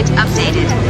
point updated.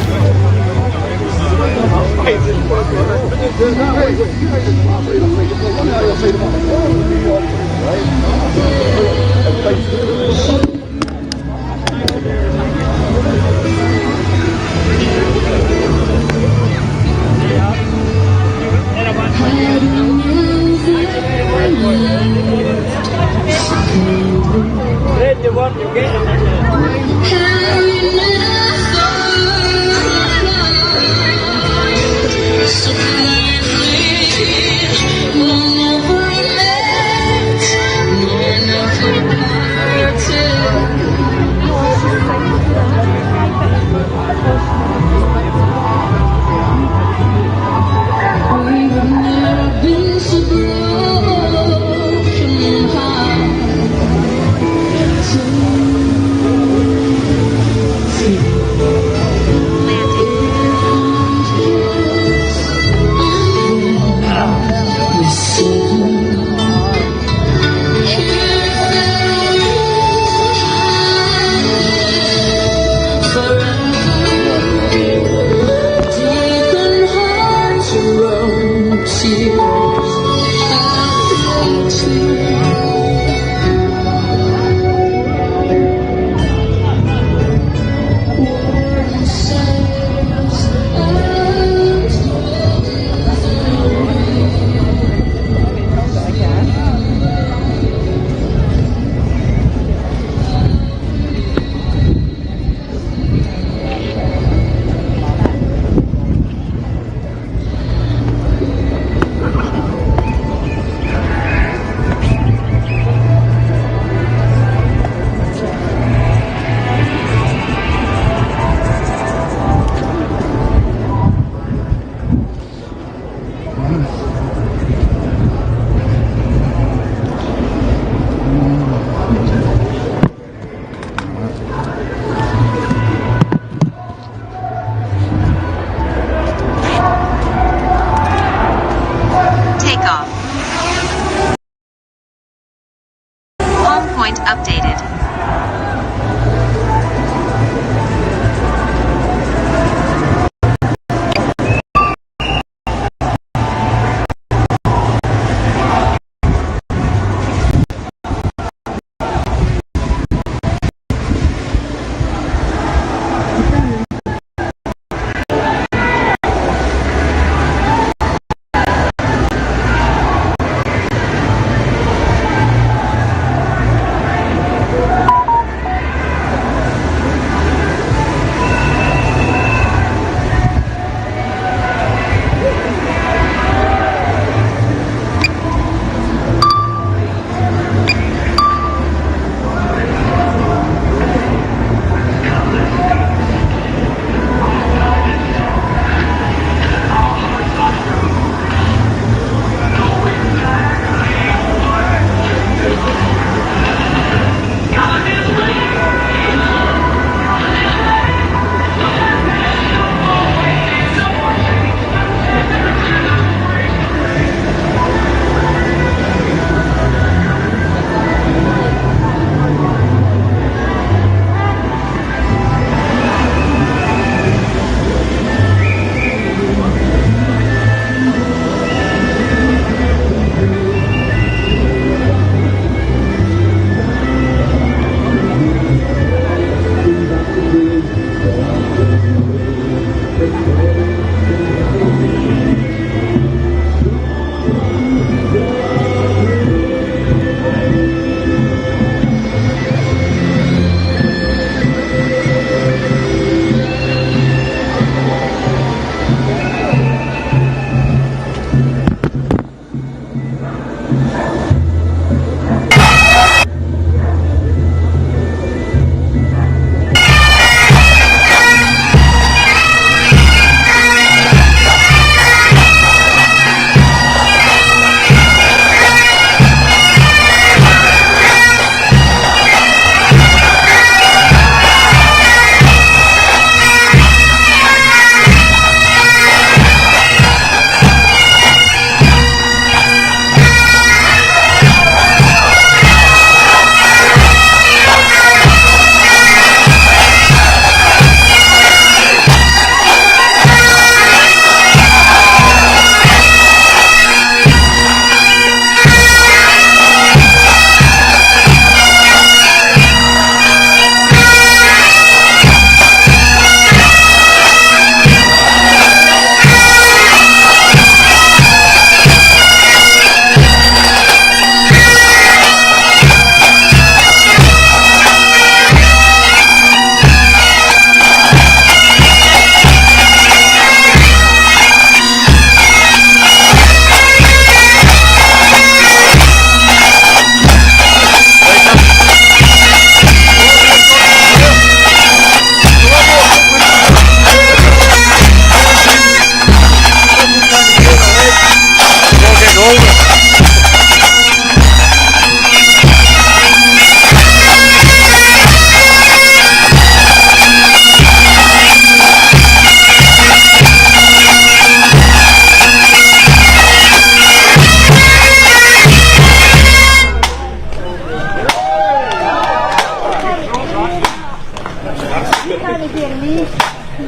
Updated.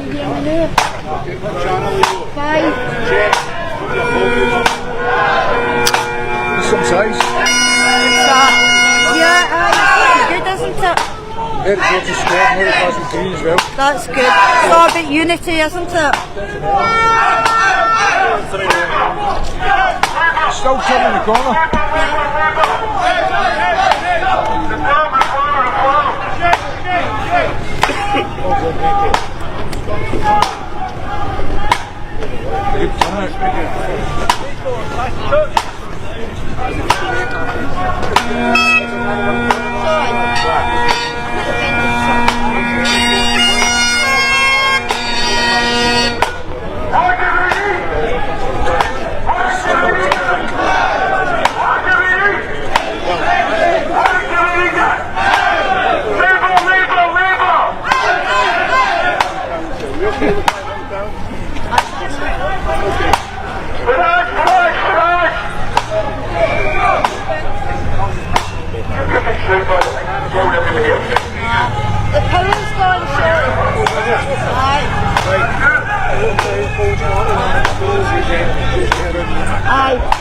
you hear me now? 5. Some size. Yeah, it's good, isn't it? Very good to score, more it has with green as well. That's good. It's all about unity, isn't it? Still turning the corner. Good The power's gone, sure. Aye. Aye.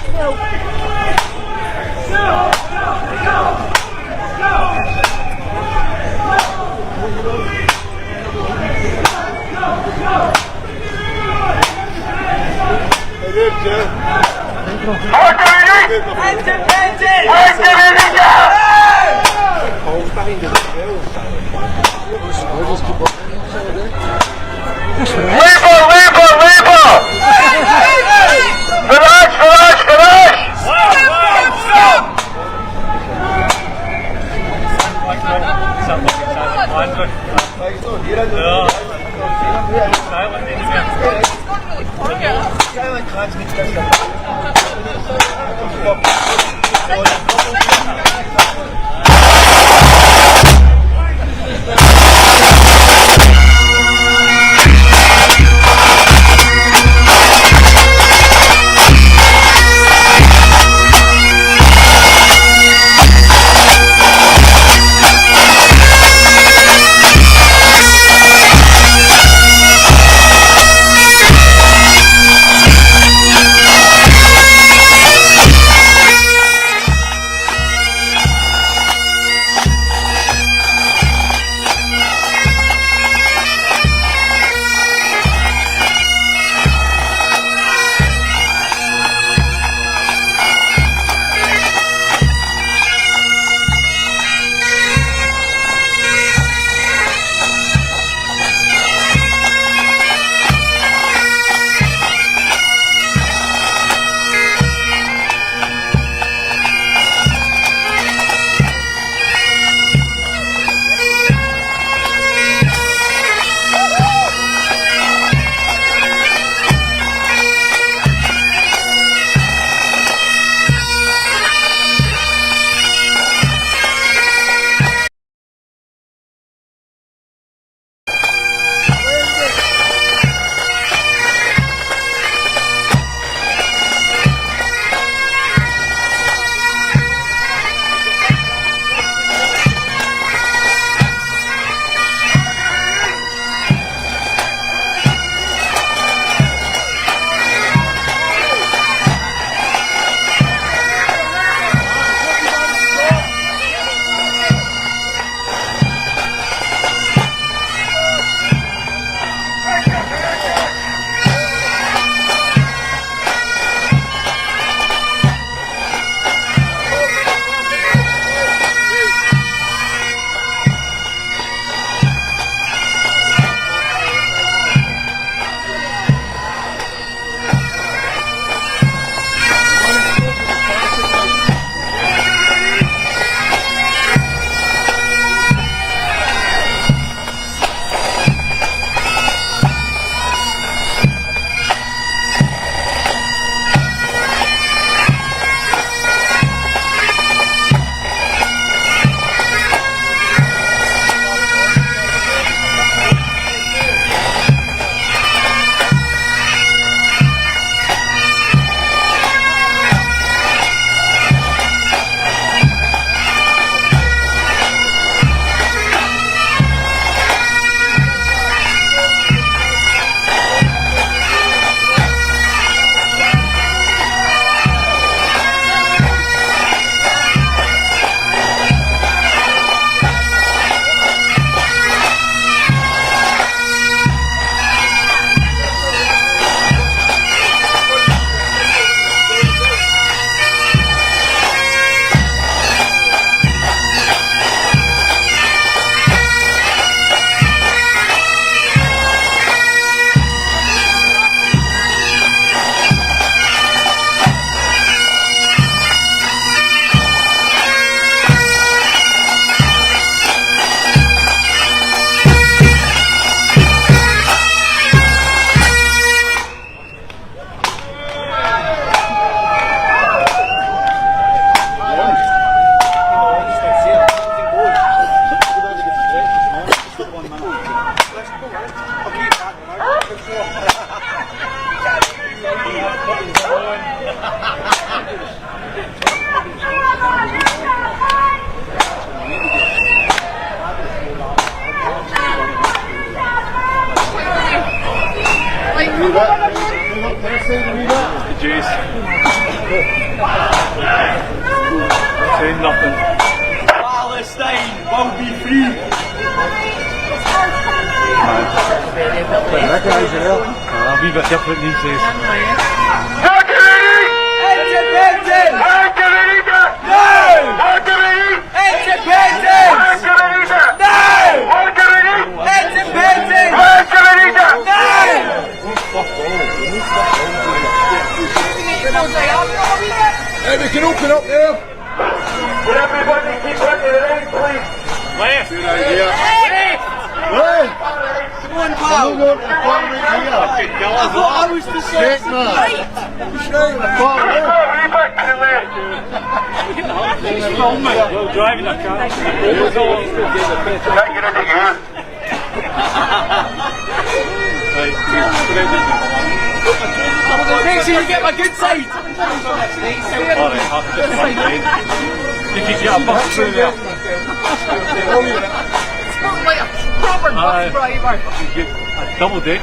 Jace. Saying nothing. Palestine will be free. That guy's there. A wee bit different these days. Independence! No! Independence! No! Independence! Hey, we can open up there. Would everybody keep looking around, please? Left. Good idea. Come on, pal. Hold on, the far right here. I thought I was the Straight man. Straight the far right. Way back to the left. Well, driving a car. Can't get into here. Make sure you get my good side. Alright, half a bit fun, mate. You can get a bus through there. Proper bus driver. You get a double deck.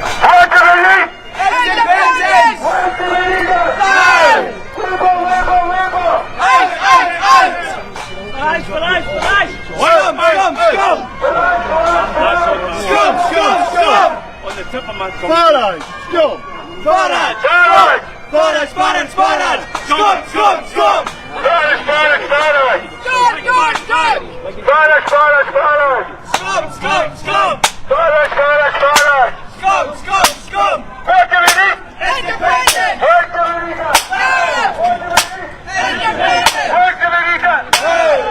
Independence! No! Scum! On the tip of my tongue. Farage, scum. Farage! Scum! Scum! What do we need? Independence! What do we need? Independence! What do we need?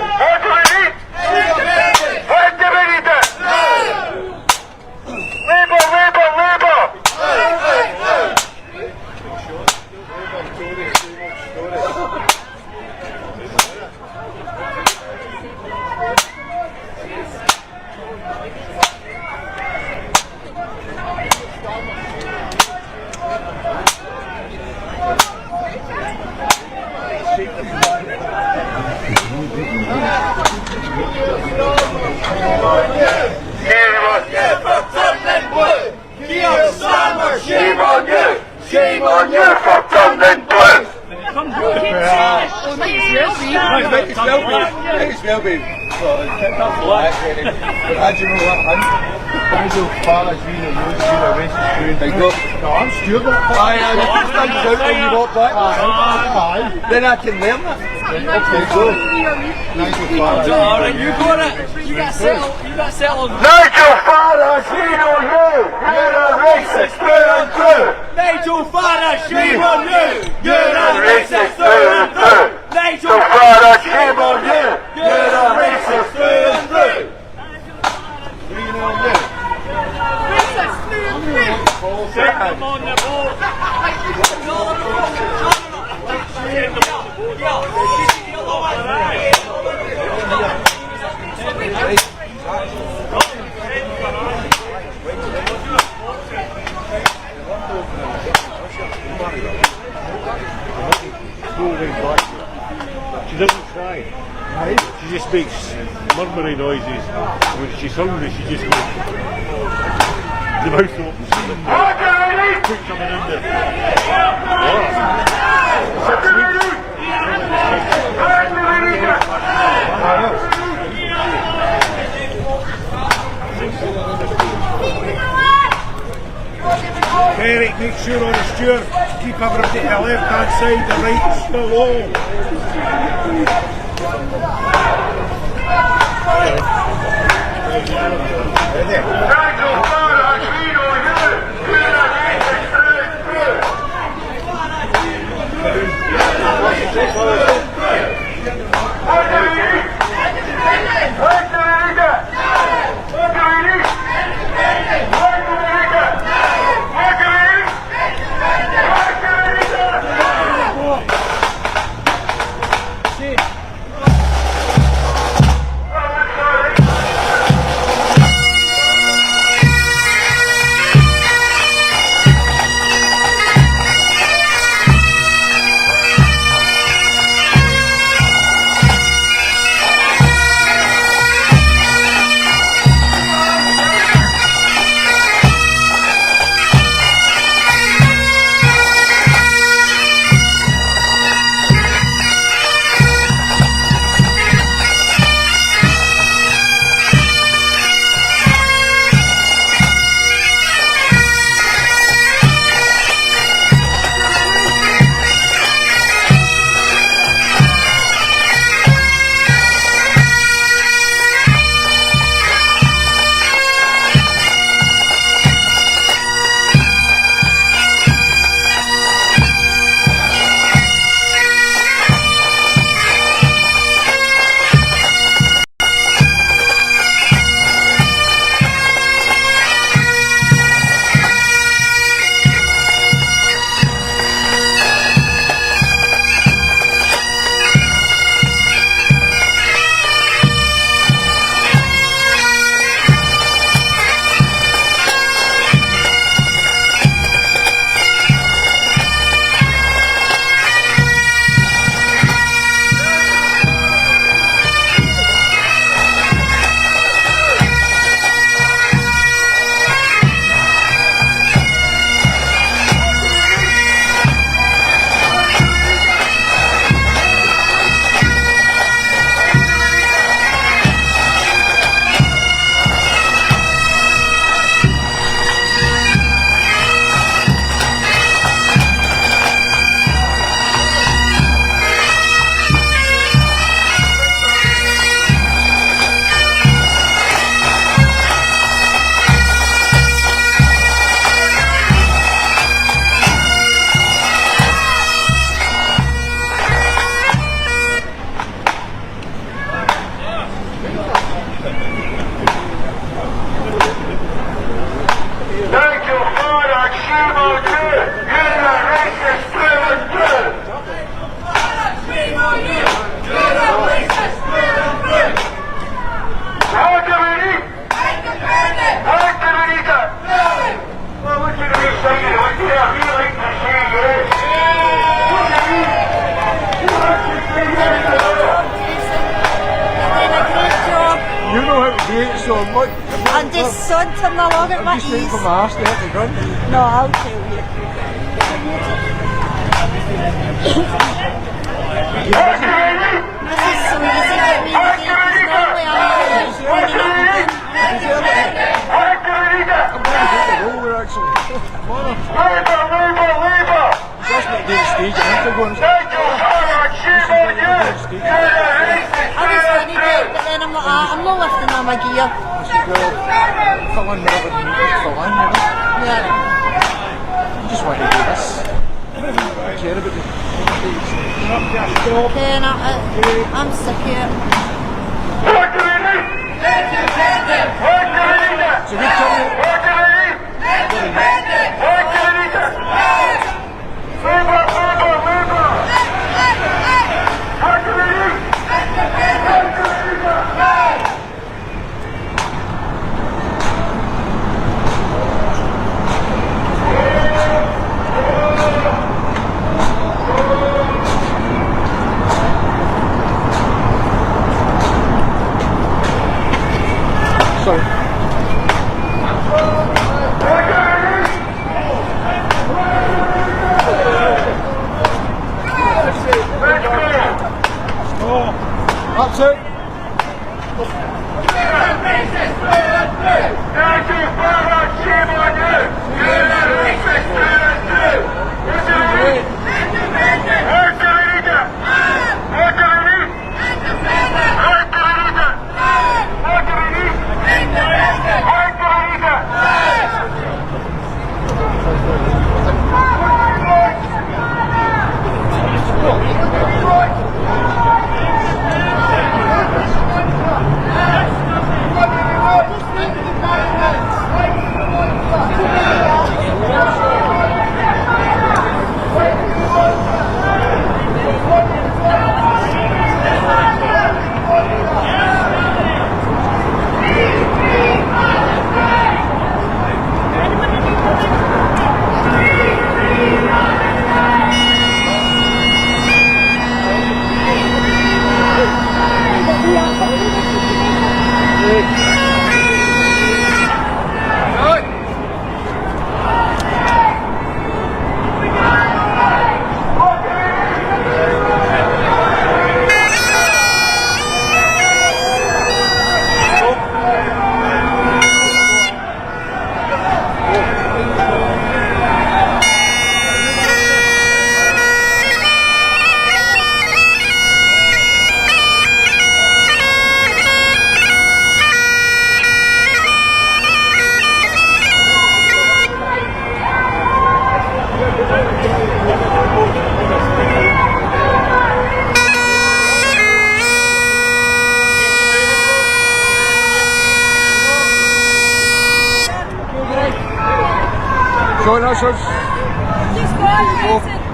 What do we need? Independence! What do we need? Labour! Shame on you for Dublin Blue! Might as well be. But how do you know what? Nigel Farage being a road, being a racist food. No, I'm stupid. Aye, just stands out when you walk back. Aye. Then I can learn that. Okay, go. Nigel Farage. Alright, you got it. You got settled. Nigel Farage, shame on you! You're a racist through and through! Nigel Farage, shame on you. You're a racist through and through! Nigel Farage, shame on you! You're a racist through and through! Set them on the boat. She doesn't cry. She just makes murmuring noises. When she's hungry, she just goes. The mouth opens. Quick coming in there. Eric, make sure on the steward, keep everything to the left hand side, the right is still low. Nigel Farage, shame on you! You're a racist through and through! What do we need? What do we need? What do we need? What do we need? What do we need? What do we need? at my just waiting for ease. my arse to hit the ground. No, I'll tell you. This is so easy for me because normally I'm running up again. I'm going to get the roller actually. Come on. Just not doing stage, I have to go and I was ready to, but then I'm like, I'm not lifting on my gear. fill in whatever you need to fill in, you know. Yeah. You just want to do this. I don't care about the dates. Okay, I'm sick of it. It's a good time. Sorry. That's it. Join us. Just go on,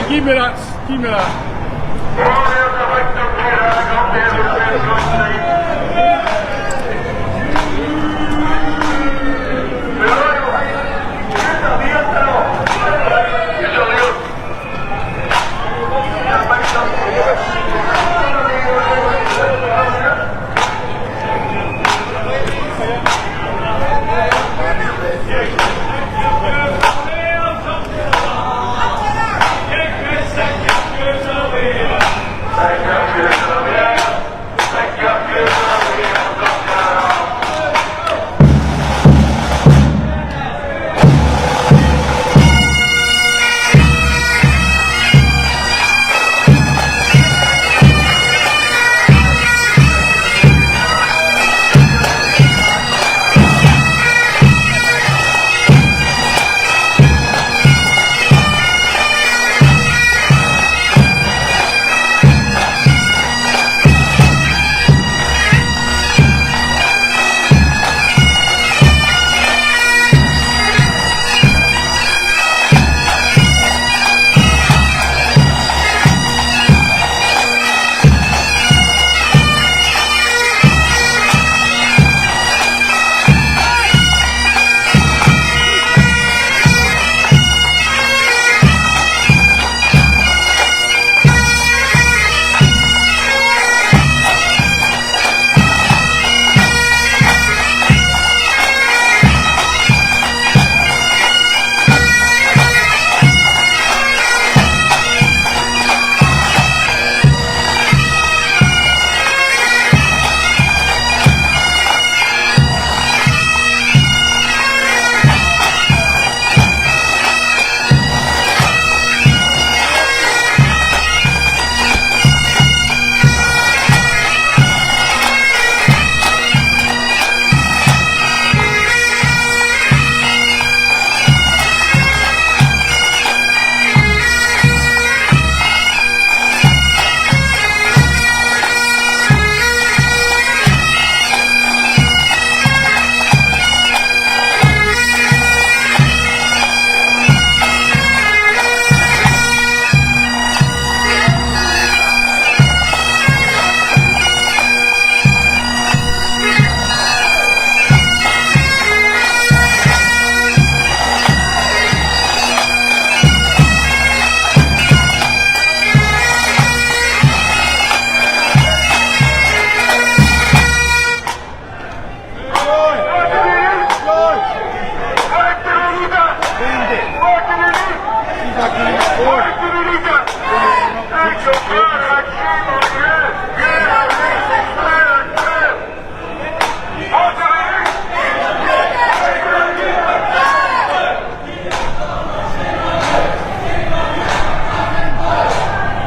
Give me that, give me that.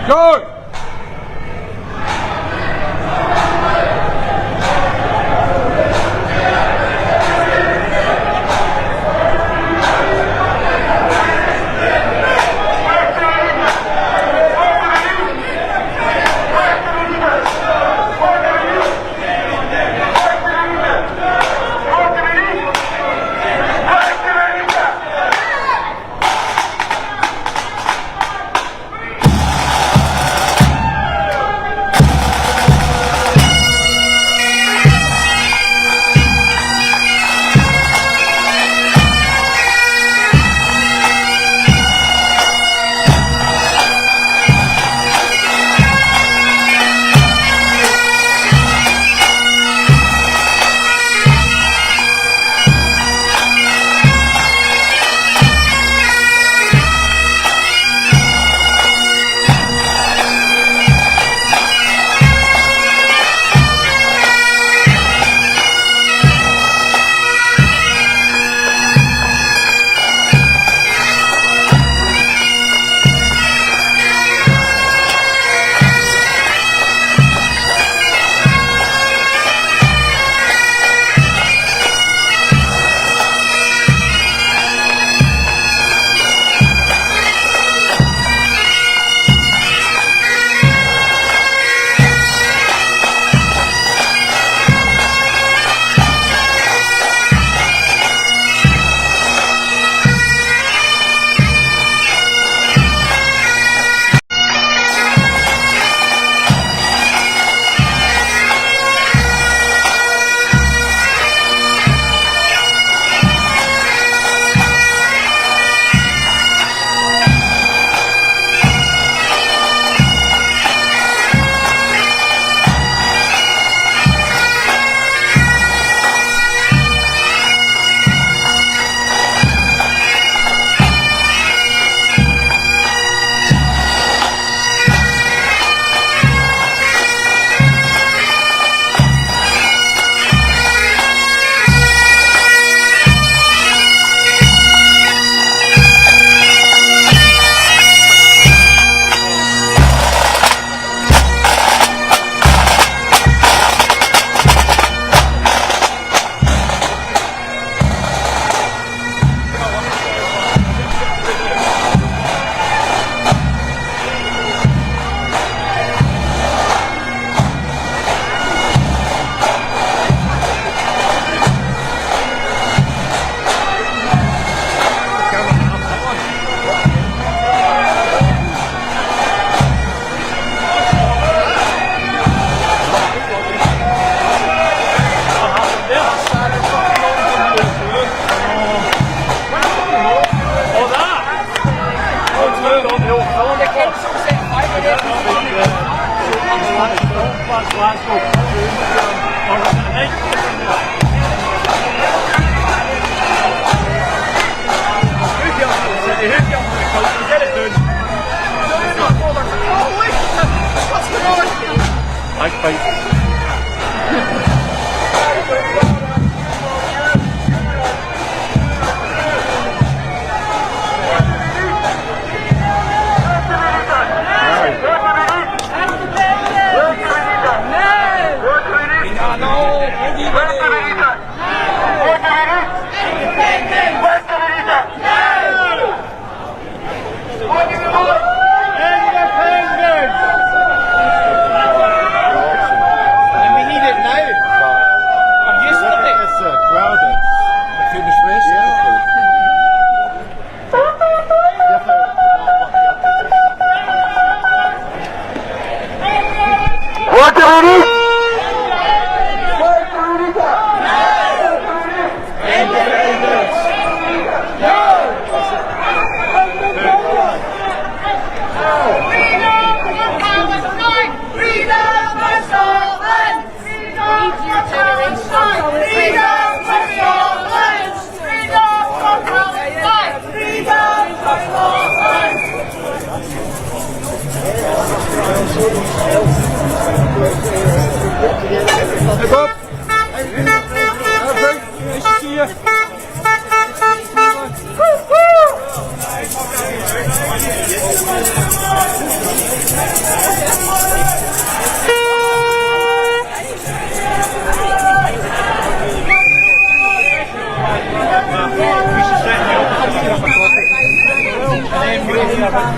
Go!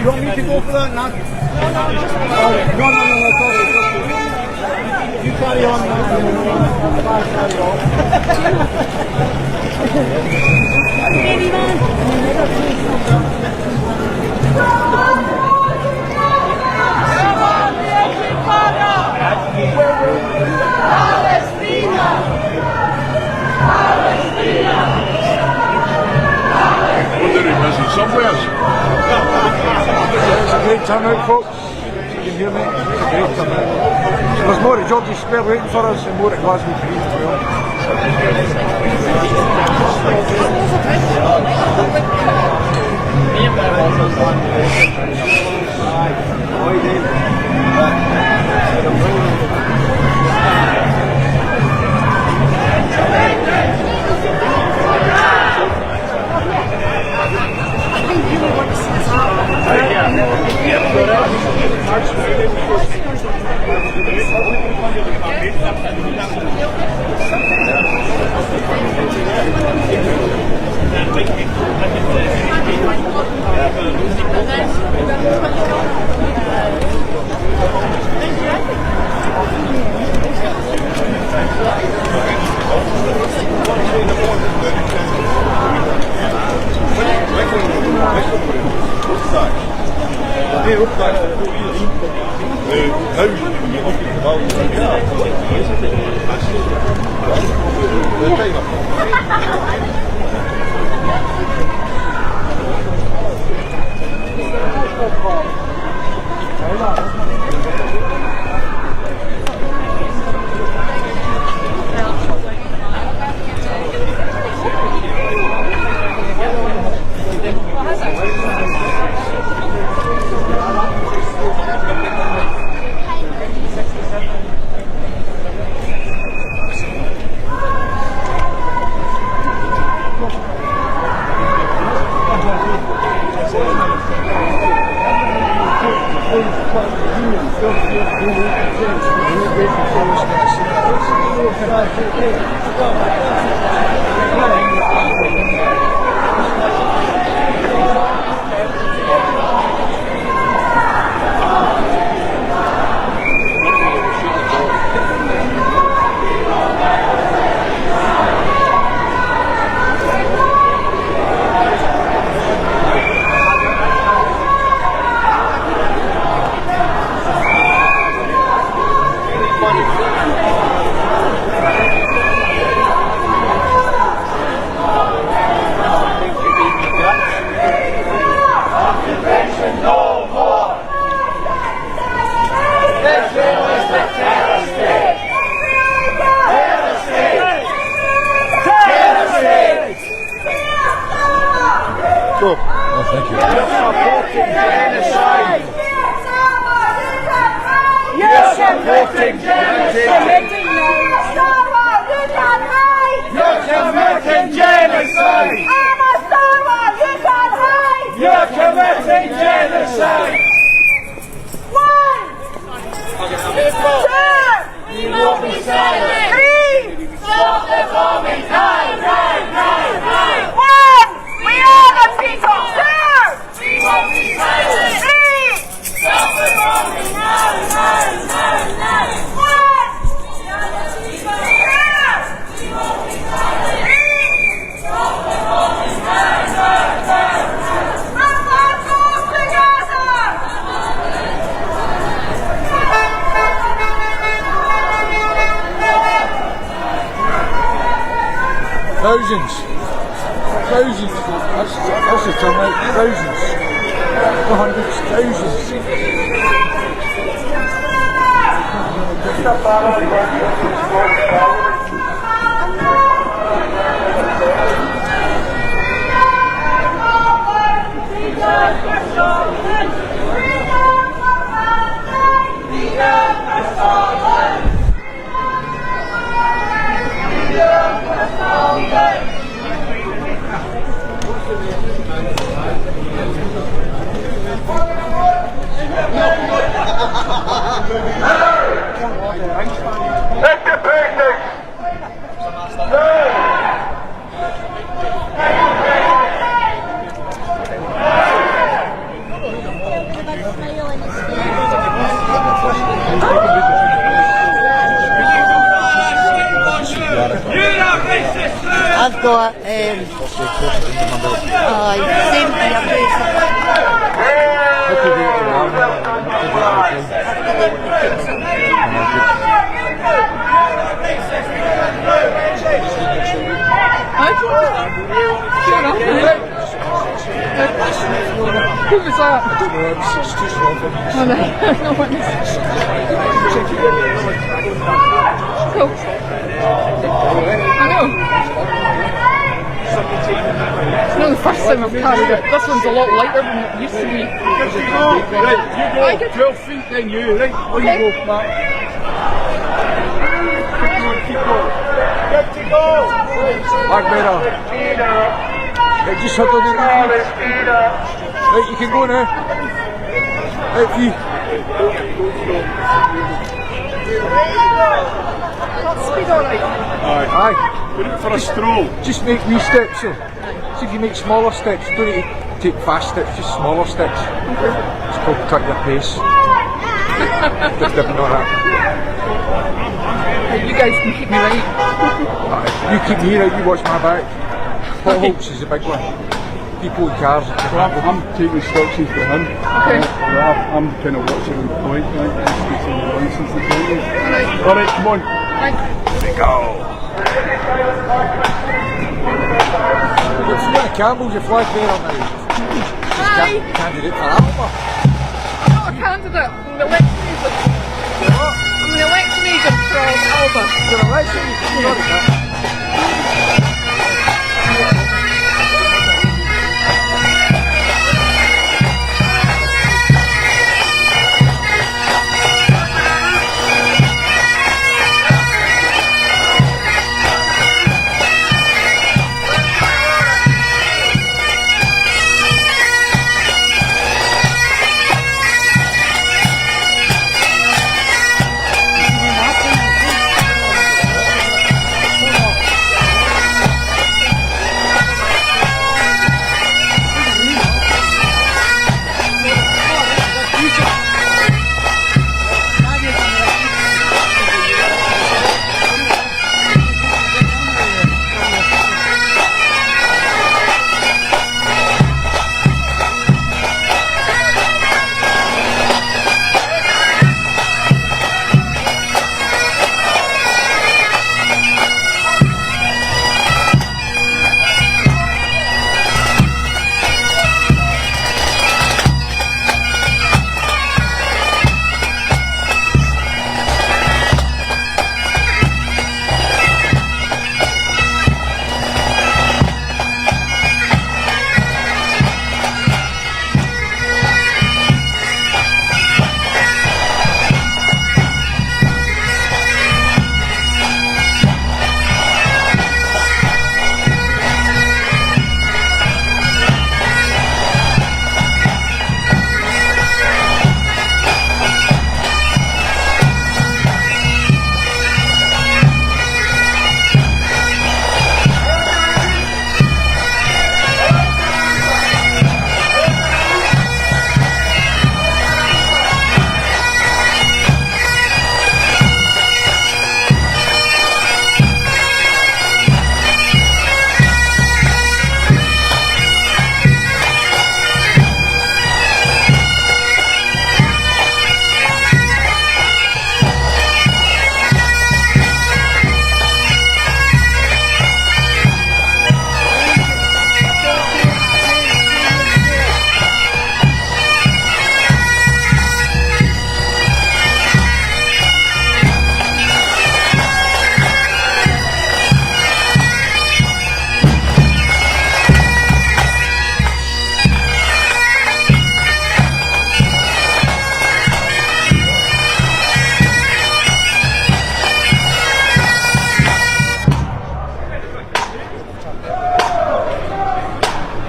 You want me to go for that now? No, sorry. You carry on now. Carry Somewhere. It's a great turnout, folks. You can hear me. It's a great turnout. So there's more at George's Square waiting for us and more at Glasgow Green as well. Yes, committing Stonewall, you can't hide! You're committing genocide! I'm a Stonewall, you can't hide! You're committing genocide! 1, 2, We won't be silent! 3, Stop the bombing! Nine! 1, we are the people! 2, We won't be silent! 3, Stop the bombing! Nine! 1, we are the people! 2, We won't be silent! Stop the bombing! Nine! Let's go together! Thousands. That's the turnout. Thousands. No hundreds, thousands. Let the basics! I've got same Who was that? I don't know, it's too small for me. Oh no, no one is. Cool. I know. It's not the first time I've carried it. This one's a lot lighter than it used to be. Right, you go. 12 feet then you, right? Oh, you go, Matt. Keep going. Good to go. Black Mirror. Right, just huddle the Right, you can go now. Right, for you. Speed alright. Aye. We're in for a stroll. Just make wee steps, so. See if you make smaller steps. Don't need to take fast steps, just smaller steps. It's called cut your pace. Different on that. You guys can keep me right. You keep me right, you watch my back. Potholes is a big one. People in cars. I'm taking instructions for him. Okay. I'm kind of watching the point, right? It's on the license and things. Alright, come on. Thanks. You're Fiona Campbell's your flag bearer now. Hi. Candidate for Alba. I'm not a candidate. I'm an election agent. I'm an election agent from Alba. You're an election agent.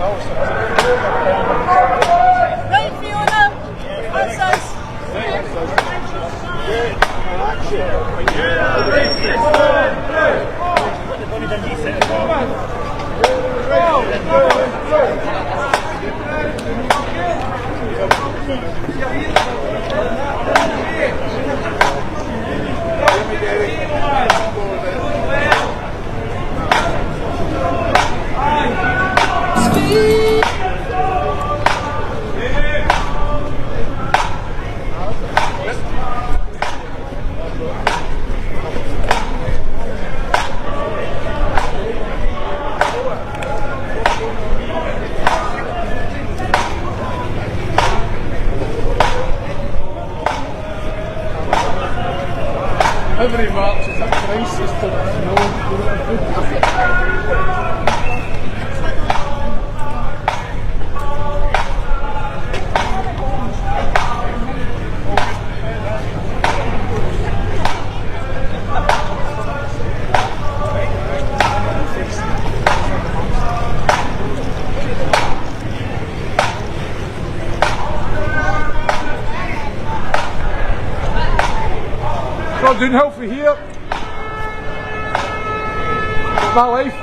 Right, Fiona. That's us. Every March is a crisis to not doing healthy here. It's my life.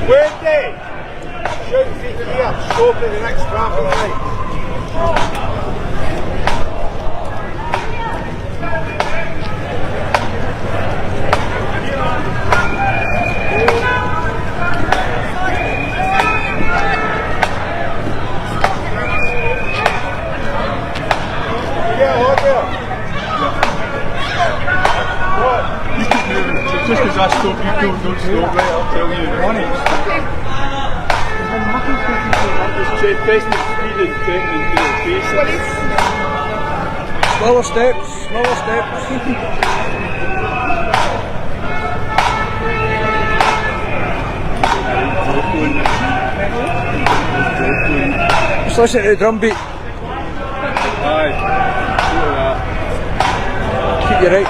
Wednesday! Shouldn't be here, stop at the next traffic light. Just because I stop, you don't stop, right? I'll tell you the money. Just best of speed and basics. Smaller steps, smaller steps. Just listen to the drum beat. Aye, keep you right.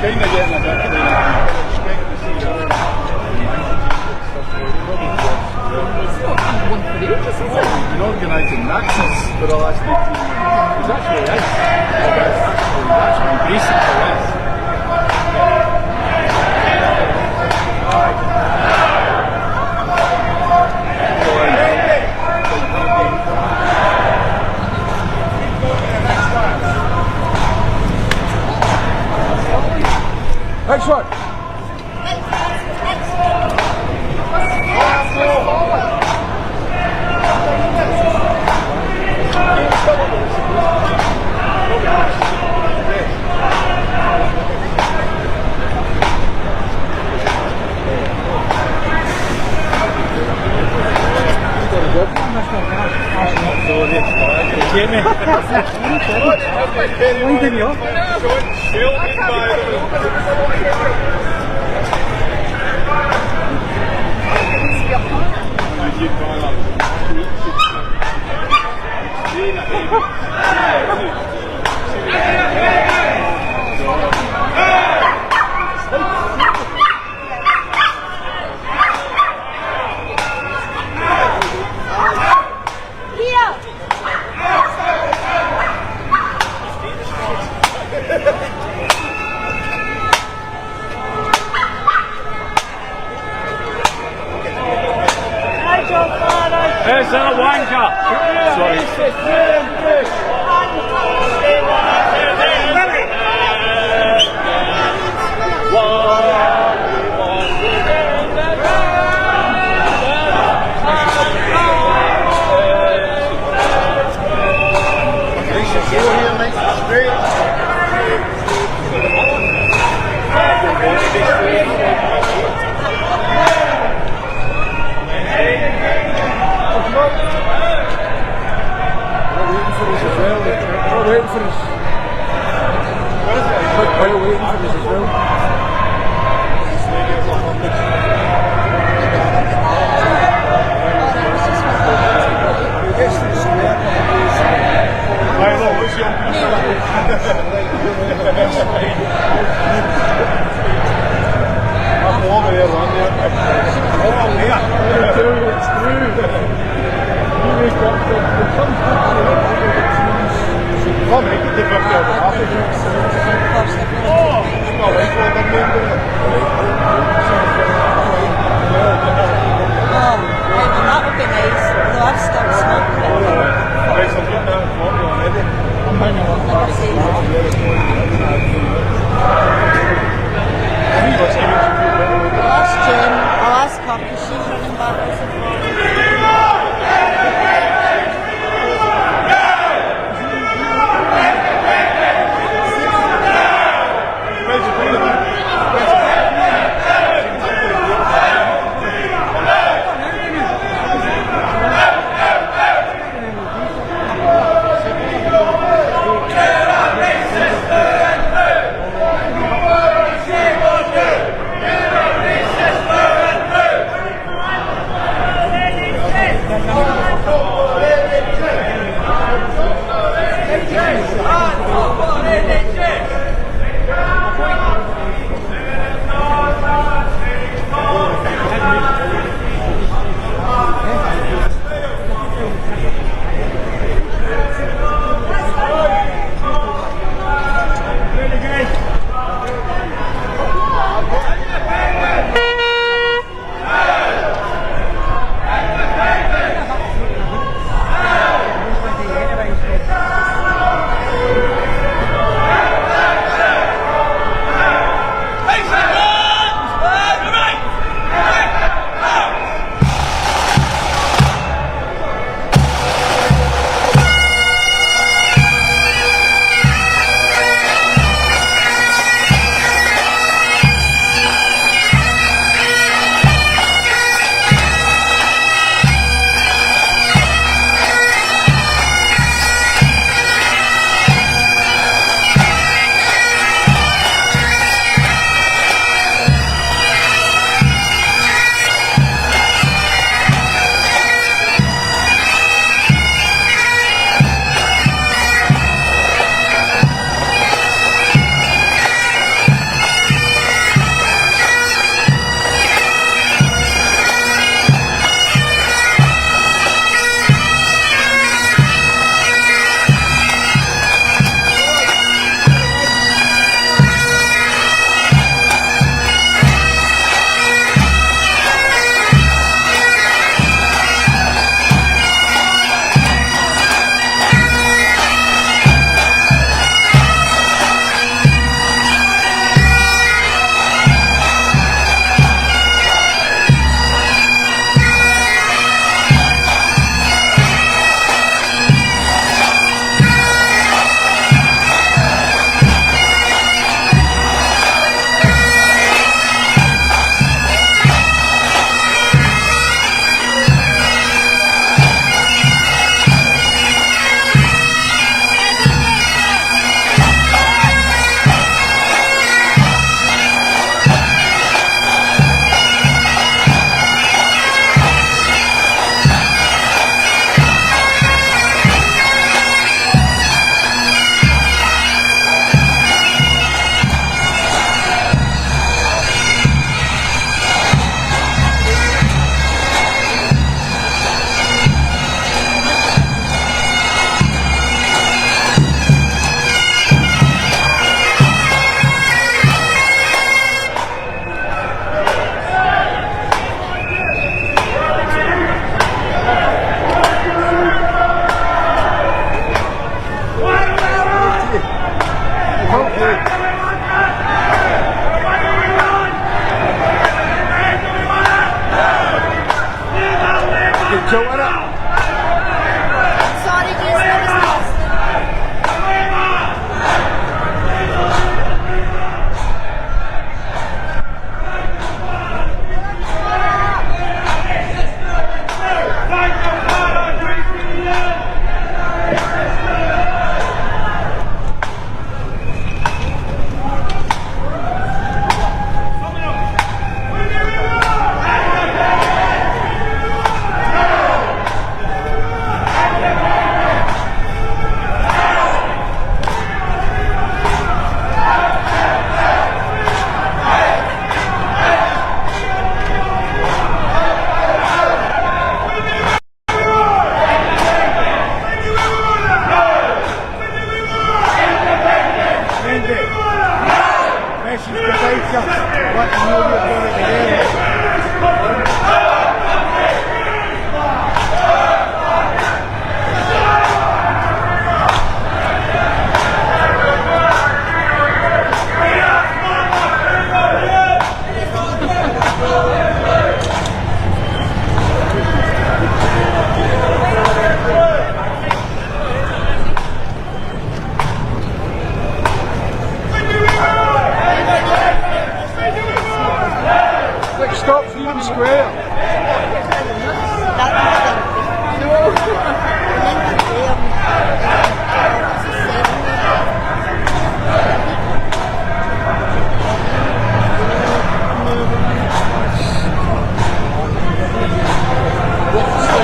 Kind of getting a bit expecting to see that. We've been organising Naxos for the last 18 months. It's actually nice. That's been basic for us. Next one. Is that a wanker? Sorry. We're waiting for this.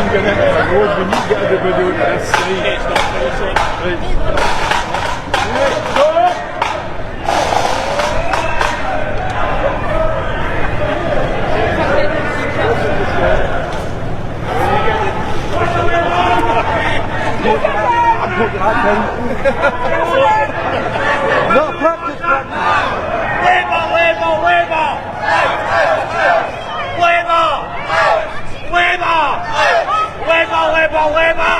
get into the road, we need to get everybody on this side. Not practice, Labour, Labour, Labour! Labour! Labour! Labour, Labour, Labour!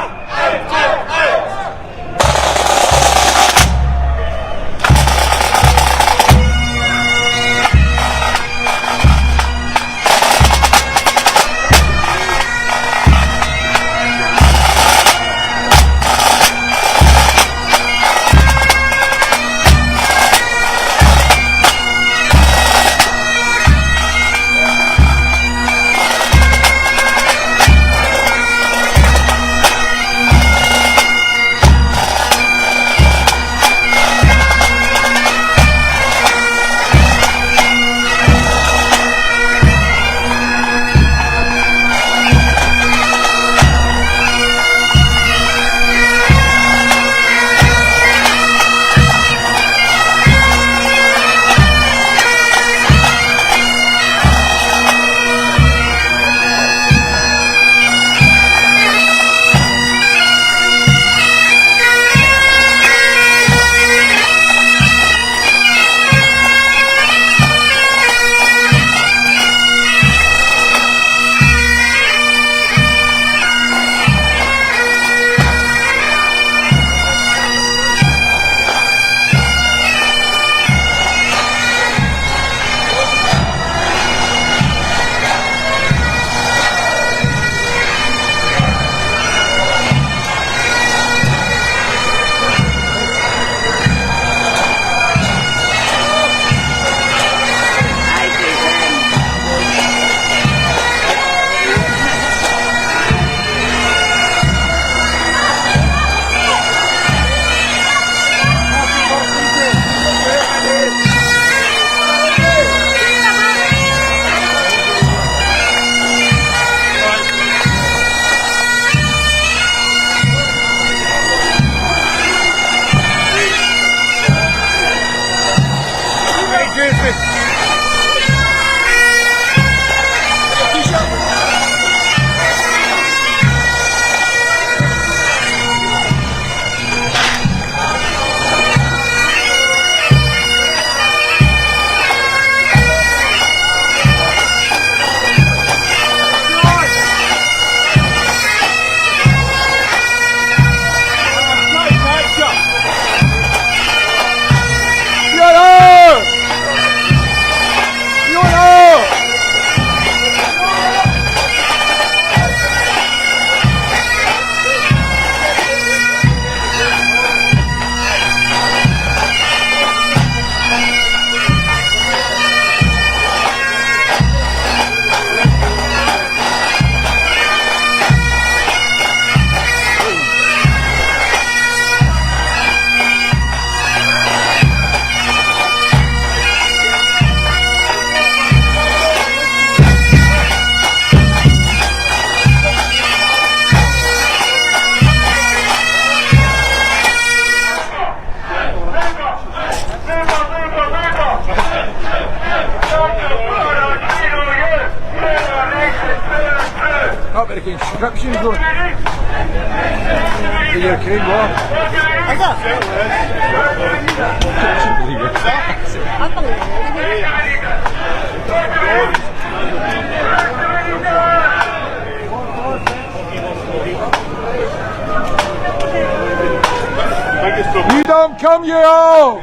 Up with the conscription going. The Ukraine war. Is it? I believe it. You don't come, you all!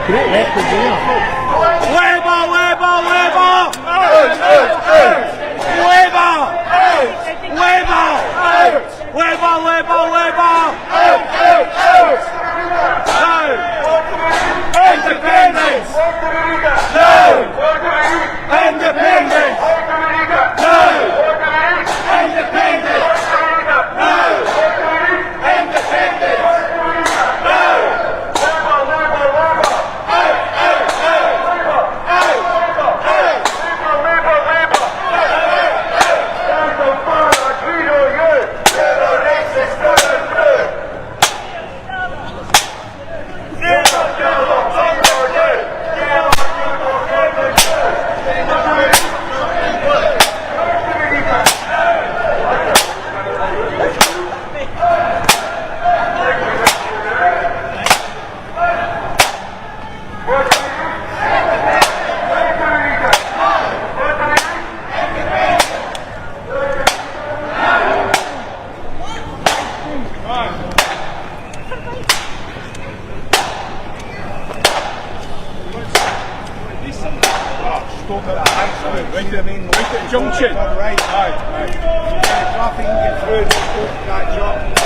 great record there. Labour, Labour, Labour! Labour! Labour! Labour, Labour, Labour! No! Independence! No! Independence! No! Independence! No! Independence! Junction. Right, aye. Nothing get through that jump.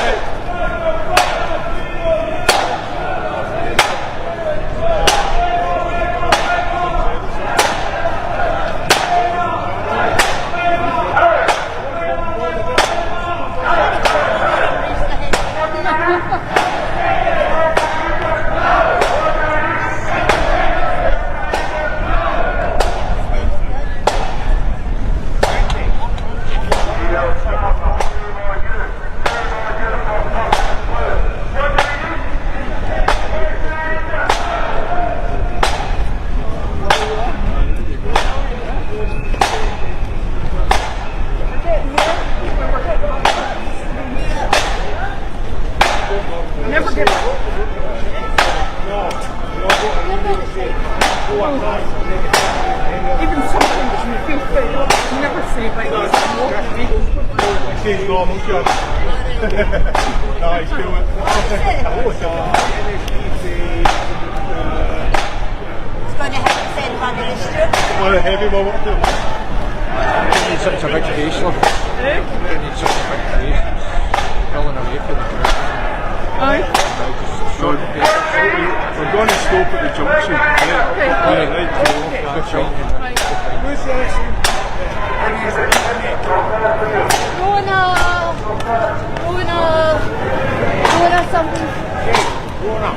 He's normal, sure. No, he's still It's going to have to send one to the street. one of the heavy moment too. It's such a big case, look. It's such a big case. Pulling away for the crowd. Aye. So, we're going to stop at the junction. Who's this? Rona something. Rona.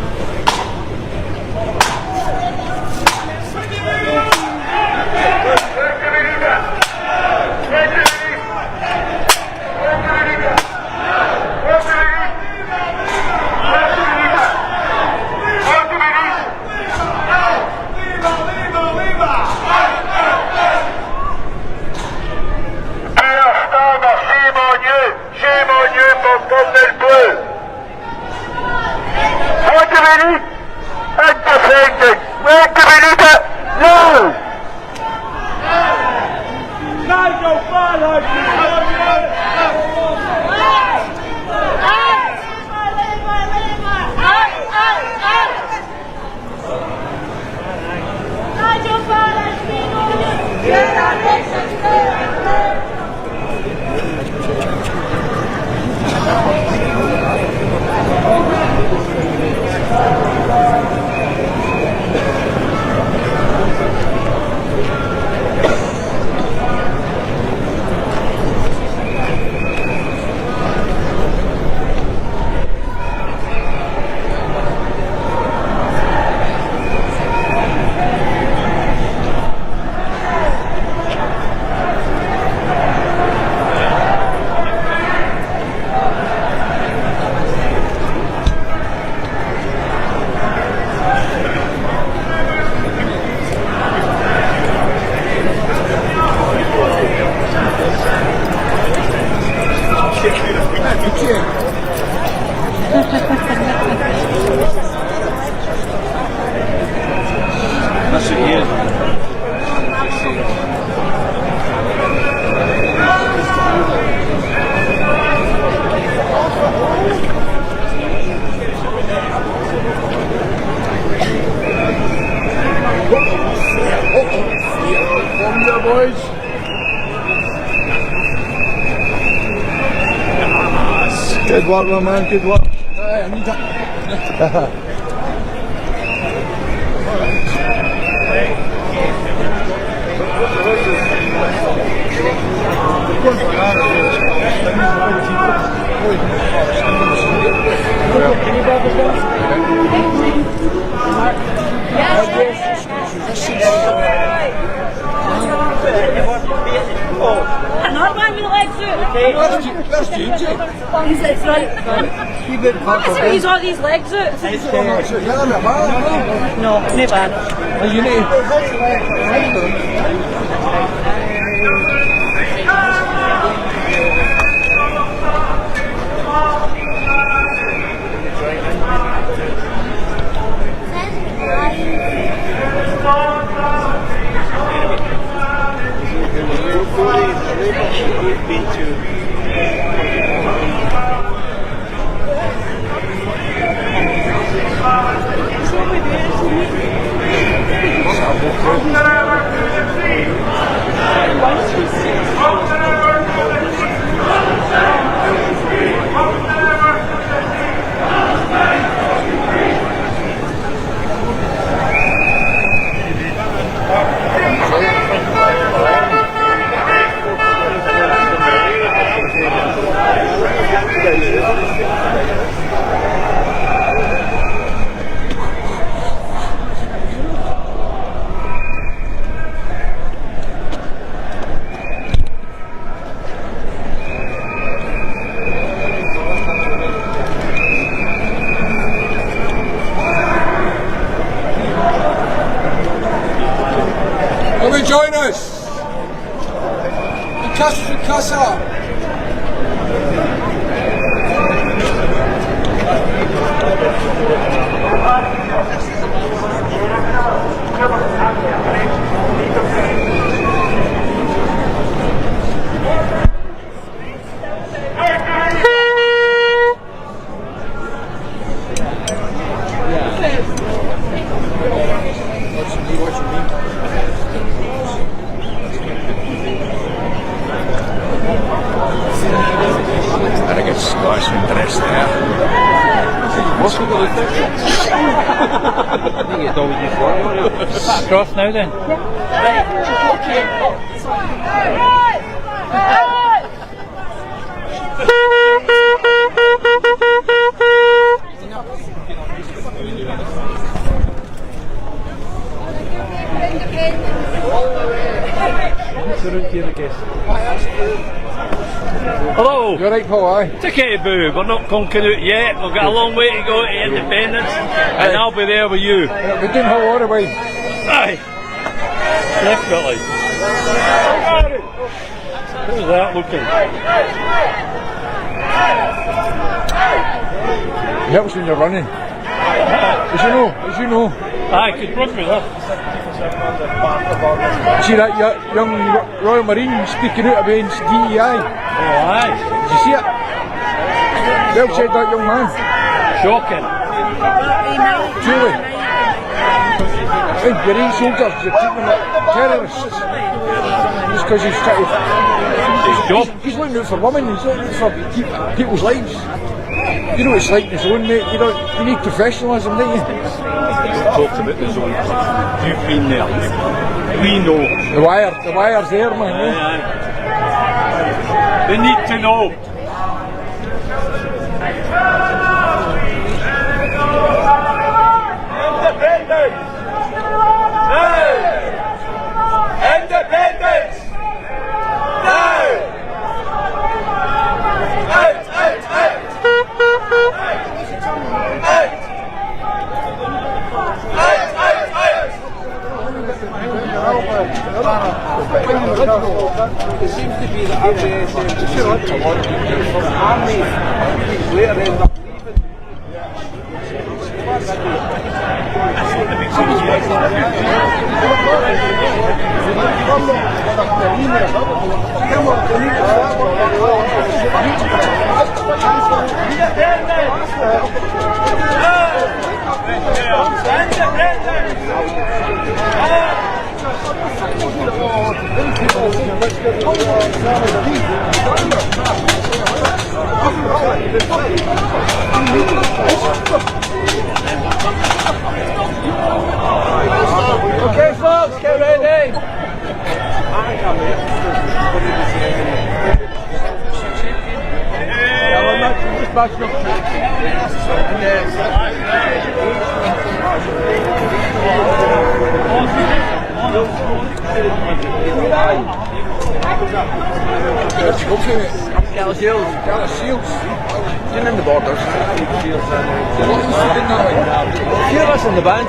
That's it here. Good work, my man, good work. I need it. Another one with the legs out. Where's James? He's right. He's got these legs out. No, never. You need join us. Casa. Scottish interest there. What's we got to do? I think it's always before. Across now then? Hello! You're right, Paul, aye? Ticket boo, we're not conking out yet, we've got a long way to go to independence, and I'll be there with you. We're doing how all the way. Aye! Definitely. How's that looking? It helps when you're running. As you know. Aye, could run with that. See that young Royal Marine speaking out against DEI? Oh, aye. Did you see it? Well said, that young man. Shocking. Truly. Your eight soldiers, you're treating them like terrorists. Just because he's trying to... He's looking out for women, he's looking out for people's lives. You know what it's like in the zone, mate. You need professionalism, don't you? Talked about the zone. You've been there. We know. The wire's there, man. They need to know. Independence! Now! Independence! Now! Out! It seems to be that a lot of people from army later end up leaving. Independence! Okay, folks, get ready. Just backing up. Where'd you go from it? Dallas Hills. Dallas Shields. Didn't in the borders. What is it in that way? A few of us in the band.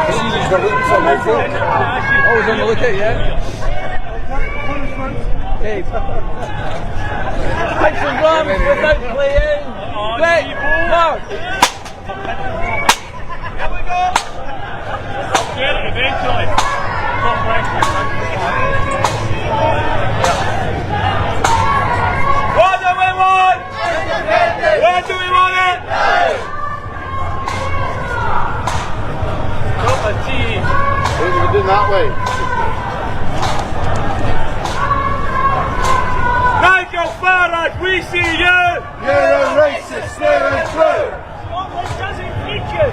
The seasons were looking for new folk. Always on the lookout, yeah? Hey. Take some drums without playing. Play! Mark! Here we go! I'll get it eventually. Top right. What do we want? Where do we want it? Cup of tea. What are we doing that way? Nigel Farage, we see you! You're a racist, through and through! Scotland doesn't need you!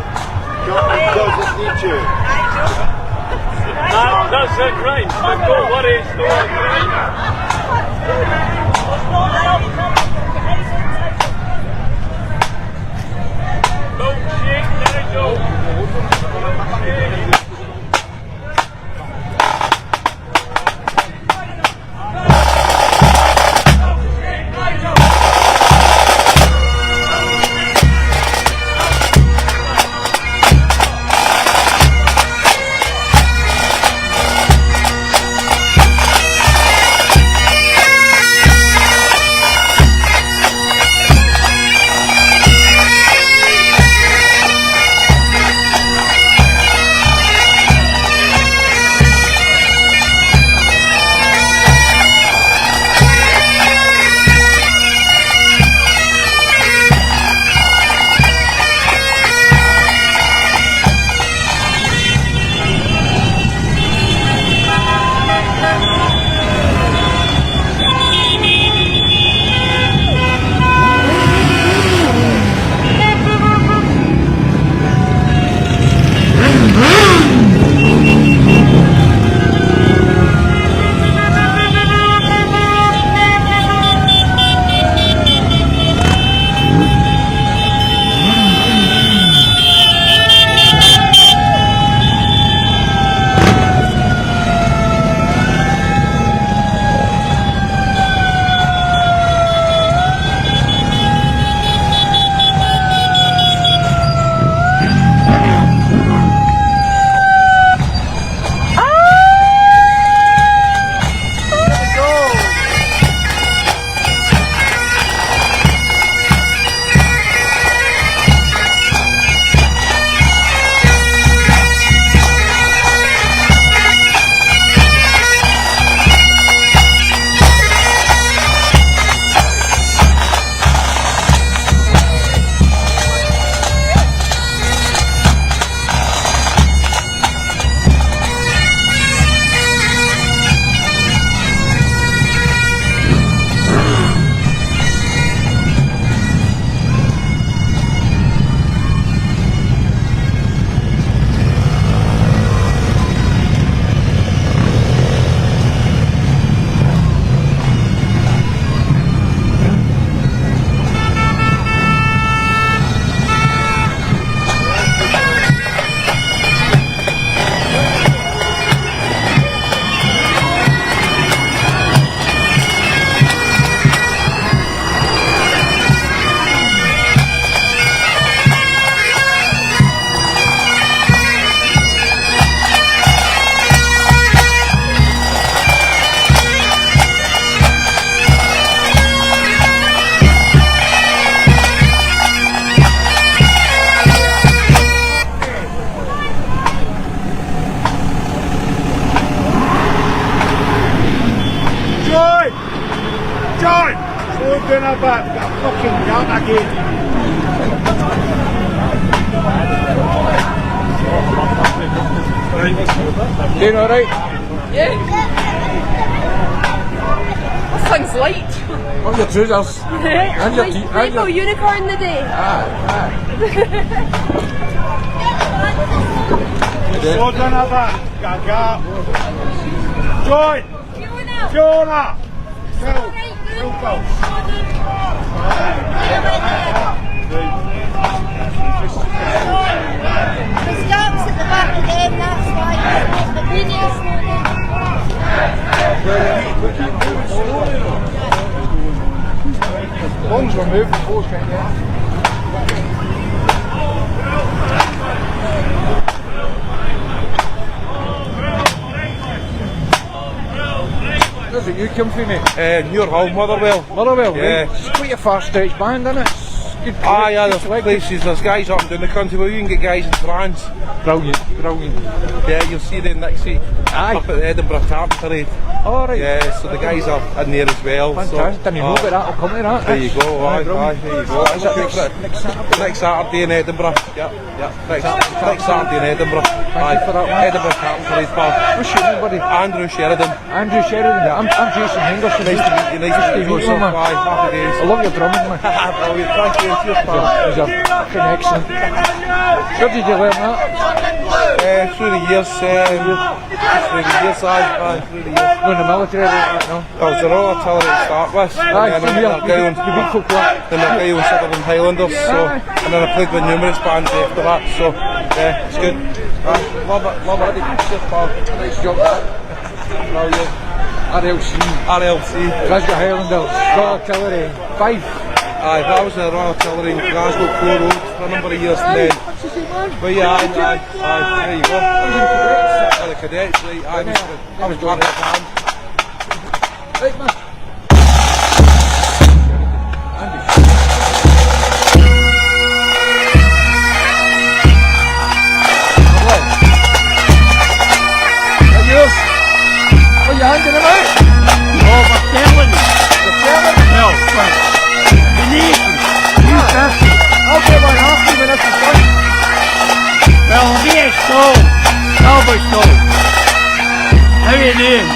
Scotland doesn't need you. That doesn't right. Don't worry, it's not right. Milkshake, Nigel. going about fucking down again. Doing alright? Yeah. This thing's light. Up your trousers. And your teeth. And Rainbow your... unicorn the day. So Jonathan, Gaga. Joy. Fiona. Phil. The scarp's at the back again, that's why the video's slowed As long as we're moving forward, can't you? Where's it you come from, mate? Muir Hall, Motherwell. Motherwell, Yeah. right? It's quite a fast stretch band, isn't it? It's good. Yeah, good there's select. places, there's guys up and down the country where you can get guys in France. Brilliant, brilliant. Yeah, you'll see them next week Aye. up at the Edinburgh Tartan Parade. All right. Yeah, so the guys are in there as well. Fantastic. Didn't know about that. I'll come to that. There you go, aye, brilliant. there you go. Is that next Next Saturday in Edinburgh. Yeah. Next Saturday in Edinburgh. Thank you for that, man. Edinburgh Tartan Parade Park. What's your name, buddy? Andrew Sheridan. Andrew Sheridan. I'm Jason Henderson. Nice to meet you, nice to meet you. man. Aye, happy days. I love your drumming, man. Brilliant, thank you. Cheers, pal. He's a fucking excellent. Where did you learn that? Through the years, through the years. You're in the military, right now. I was a Royal Artillery to start with, Aye, and same then here. I got You beat folk like then I got Sutherland Highlanders, so, and then I played with numerous bands after that, so yeah, it's good. Love it. Cheers, pal. nice job. Brilliant. RLC. Glasgow Highlanders, Royal Artillery, 5. Aye, that was in the Royal Artillery in Glasgow, Clore Road for a number of years then. But yeah, aye, there you go. The cadets, right, I was part of the band. Right, man.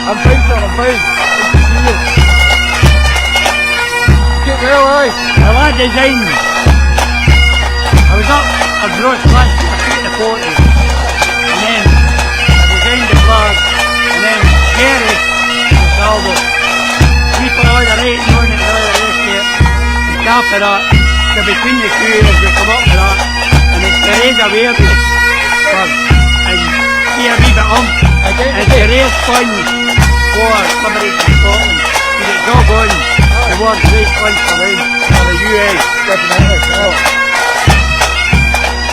I'm fine, sir, I'm fine. Good to see you. Get well, aye. I like design. I was up at Gross last in the 40s, and then I designed the flag, and then Gary, the salvo. People on the right and on the other left here, and cap it up. So between the two years we come up with that, and it's the raise awareness. And see a wee bit and the raise funds for somebody from Scotland. And it's all going towards raise funds for them, for the UN. Definitely. Oh.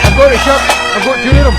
I've got a shirt. I've got 2 of them.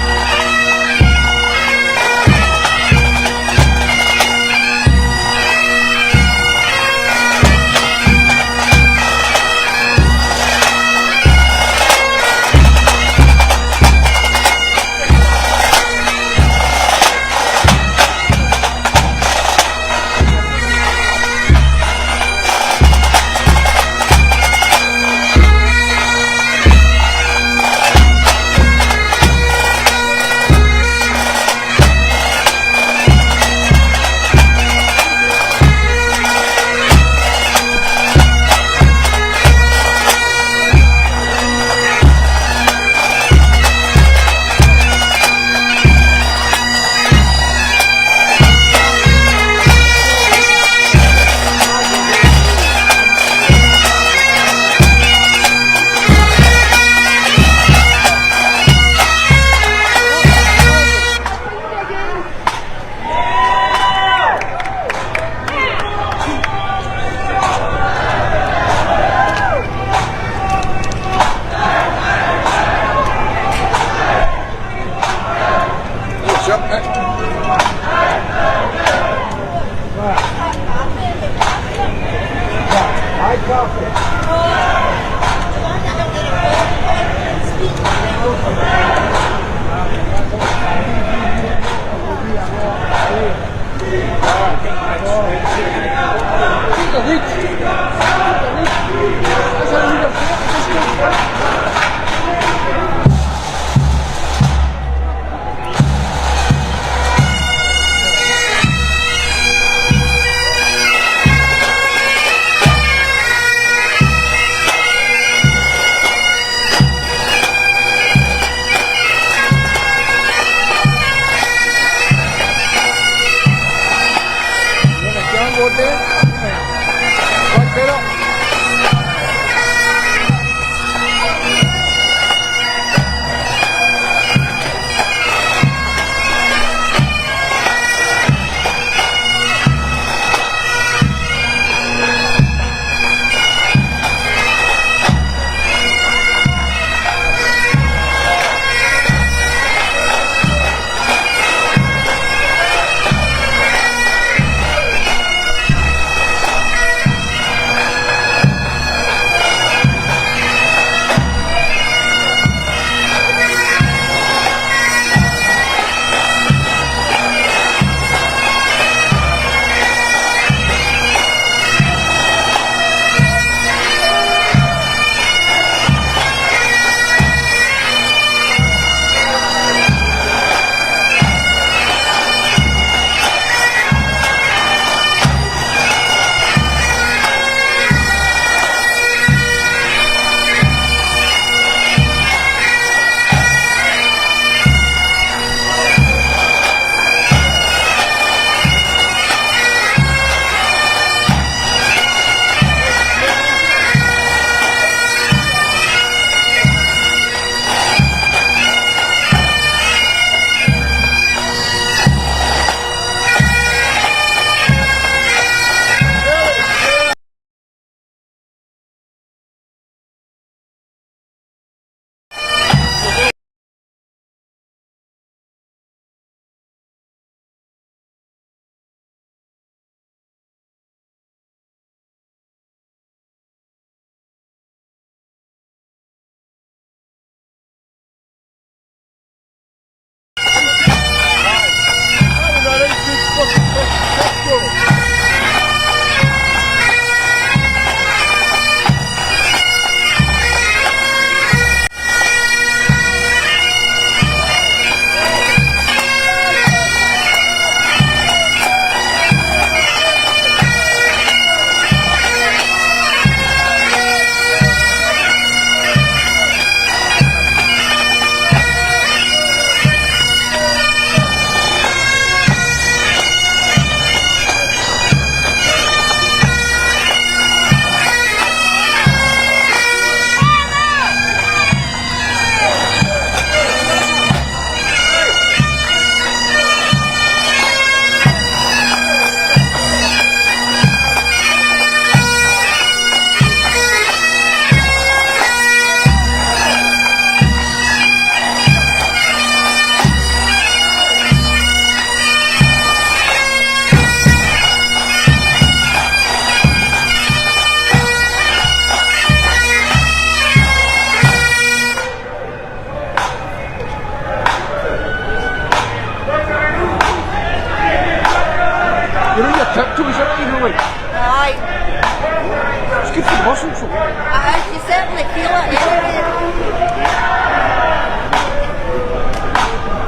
tiptoes, isn't it, you know, like? Aye. It's good for the muscles, so. You certainly feel it anyway.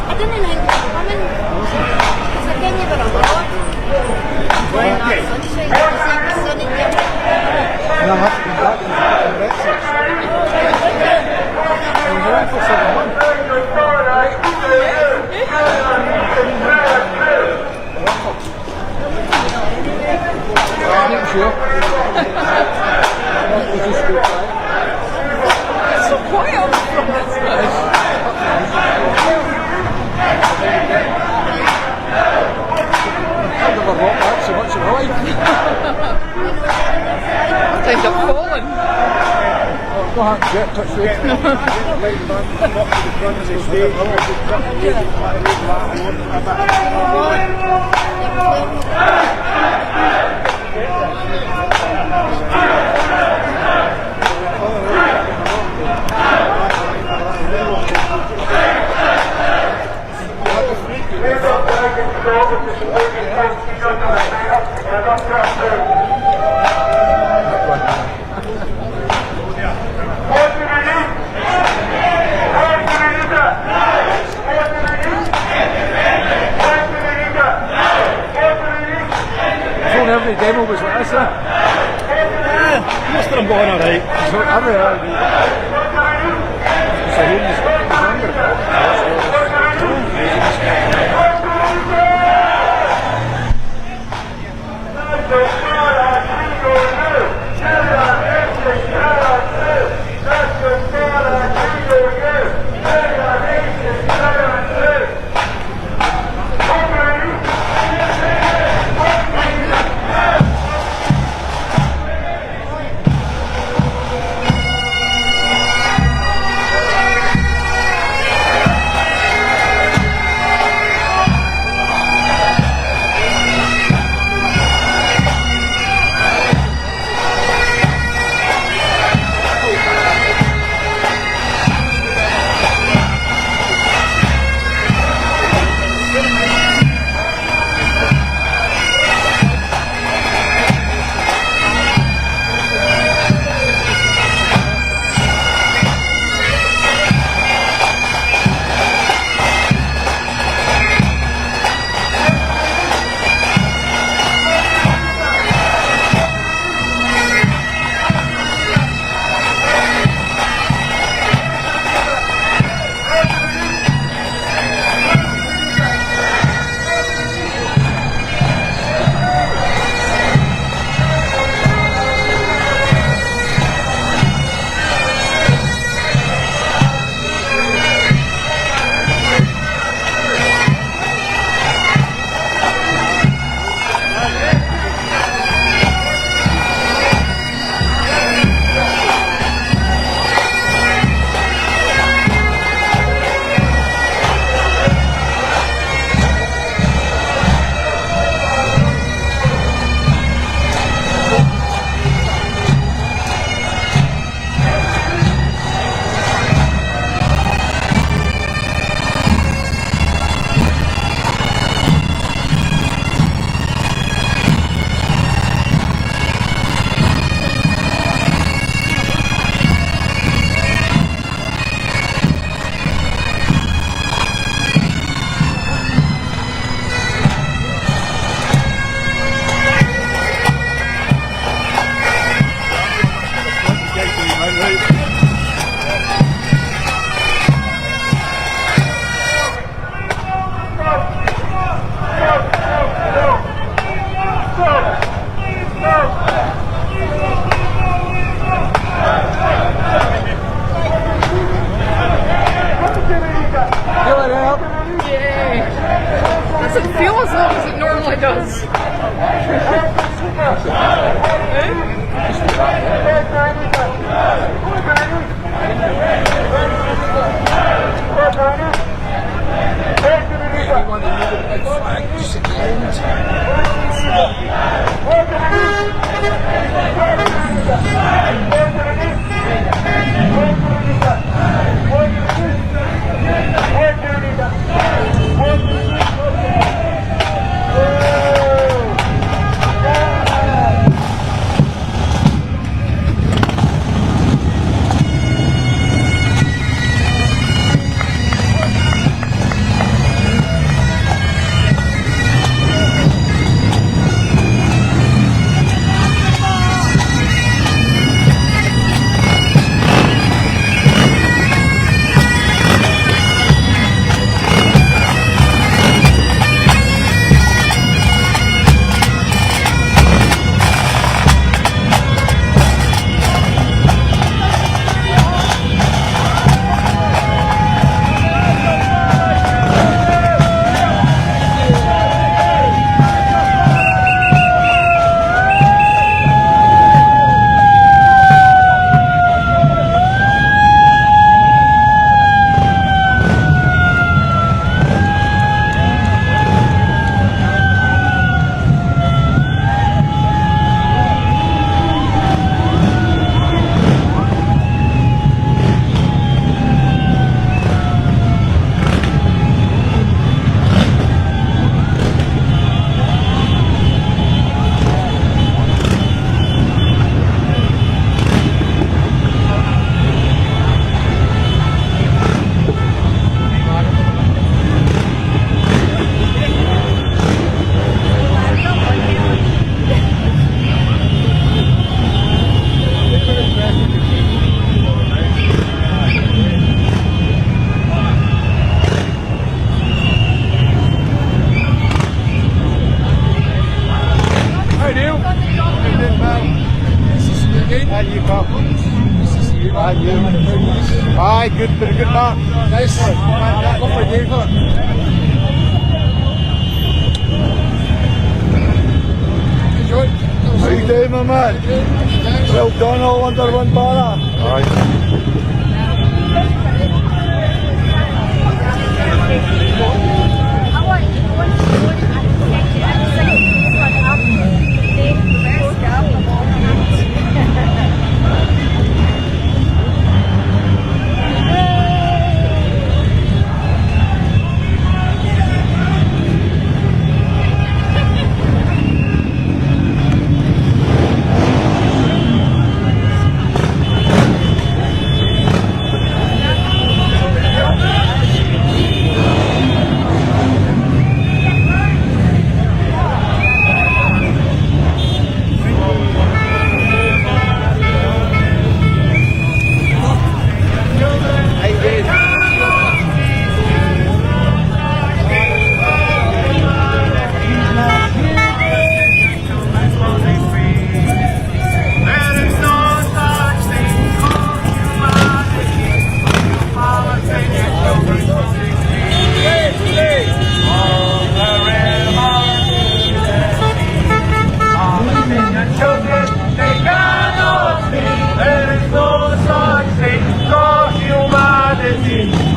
I didn't think they were coming. Because I came over a lot. When that sunshine, it was sunny here. And I have to come back to the Brexit. I was around for 7 months. Sure. It's so quiet from this place. I've never walked that so much in my life. I end up falling. No hands yet, touch every demo was like this, Must have gone alright. so every Doesn't feel as long as it normally does. Aye, good, very good, Mark. Nice. Lovely day for it. How you doing, my man? Well done, all under one banner. Aye.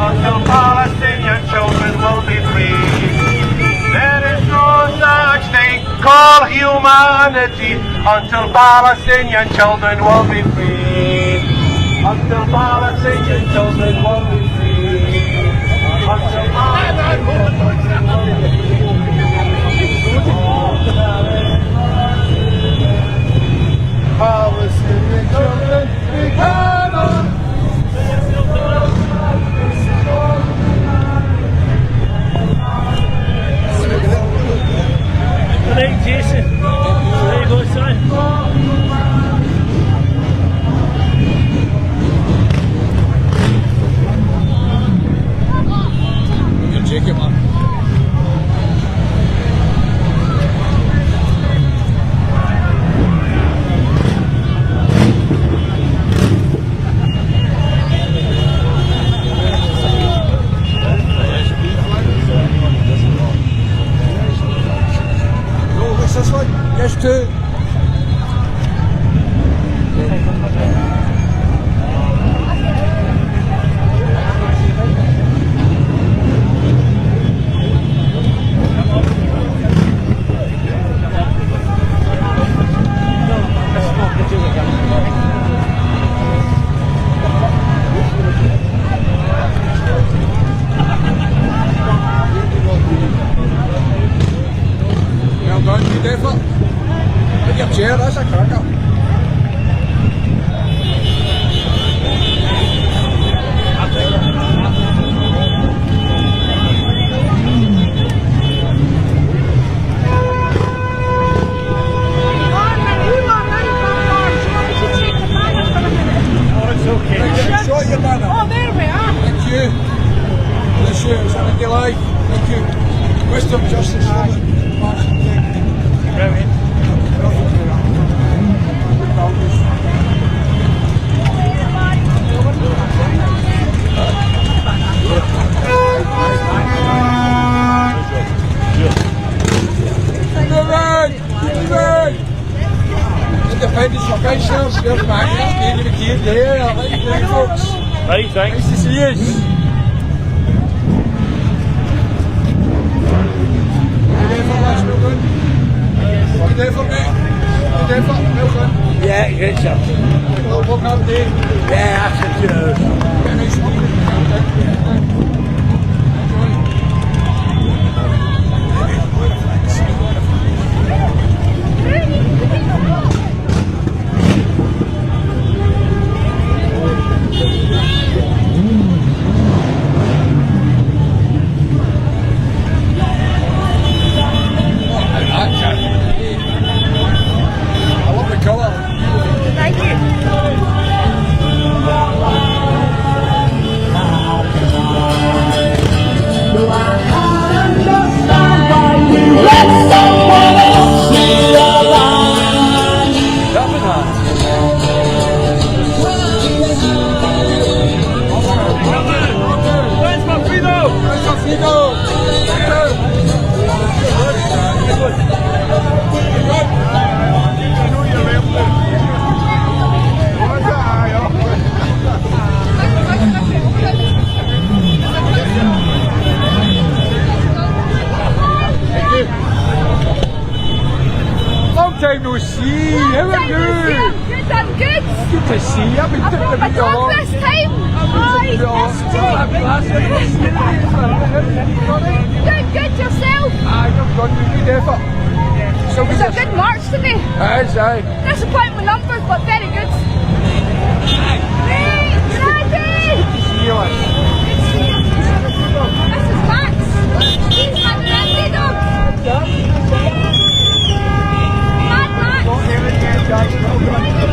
Until Palestinian children will be free. There is no such thing called humanity until Palestinian children will be free. Until Palestinian children will be free. Until Palestinian children will be free. Palestinian children, we cannot. Good night, Jason. There you go, son. You can take it, man. This one? Yes, two. Well done, you definitely. Put your chair, that's a cracker. Oh, it's okay. Shot your banner. Oh, there we are. Thank you. Bless you, it's a big life. Thank you. Wisdom, justice, Independence for pensioners, you're back, you're kid there, I like you folks. Right, thanks. Nice to see you. You there for that, well done? You there for me? You there for well done? Yeah, good job. Well, what kind of day? Yeah, after 2 hours. Yeah, nice to meet you. I love the colour. Thank you. to see. How are you? Good, I'm good. Good to see you. I've been I brought my dog this time. Aye, good, good yourself. Aye, you've done a good effort. So It's a good march today. Aye, aye. Disappointing with numbers, but very good. Hey, Daddy! See you later. This is Max. He's my friendly dog. Mad Max.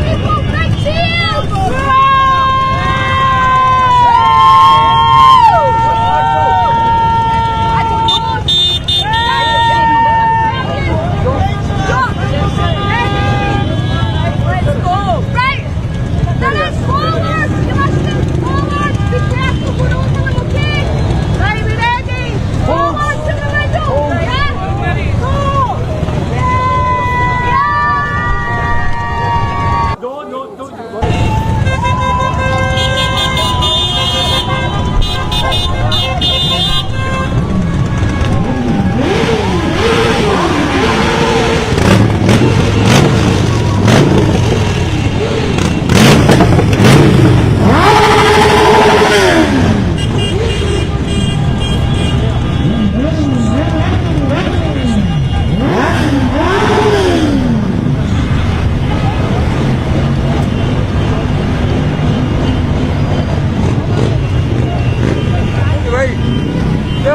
People, big cheers! I don't know. Let's go. Right. There is forward. You must move forward. Be careful going over them, okay? Right, we ready? Forward to the middle. Yeah? Go. Yeah. No, don't.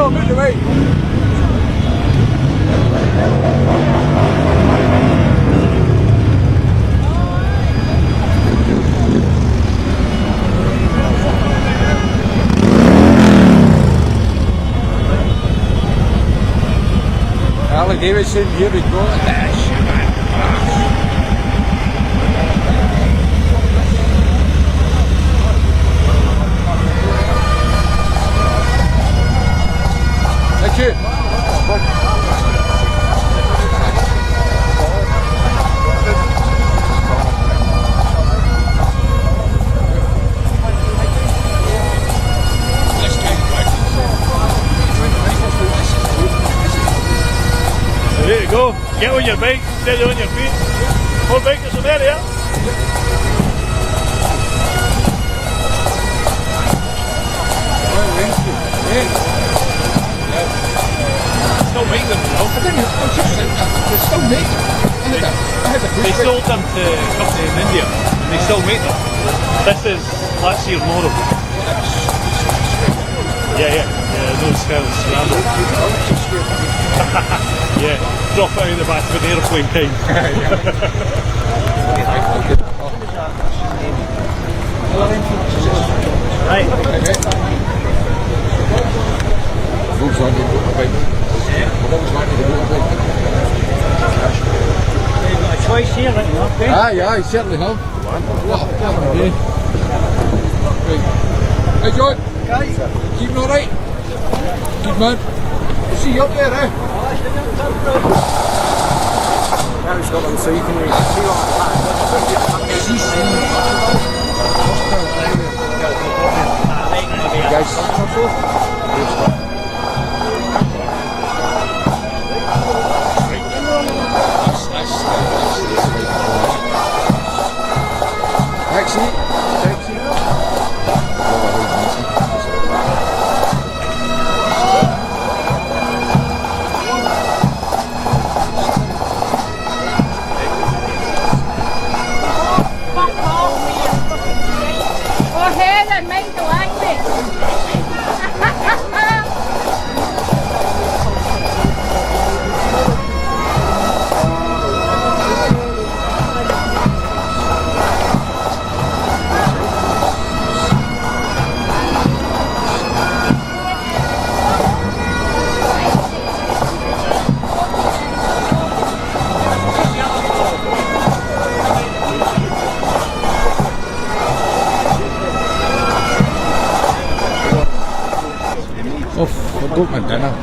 Move the way. Harley Davidson, here we go. Thank you. There you go. Get on your bike, steady on your feet. More bikers in there, yeah? Still make them, you know. They still make them. They sold them to a company in India, and they still make them. This is last year's model. Yeah, those kind of scramble. Yeah, drop it out of the back of an aeroplane kind. Right. Volkswagen motorbike. Volkswagen motorbike. You've got a choice here, haven't you? Okay. Aye, certainly have. Hey John, keeping alright? Good man. See you up there, eh? Now he's got them so you can see guys. Taxi. Go ahead and make the language. Oh, forgot my dinner.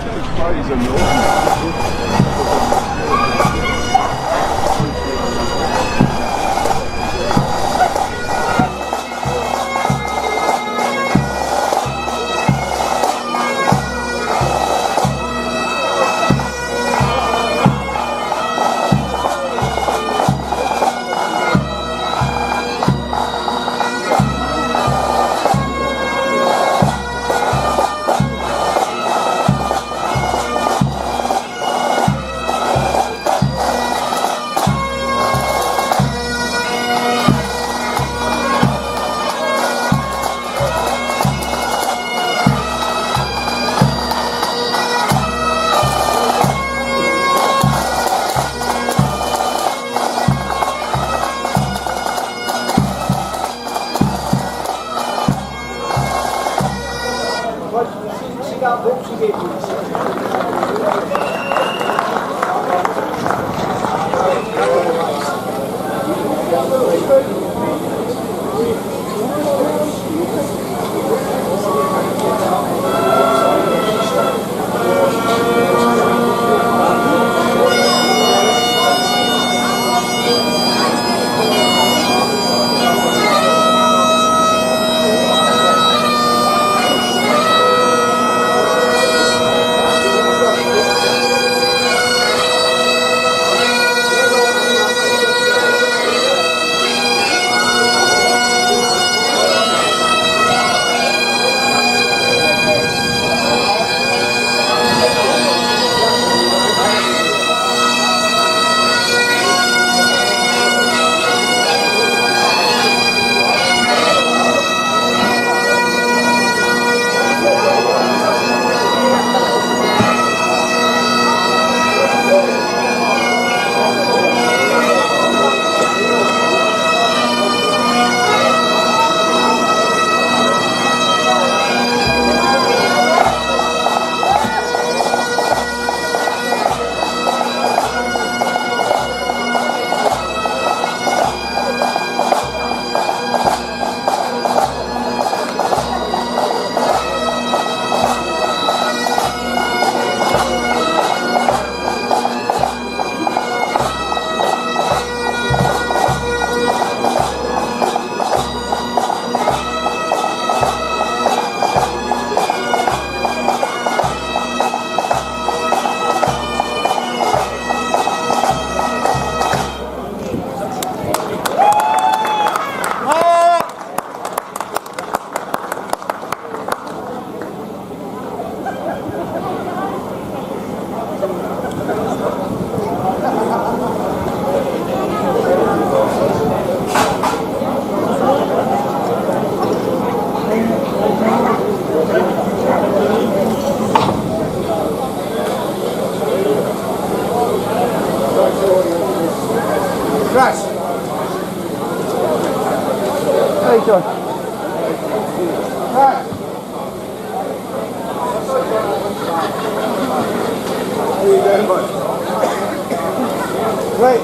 Right.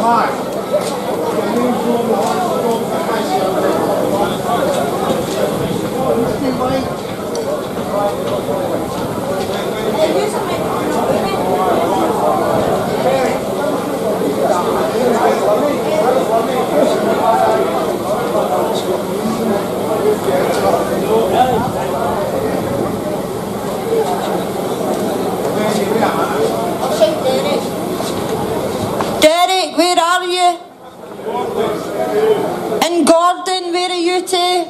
Mark. Derek, where are you? And Gordon, where are you two?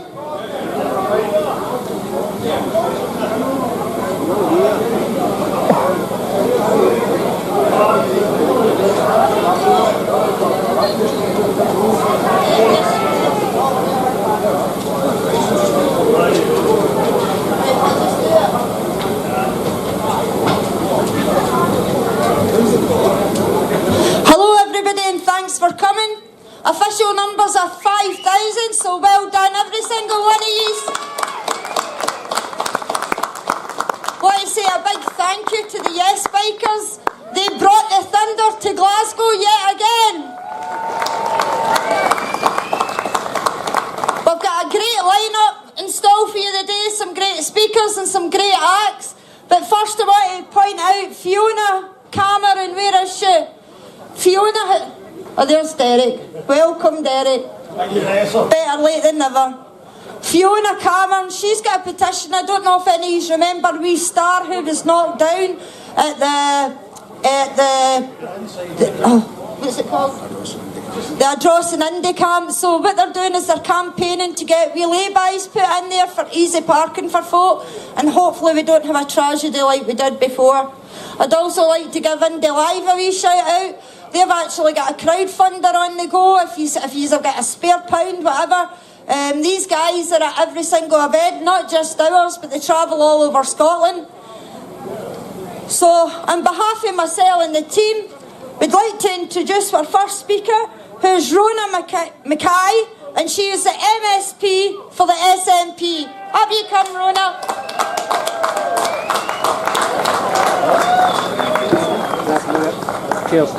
Hello everybody and thanks for coming. Official numbers are 5,000, so well done every single one of you. Want to say a big thank you to the Yes Bikers. They brought the thunder to Glasgow yet again. We've got a great lineup in store for you today, some great speakers and some great acts. But first I want to point out Fiona Cameron, where is she? Fiona, oh there's Derek. Welcome Derek. Thank you, Vanessa. Better late than never. Fiona Cameron, she's got a petition. I don't know if any of you remember wee Star who was knocked down at the what's it called? The Adros and Indy camp. So what they're doing is they're campaigning to get wee lay-bys put in there for easy parking for folk, and hopefully we don't have a tragedy like we did before. I'd also like to give Indy Live a wee shout out. They've actually got a crowdfunder on the go. If you've got a spare pound, whatever. These guys are at every single event, not just ours, but they travel all over Scotland. So, on behalf of myself and the team, we'd like to introduce our first speaker, who's Rona Mackay, and she is the MSP for the SNP. Up you come, Rona. Cheers.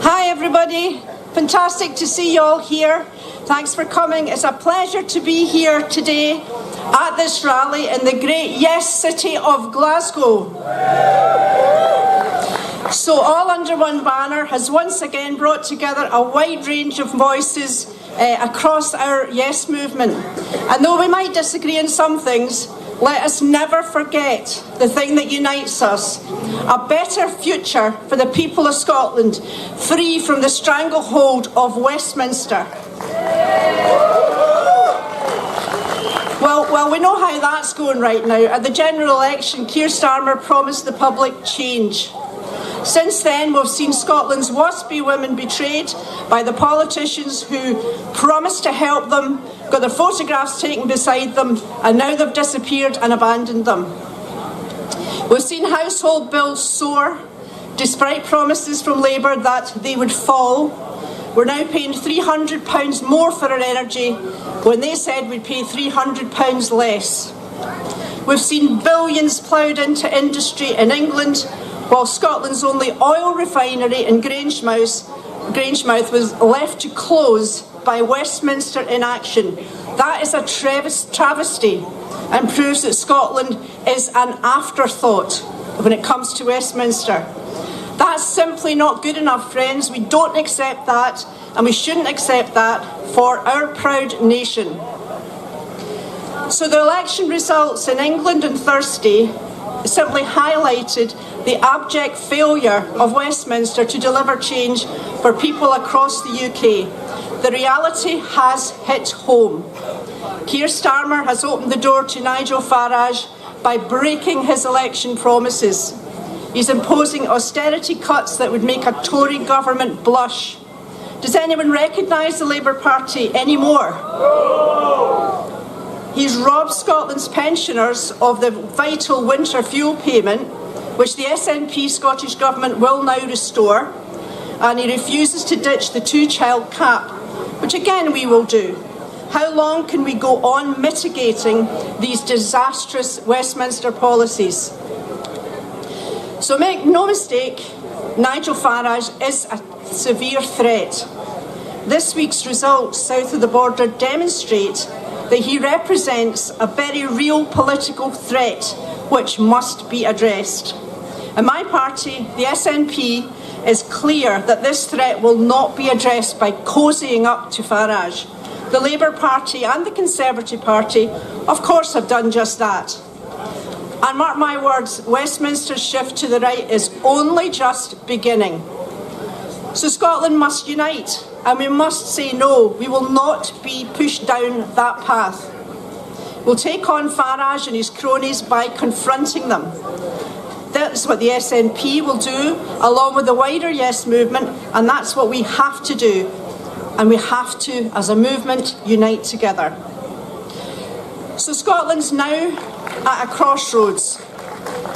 Hi everybody, fantastic to see you all here. Thanks for coming. It's a pleasure to be here today at this rally in the great Yes City of Glasgow. So all under one banner has once again brought together a wide range of voices across our Yes movement. And though we might disagree in some things, let us never forget the thing that unites us. A better future for the people of Scotland, free from the stranglehold of Westminster. Well, we know how that's going right now. At the general election, Keir Starmer promised the public change. Since then, we've seen Scotland's waspy women betrayed by the politicians who promised to help them, got their photographs taken beside them, and now they've disappeared and abandoned them. We've seen household bills soar, despite promises from Labour that they would fall. We're now paying £300 more for our energy when they said we'd pay £300 less. We've seen billions ploughed into industry in England, while Scotland's only oil refinery in Grangemouth was left to close by Westminster inaction. That is a travesty and proves that Scotland is an afterthought when it comes to Westminster. That's simply not good enough, friends. We don't accept that, and we shouldn't accept that for our proud nation. So the election results in England on Thursday simply highlighted the abject failure of Westminster to deliver change for people across the UK. The reality has hit home. Keir Starmer has opened the door to Nigel Farage by breaking his election promises. He's imposing austerity cuts that would make a Tory government blush. Does anyone recognise the Labour Party anymore? He's robbed Scotland's pensioners of the vital winter fuel payment, which the SNP Scottish Government will now restore, and he refuses to ditch the two-child cap, which again we will do. How long can we go on mitigating these disastrous Westminster policies? So make no mistake, Nigel Farage is a severe threat. This week's results south of the border demonstrate that he represents a very real political threat which must be addressed. And my party, the SNP, is clear that this threat will not be addressed by cozying up to Farage. The Labour Party and the Conservative Party, of course, have done just that. And mark my words, Westminster's shift to the right is only just beginning. So Scotland must unite, and we must say no. We will not be pushed down that path. We'll take on Farage and his cronies by confronting them. That's what the SNP will do, along with the wider Yes movement, and that's what we have to do. And we have to, as a movement, unite together. So Scotland's now at a crossroads.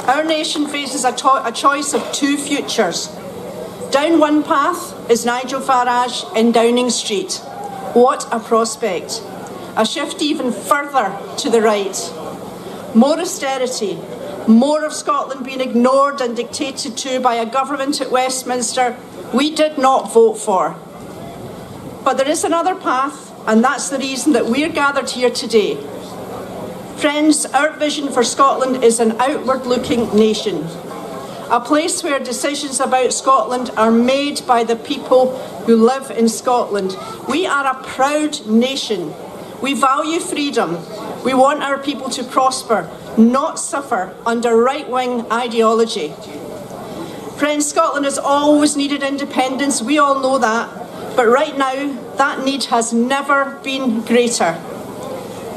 Our nation faces a choice of two futures. Down one path is Nigel Farage in Downing Street. What a prospect. A shift even further to the right. More austerity, more of Scotland being ignored and dictated to by a government at Westminster we did not vote for. But there is another path, and that's the reason that we're gathered here today. Friends, our vision for Scotland is an outward-looking nation. A place where decisions about Scotland are made by the people who live in Scotland. We are a proud nation. We value freedom. We want our people to prosper, not suffer under right-wing ideology. Friends, Scotland has always needed independence. We all know that. But right now, that need has never been greater.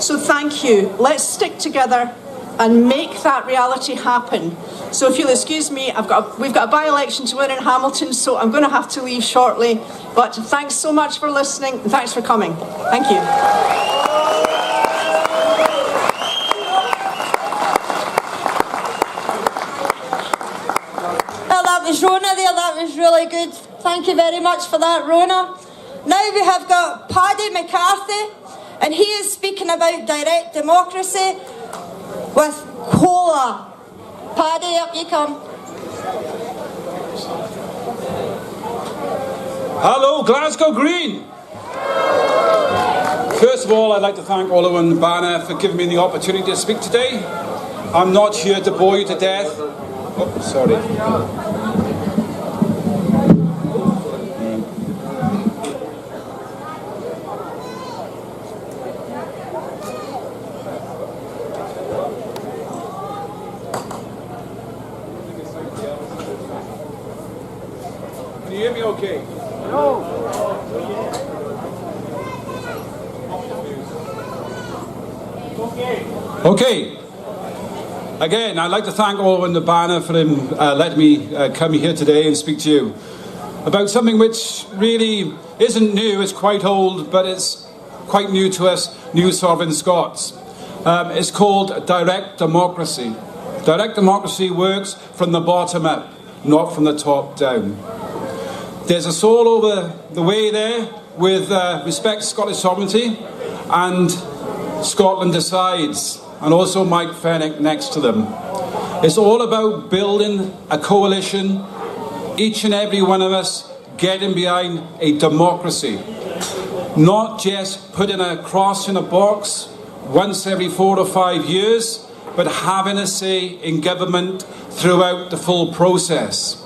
So thank you. Let's stick together and make that reality happen. So if you'll excuse me, we've got a by-election to win in Hamilton, so I'm going to have to leave shortly. But thanks so much for listening, and thanks for coming. Thank you. Well, that was Rona there. That was really good. Thank you very much for that, Rona. Now we have got Paddy McCarthy, and he is speaking about direct democracy with COLA. Paddy, up you come. Hello, Glasgow Green. First of all, I'd like to thank Olwen and Banner for giving me the opportunity to speak today. I'm not here to bore you to death. Oh, sorry. Can you hear me okay? No. Okay. Again, I'd like to thank Olwen the Banner for him letting me come here today and speak to you about something which really isn't new. It's quite old, but it's quite new to us, new sovereign Scots. It's called direct democracy. Direct democracy works from the bottom up, not from the top down. There's a soul over the way there with respect to Scottish sovereignty and Scotland Decides, and also Mike Fenwick next to them. It's all about building a coalition, each and every one of us getting behind a democracy, not just putting a cross in a box once every 4 or 5 years, but having a say in government throughout the full process.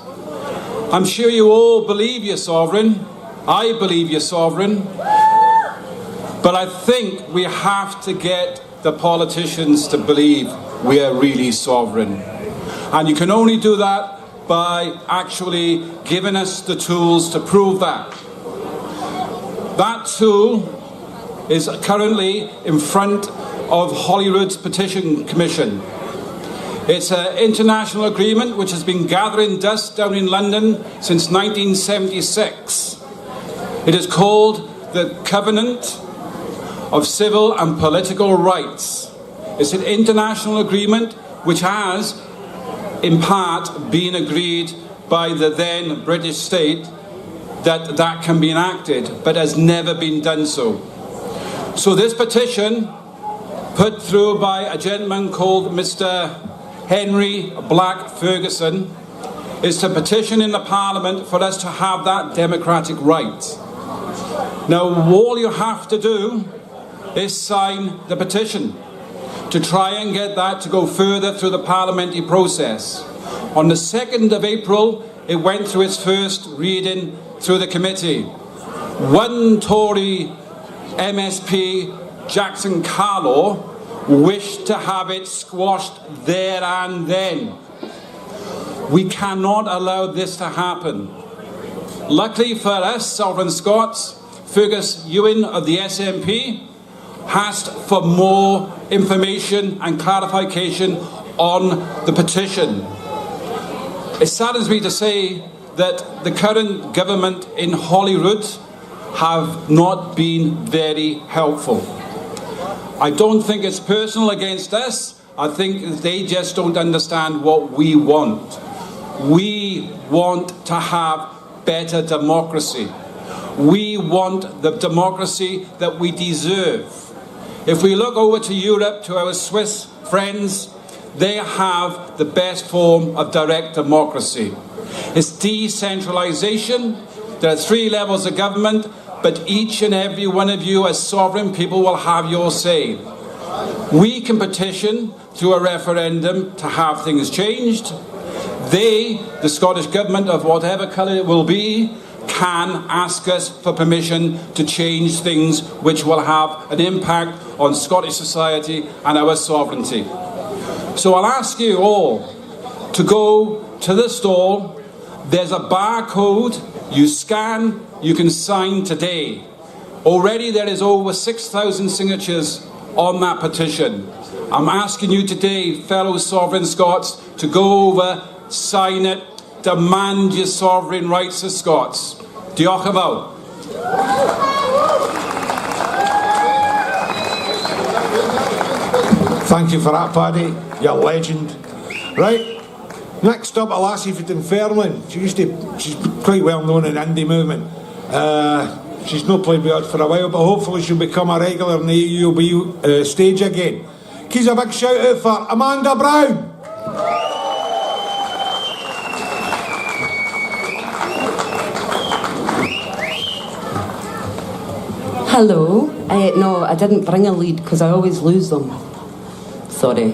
I'm sure you all believe you're sovereign. I believe you're sovereign. But I think we have to get the politicians to believe we are really sovereign. And you can only do that by actually giving us the tools to prove that. That tool is currently in front of Holyrood's Petition Commission. It's an international agreement which has been gathering dust down in London since 1976. It is called the Covenant of Civil and Political Rights. It's an international agreement which has, in part, been agreed by the then British state that can be enacted, but has never been done so. So this petition, put through by a gentleman called Mr. Henry Black Ferguson, is to petition in the Parliament for us to have that democratic right. Now, all you have to do is sign the petition to try and get that to go further through the parliamentary process. On the 2nd of April, it went through its first reading through the committee. One Tory MSP, Jackson Carlaw, wished to have it squashed there and then. We cannot allow this to happen. Luckily for us, Sovereign Scots, Fergus Ewing of the SNP asked for more information and clarification on the petition. It saddens me to say that the current government in Holyrood have not been very helpful. I don't think it's personal against us. I think they just don't understand what we want. We want to have better democracy. We want the democracy that we deserve. If we look over to Europe, to our Swiss friends, they have the best form of direct democracy. It's decentralisation. There are 3 levels of government, but each and every one of you as sovereign people will have your say. We can petition through a referendum to have things changed. They, the Scottish Government of whatever colour it will be, can ask us for permission to change things which will have an impact on Scottish society and our sovereignty. So I'll ask you all to go to the stall. There's a barcode you scan, you can sign today. Already there is over 6,000 signatures on that petition. I'm asking you today, fellow sovereign Scots, to go over, sign it, demand your sovereign rights as Scots. Diolch yn fawr. Thank you for that, Paddy. You're a legend. Right, next up, a lassie from Dunfermline. She's quite well known in indie movement. She's not played with us for a while, but hopefully she'll become a regular in the AUOB stage again. Keys a big shout out for Amanda Brown. Hello. No, I didn't bring a lead because I always lose them. Sorry.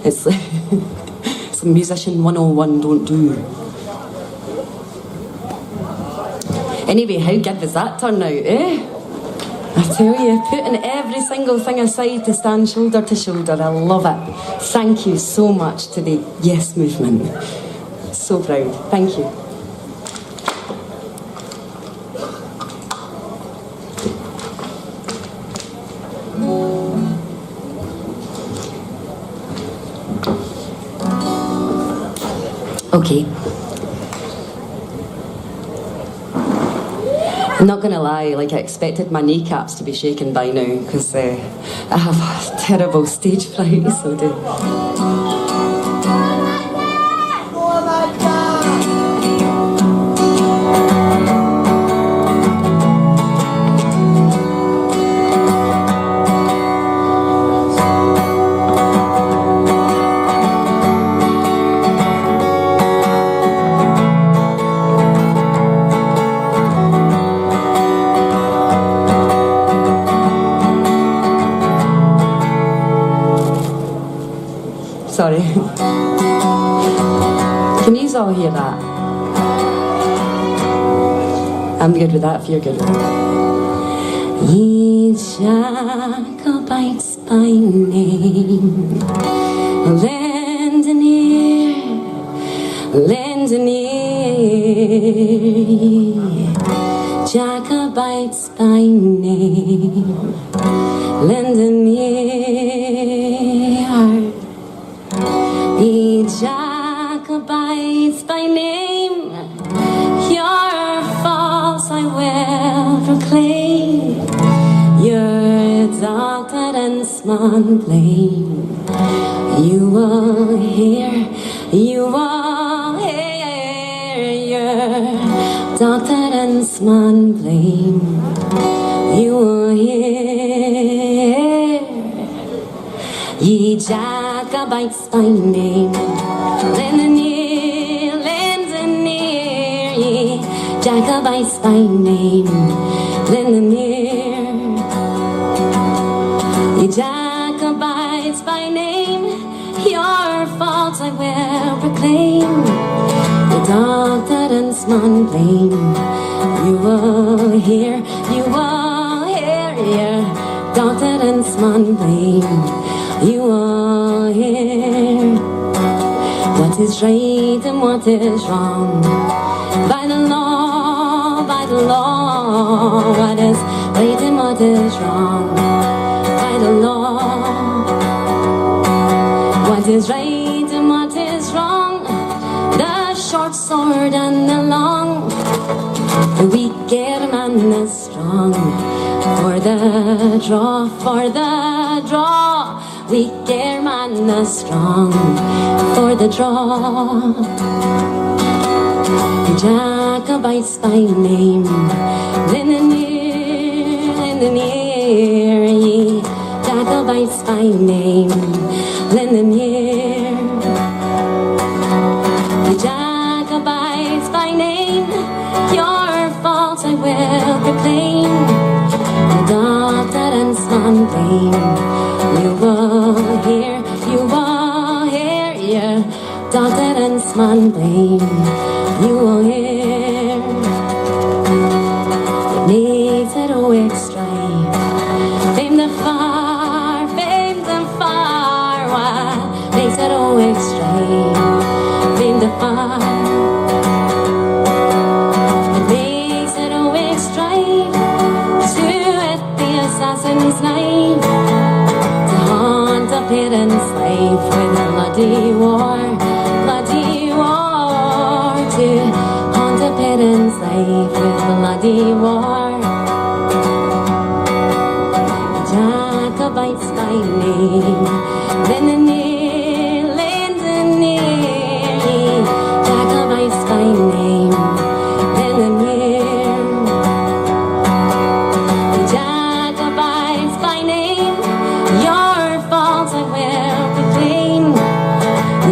It's it's musician 101 don't do. Anyway, how good was that turn out, eh? I tell you, putting every single thing aside to stand shoulder to shoulder, I love it. Thank you so much to the Yes movement. So proud. Thank you. Okay. I'm not going to lie, like I expected my kneecaps to be shaken by now because I have a terrible stage fright, so do. Sorry. Can you all hear that? I'm good with that if you're good with that. Ye Jacobites by name, lend an ear, lend an ear. Jacobites by name, lend an ear. Ye Jacobites by name, your faults I will proclaim, your doctrines none blame. You will hear your doctor and small blame. You will hear, ye Jacobites by name. Lend an ear, ye Jacobites by name. Lend an ear, ye Jacobites by name. Your fault I will proclaim. The doctor and small blame. You will hear, you will hear, doctor and small blame. You will hear what is right and what is wrong. By the law, what is right and what is wrong. By the law, what is right and what is wrong. The short sword and the long. The weaker man is strong. For the draw, weaker man is strong. For the draw, the Jacobites by name. Lend an ear, ye Jacobites by name. Lend an ear, the Jacobites by name. Your fault I will proclaim. The doctor and small blame. You will hear, yeah, doctor and small blame. You will hear, it makes it all extra. Fame the far, what makes it all extra. Fame the far. Assassin's knife to haunt a parent's life with bloody war, to haunt a parent's life with bloody war. Jacobites by name. Lend an ear, Jacobites by name. Lend an ear.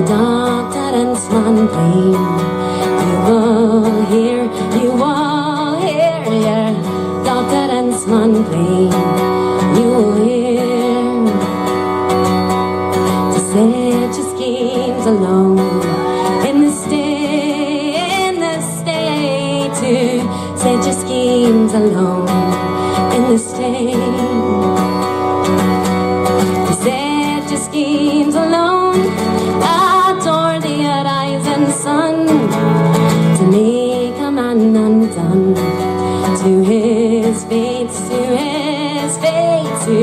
Doctor and small blame. You will hear, yeah, doctor and small blame. You will hear to set your schemes alone in the state, to set your schemes alone in the state, to set your schemes alone. Adore the rising sun to make a man undone to his fate, to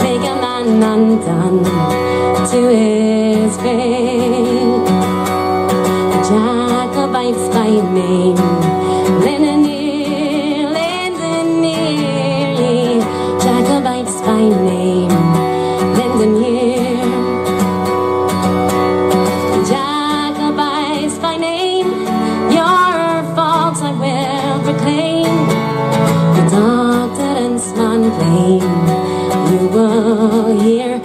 make a man undone to his fate. Jacobites by name. Lend an ear, Jacobites by name. Lend an ear. Doctor and small blame. You will hear,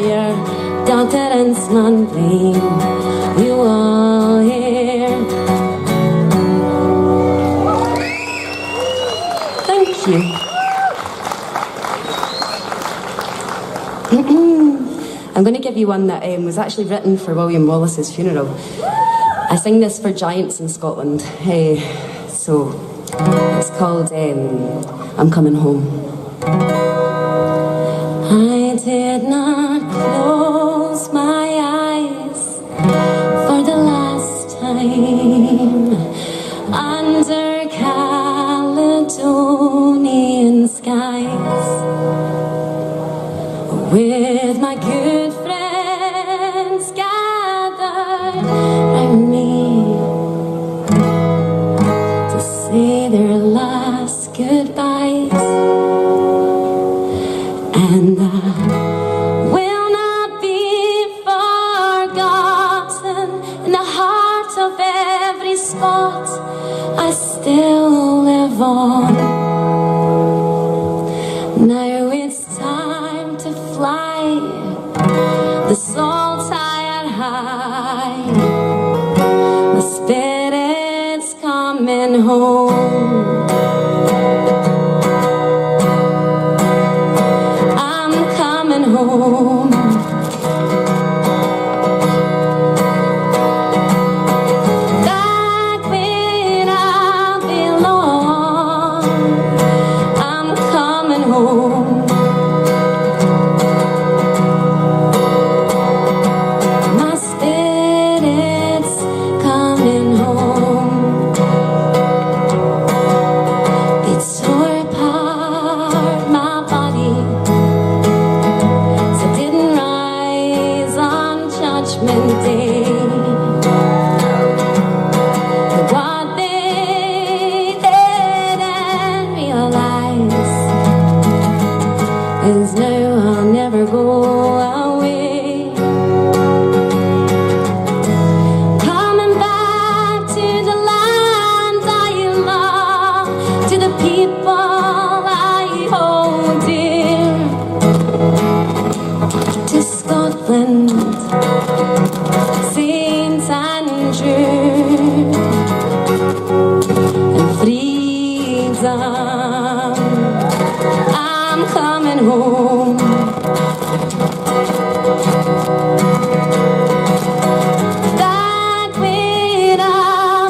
yeah, doctor and small blame. You will hear. Thank you. I'm going to give you one that was actually written for William Wallace's funeral. I sing this for giants in Scotland. So it's called I'm Coming Home. I did not close my eyes for the last time under Caledonian skies with my good friends gathered round me to say their last goodbyes, and I will not be forgotten in the heart of every spot on. Now it's time to fly, the soul tired high, my spirit's coming home. I'm coming home. Back where I belong, I'm coming home. My spirit's coming home. It tore apart my body, so it didn't rise on Judgment Day. But what they didn't realize is now I'll never go away. Coming back to the land I love, to the people I hold dear, to Scotland, St. Andrew, and freedom. I'm coming home. Back where I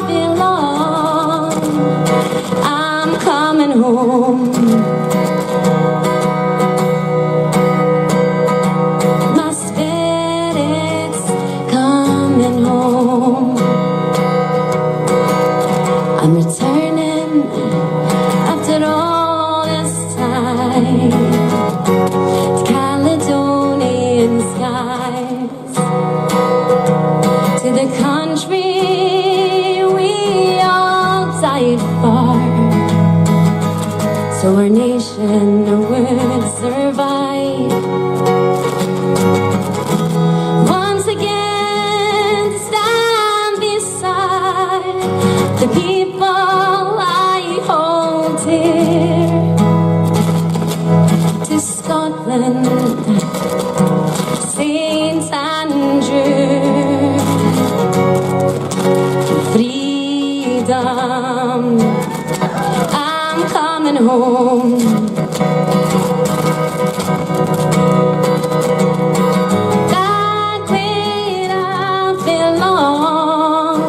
belong, I'm coming home. My spirit's coming home. I'm returning after all this time to Caledonian skies, to the country we all died for, so our nation would survive. Once again to stand beside the people I hold dear, to Scotland, St. Andrew, to freedom. I'm coming home. Back where I belong,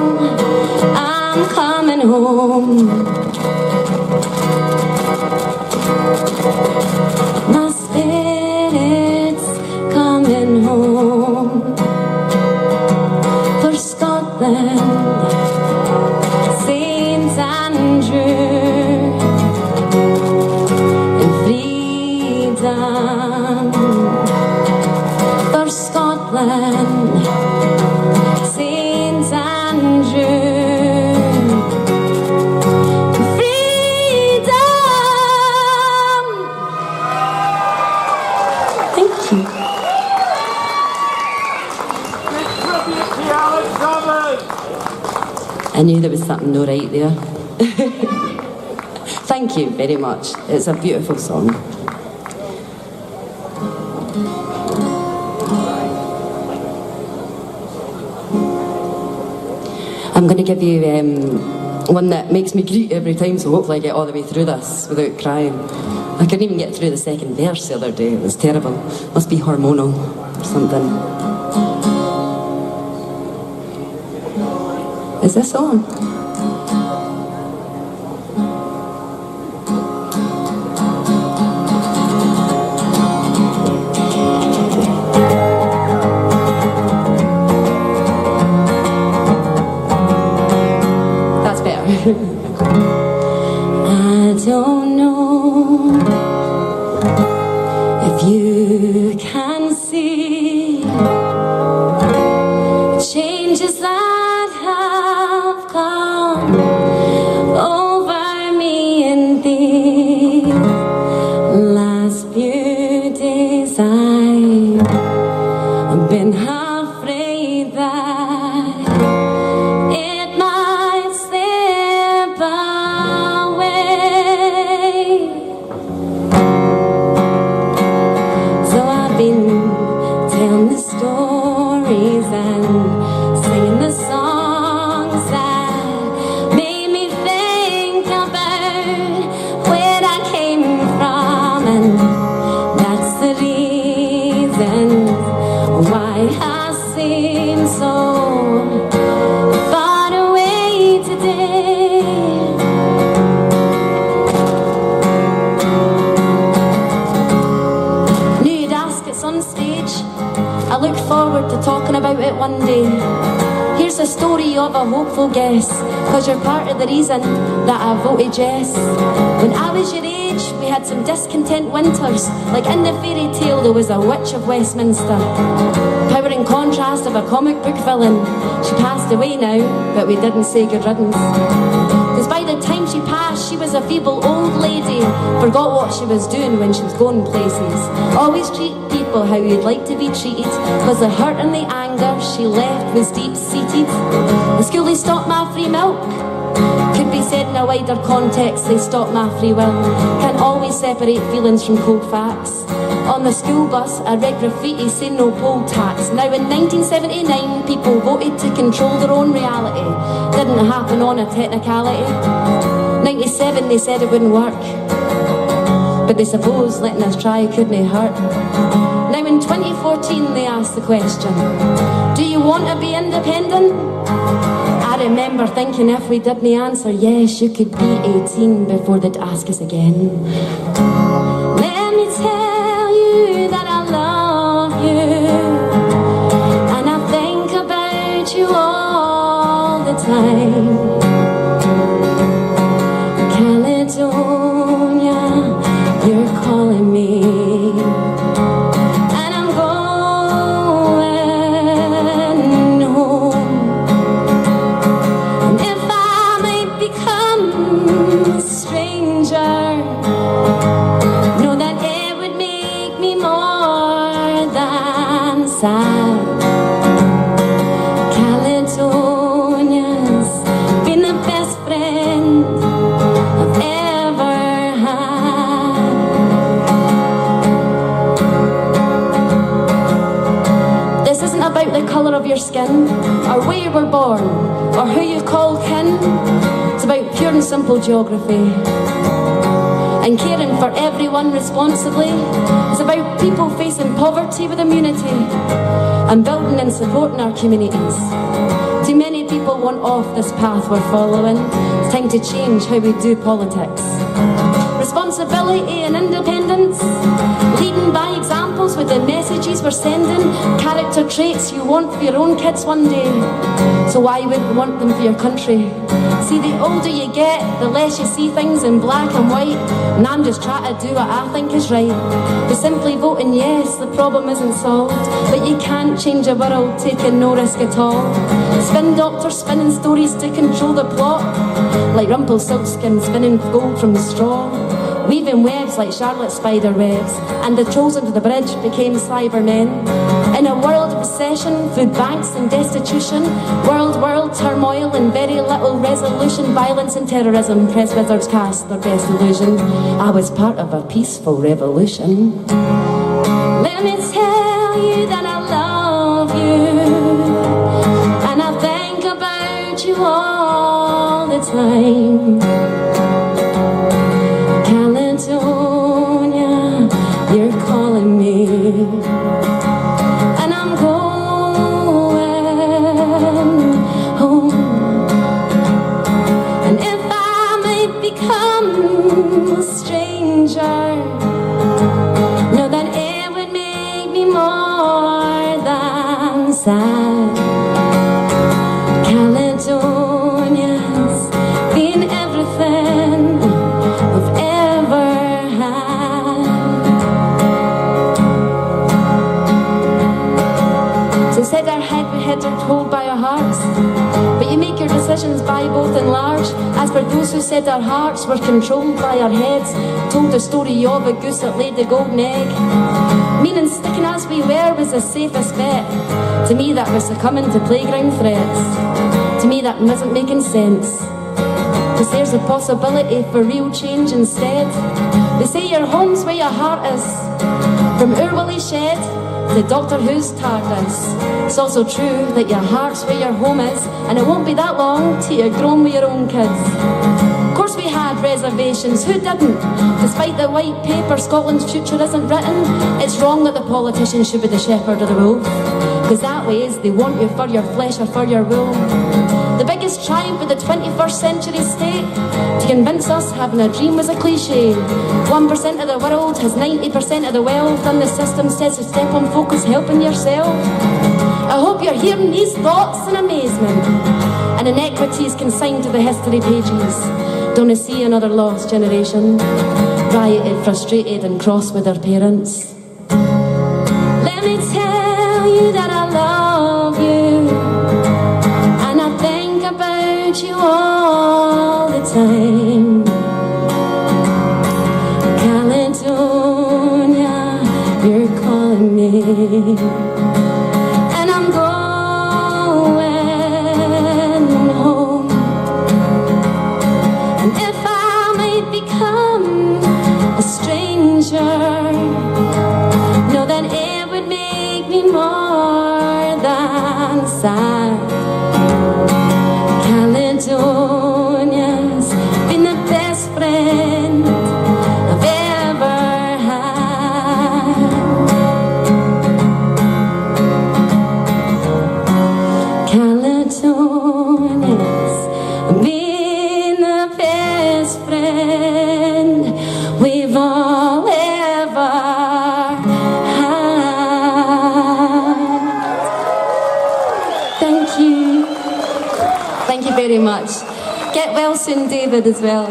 I'm coming home. My spirit's coming home. For Scotland, St. Andrew, and freedom. For Scotland, St. Andrew, and freedom. Thank you. I knew there was something no right there. Thank you very much. It's a beautiful song. I'm going to give you one that makes me greet every time, so hopefully I get all the way through this without crying. I couldn't even get through the second verse the other day. It was terrible. Must be hormonal or something. Is this on? That's better. I don't know if you can see changes that have come over me in these last few days. I've been afraid that it might slip away. I look forward to talking about it one day. Here's a story of a hopeful guess, cause you're part of the reason that I voted yes. When I was your age, we had some discontent winters, like in the fairy tale there was a witch of Westminster. Power and contrast of a comic book villain. She passed away now, but we didn't say good riddance. Cause by the time she passed, she was a feeble old lady, forgot what she was doing when she was going places. Always treat people how you'd like to be treated, cause the hurt and the anger she left was deep-seated. The school, they stopped my free milk. Could be said in a wider context, they stopped my free will. Can't always separate feelings from cold facts. On the school bus, I read graffiti saying no poll tax. Now in 1979, people voted to control their own reality. Didn't happen on a technicality. 97, they said it wouldn't work, but they suppose letting us try couldn't hurt. Now in 2014, they asked the question, do you want to be independent? I remember thinking if we didn't answer yes, you could be 18 before they'd ask us again. Let me tell you that I love you, and I think about you all the time. Caledonia, you're calling me, and I'm going home. And if I might become a stranger, know that it would make me more than sad. Caledonia's been the best friend I've ever had. This isn't about the colour of your skin, or where you were born, or who you call kin. It's about pure and simple geography. And caring for everyone responsibly. It's about people facing poverty with immunity, and building and supporting our communities. Too many people want off this path we're following. It's time to change how we do politics. Responsibility and independence, leading by examples with the messages we're sending, character traits you want for your own kids one day. So why wouldn't you want them for your country? See, the older you get, the less you see things in black and white, and I'm just trying to do what I think is right. By simply voting yes, the problem isn't solved, but you can't change a world taking no risk at all. Spin doctors spinning stories to control the plot, like Rumpelstiltskin spinning gold from the straw. Weaving webs like Charlotte's spider webs, and the trolls under the bridge became Cybermen. In a world of recession, food banks and destitution, world turmoil and very little resolution, violence and terrorism, press wizards cast their best illusion. I was part of a peaceful revolution. Let me tell you that I love you, and I think about you all the time. Caledonia, you're calling me, and I'm going home. And if I might become a stranger, know that it would make me more than sad. Caledonia's been everything I've ever had. So said our head we heads are told by our hearts, but you make your decisions by both and large. As for those who said our hearts were controlled by our heads, told the story of a goose that laid the golden egg. Meaning sticking as we were was the safest bet. To me that was succumbing to playground threats. To me that wasn't making sense, cause there's a possibility for real change instead. They say your home's where your heart is, from Urwilly Shed to Doctor Who's TARDIS. It's also true that your heart's where your home is, and it won't be that long till you're grown with your own kids. Of course we had reservations, who didn't? Despite the white paper, Scotland's future isn't written. It's wrong that the politicians should be the shepherd of the wolf, cause that way is they want you for your flesh or for your wool. The biggest triumph of the 21st century state, to convince us having a dream was a cliche. 1% of the world has 90% of the wealth, and the system says to step on focus helping yourself. I hope you're hearing these thoughts in amazement, and inequities consigned to the history pages. Don't I see another lost generation, rioted, frustrated and cross with their parents. Let me tell you that I love you, and I think about you all the time. Caledonia, you're calling me, and I'm going home. And if I might become a stranger, know that it would make me more than sad. Caledonia's been the best friend I've ever had. Caledonia's been the best friend we've all ever had. Thank you. Thank you very much. Get well soon, David, as well.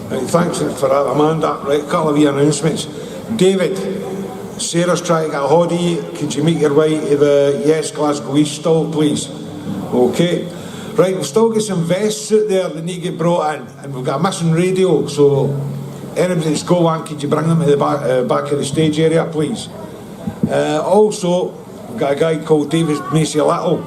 Right, thanks for that, Amanda. Right, a couple of your announcements. David, Sarah's trying to get a hold of you. Could you make your way to the Yes Glasgow East stall, please? Okay. Right, we've still got some vests out there that need to get brought in, and we've got a missing radio, so anybody that's got one, could you bring them to the back of the stage area, please? Also, we've got a guy called David Macy Little,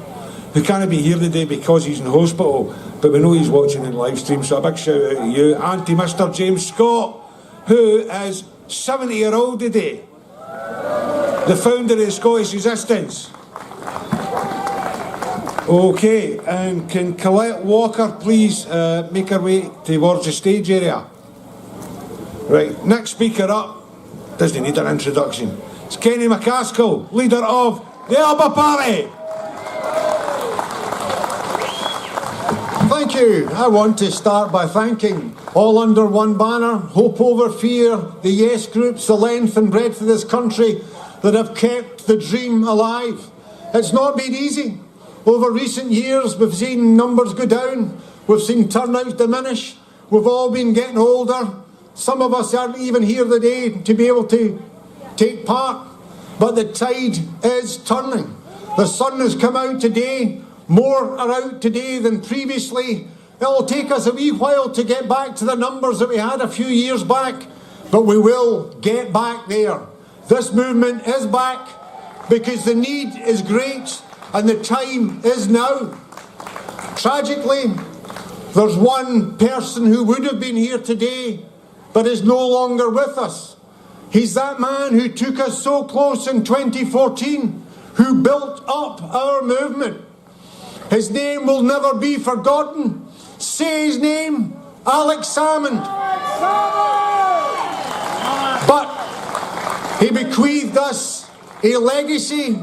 who can't be here today because he's in hospital, but we know he's watching in live stream, so a big shout out to you. And to Mr. James Scott, who is 70-year-old today, the founder of the Scottish Resistance. Okay, and can Colette Walker please make her way towards the stage area? Right, next speaker up doesn't need an introduction. It's Kenny MacAskill, leader of the AUOB Party. Thank you. I want to start by thanking all under one banner, Hope Over Fear, the Yes groups, the length and breadth of this country that have kept the dream alive. It's not been easy. Over recent years, we've seen numbers go down, we've seen turnouts diminish, we've all been getting older. Some of us aren't even here today to be able to take part, but the tide is turning. The sun has come out today, more are out today than previously. It'll take us a wee while to get back to the numbers that we had a few years back, but we will get back there. This movement is back because the need is great. And the time is now. Tragically, there's one person who would have been here today, but is no longer with us. He's that man who took us so close in 2014, who built up our movement. His name will never be forgotten. Say his name, Alex Salmond. But he bequeathed us a legacy.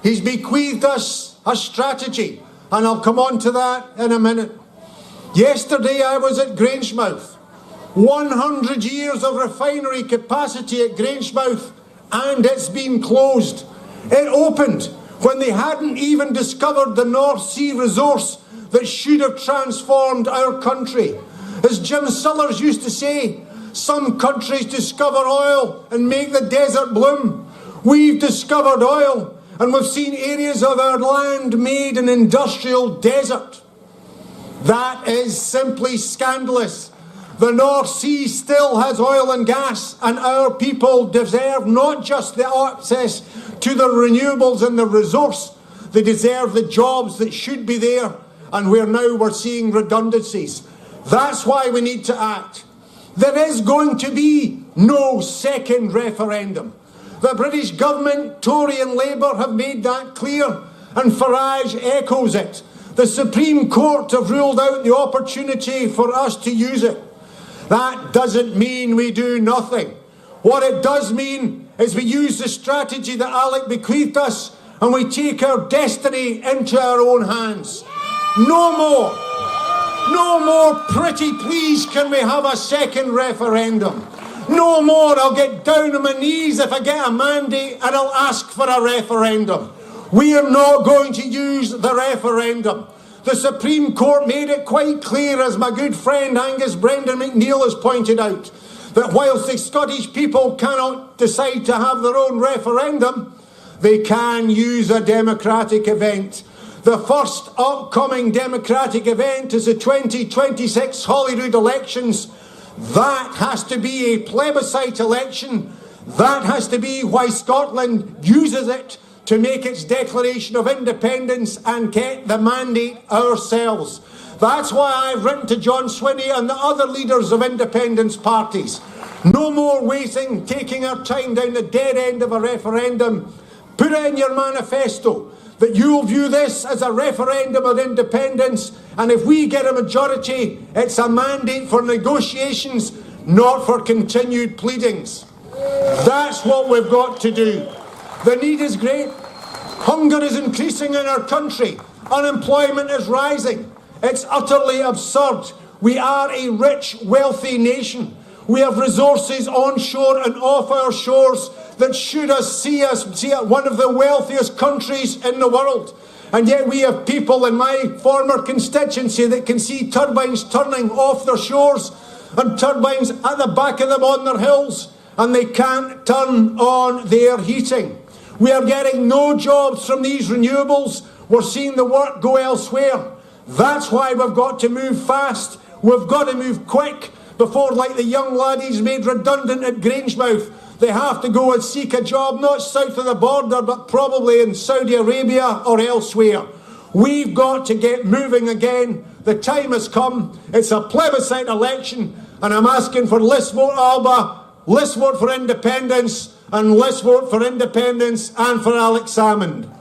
He's bequeathed us a strategy, and I'll come on to that in a minute. Yesterday I was at Grangemouth. 100 years of refinery capacity at Grangemouth, and it's been closed. It opened when they hadn't even discovered the North Sea resource that should have transformed our country. As Jim Sullers used to say, some countries discover oil and make the desert bloom. We've discovered oil, and we've seen areas of our land made an industrial desert. That is simply scandalous. The North Sea still has oil and gas, and our people deserve not just the access to the renewables and the resource, they deserve the jobs that should be there, and where now we're seeing redundancies. That's why we need to act. There is going to be no second referendum. The British government, Tory and Labour, have made that clear, and Farage echoes it. The Supreme Court have ruled out the opportunity for us to use it. That doesn't mean we do nothing. What it does mean is we use the strategy that Alec bequeathed us and we take our destiny into our own hands. No more pretty please can we have a second referendum. No more I'll get down on my knees if I get a mandate and I'll ask for a referendum. We are not going to use the referendum. The Supreme Court made it quite clear, as my good friend Angus Brendan McNeill has pointed out, that whilst the Scottish people cannot decide to have their own referendum, they can use a democratic event. The first upcoming democratic event is the 2026 Holyrood elections. That has to be a plebiscite election. That has to be why Scotland uses it to make its declaration of independence and get the mandate ourselves. That's why I've written to John Swinney and the other leaders of independence parties. No more waiting, taking our time down the dead end of a referendum. Put it in your manifesto that you'll view this as a referendum of independence, and if we get a majority, it's a mandate for negotiations, not for continued pleadings. That's what we've got to do. The need is great. Hunger is increasing in our country. Unemployment is rising. It's utterly absurd. We are a rich, wealthy nation. We have resources onshore and off our shores that should see us one of the wealthiest countries in the world. And yet we have people in my former constituency that can see turbines turning off their shores and turbines at the back of them on their hills, and they can't turn on their heating. We are getting no jobs from these renewables. We're seeing the work go elsewhere. That's why we've got to move fast. We've got to move quick before, like the young laddies made redundant at Grangemouth, they have to go and seek a job not south of the border, but probably in Saudi Arabia or elsewhere. We've got to get moving again. The time has come. It's a plebiscite election, and I'm asking for list vote Alba, list vote for independence, and list vote for independence and for Alex Salmond.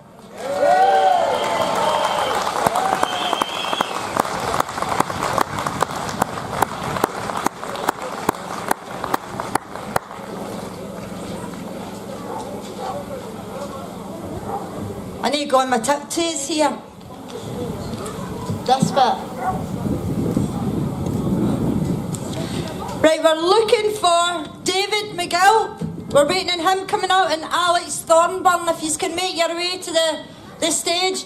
I need to go on my tiptoes here. This bit. Right, we're looking for David McGill. We're waiting on him coming out, and Alex Thornburn, if you can make your way to the stage.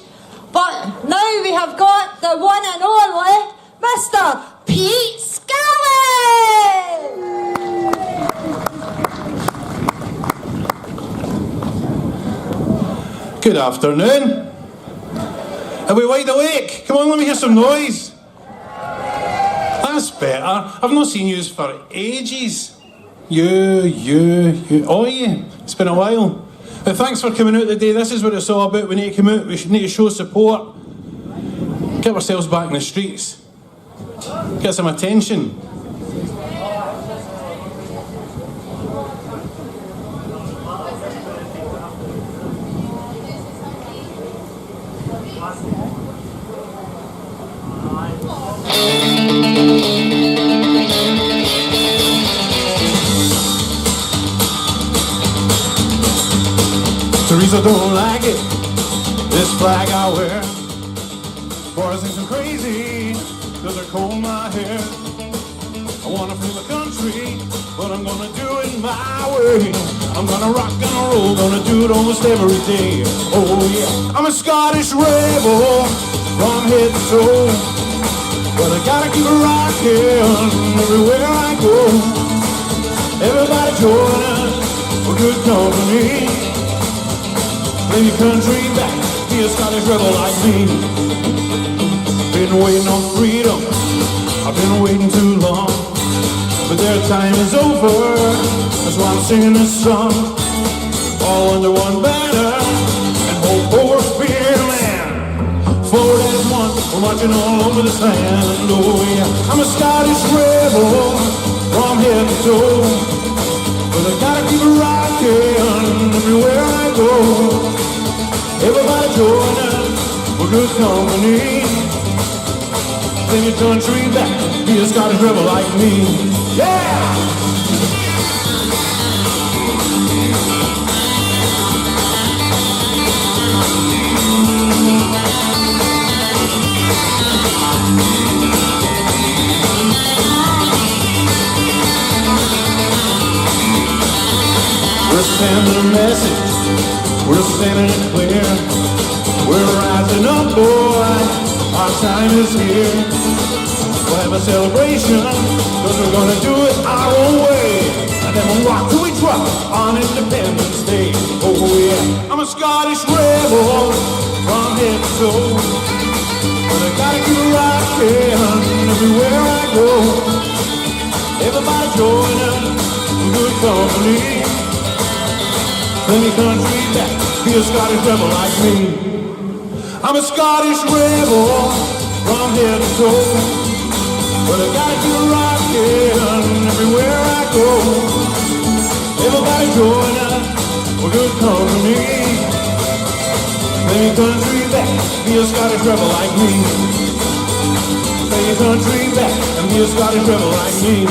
But now we have got the one and only Mr. Pete Scully! Good afternoon. Are we wide awake? Come on, let me hear some noise. That's better. I've not seen yous for ages. You. Oh, yeah. It's been a while. But thanks for coming out today. This is what it's all about. We need to come out. We need to show support. Get ourselves back in the streets. Get some attention. Teresa don't like it, this flag I wear. Boys think I'm crazy, cause I comb my hair. I wanna free the country, but I'm gonna do it my way. I'm gonna rock and roll, gonna do it almost every day. Oh yeah, I'm a Scottish rebel from head to toe, but I gotta keep rocking everywhere I go. Everybody join us for good company. Bring your country back, be a Scottish rebel like me. Been waiting on freedom, I've been waiting too long. But their time is over, that's why I'm singing this song. All under one banner, and hope over fear, man. Forward as one, we're marching all over this land. Oh yeah, I'm a Scottish rebel from head to toe, but I gotta keep rocking everywhere I go. Everybody join us, we're good company. Bring your country back, be a Scottish rebel like me. We're sending a message, we're sending it clear. We're rising up, boy, our time is here. We'll have a celebration, cause we're gonna do it our own way. And then we'll rock till we drop on Independence Day. Oh yeah, I'm a Scottish rebel from head to toe. But I gotta keep rocking everywhere I go. Everybody join us, good company. Send your country back, be a Scottish rebel like me. I'm a Scottish rebel from head to toe. But I gotta keep rocking everywhere I go. Everybody join us, we're good company. Send your country back, be a Scottish rebel like me. Send your country back and be a Scottish rebel like me.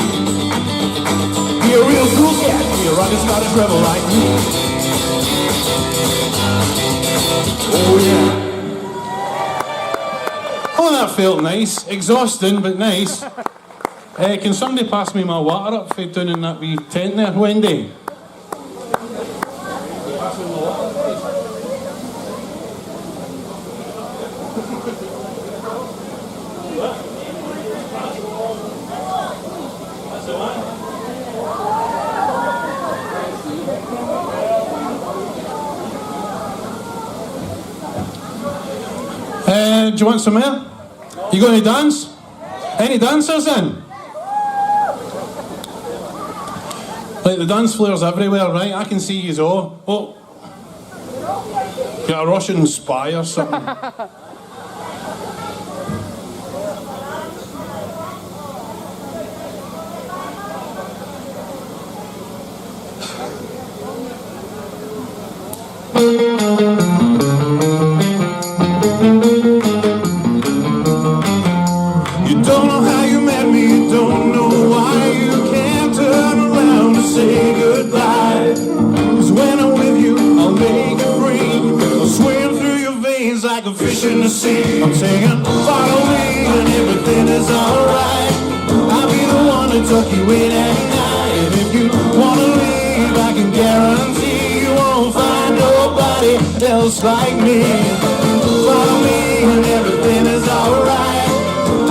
Be a real cool cat, be a rockin' Scottish rebel like me. Oh yeah. Oh, that felt nice. Exhausting, but nice. Can somebody pass me my water up for down in that wee tent there, Wendy? Do you want some more? You got any dance? Any dancers in? Like the dance floors everywhere, right? I can see you all. Oh, got a Russian spy or something. You don't know how you met me, you don't know why you can't turn around and say goodbye. 'Cause when I'm with you, I'll make it free. I'll swim through your veins like a fish in the sea. I'm saying, follow me and everything is alright. I'll be the one to tuck you in at night. And if you wanna leave, I can guarantee you won't find nobody else like me. Follow me and everything is alright.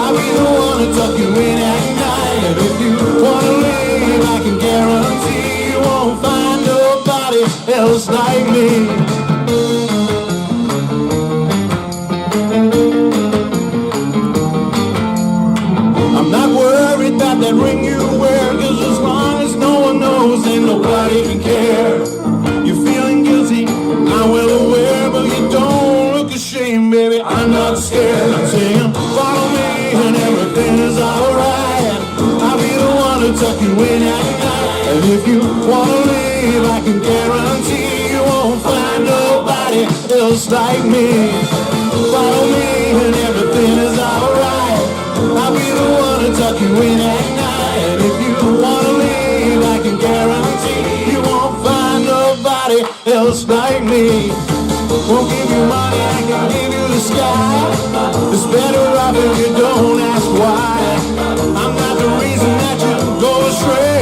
I'll be the one to tuck you in at night. And if you wanna leave, I can guarantee you won't find nobody else like me. I'm not worried about that ring you wear, 'cause as long as no one knows, then nobody can care. You're feeling guilty, I'm well aware, but you don't look ashamed, baby, I'm not scared. I'm saying, follow me and everything is alright. I'll be the one to tuck you in at night. And if you wanna leave, I can guarantee you won't find nobody else like me. Follow me and everything is alright. I'll be the one to tuck you in at night. And if you wanna leave, I can guarantee you won't find nobody else like me. Won't give you money, I can give you the sky. It's better off if you don't ask why. I'm not the reason that you go astray,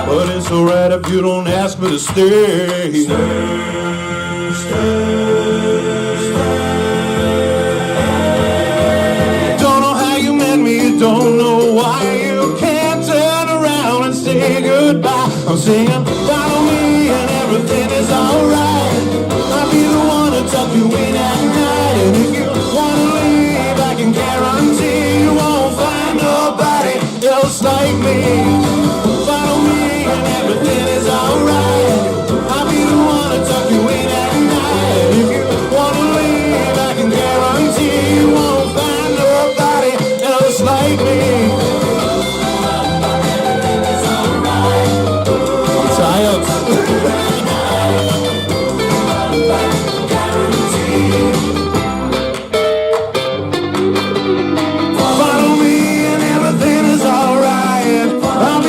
but it's alright if you don't ask me to stay. Don't know how you met me, you don't know why you can't turn around and say goodbye. I'm saying, follow me and everything is alright. I'll be the one to tuck you in at night. And if you wanna leave, I can guarantee you won't find nobody else like me. Follow me and everything is alright. I'll be the one to tuck you in at night. And if you wanna leave, I can guarantee you won't find nobody else like me. I'm tired. Follow me and everything is alright. I'll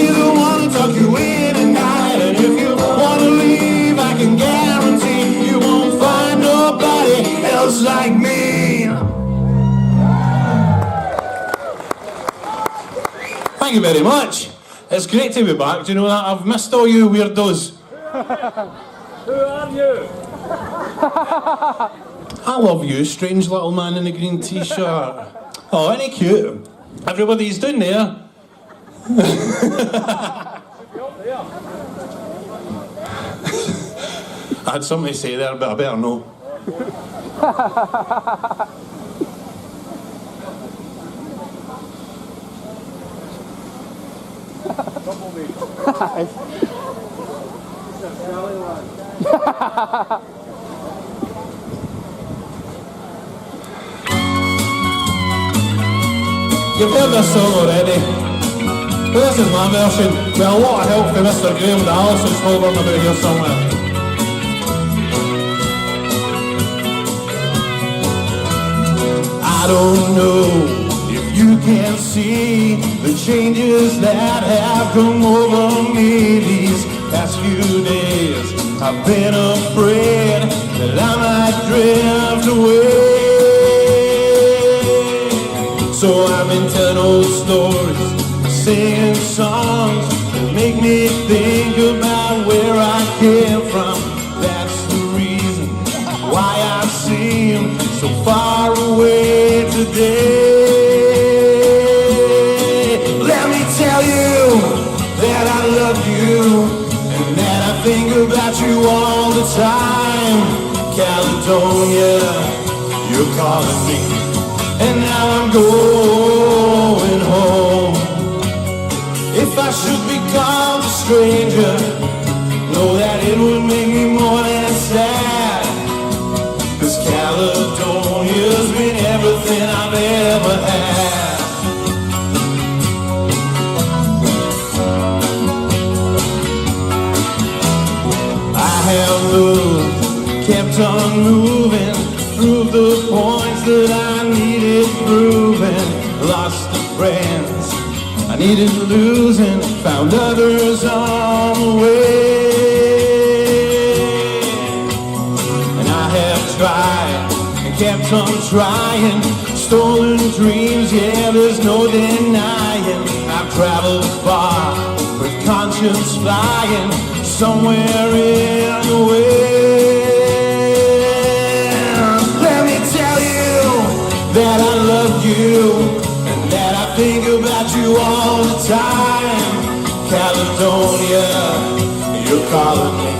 Thank you very much. It's great to be back. Do you know that? I've missed all you weirdos. Who are you? I love you, strange little man in the green t-shirt. Oh, ain't he cute? Everybody's down there. I had something to say there, but I better know. You've heard this song already. But this is my version, with a lot of help from Mr. Graeme Dallas who's Thornburn about here somewhere. I don't know if you can see the changes that have come over me these past few days. I've been afraid that I might drift away. So I've been telling old stories, singing songs that make me think about where I came from. That's the reason why I seem so far away today. Let me tell you that I love you and that I think about you all the time. Caledonia, you're calling me, and now I'm going home. If I should become a stranger, know that it would make me more than sad. 'Cause Caledonia's been everything I've ever had. I have moved, kept on moving, proved the points that I needed proving. Lost the friends I needed losing, found others on the way. And I have tried and kept on trying, stolen dreams, yeah, there's no denying. I've traveled far with conscience flying, somewhere in the way. Let me tell you that I love you and that I think about you all the time. Caledonia, you're calling me,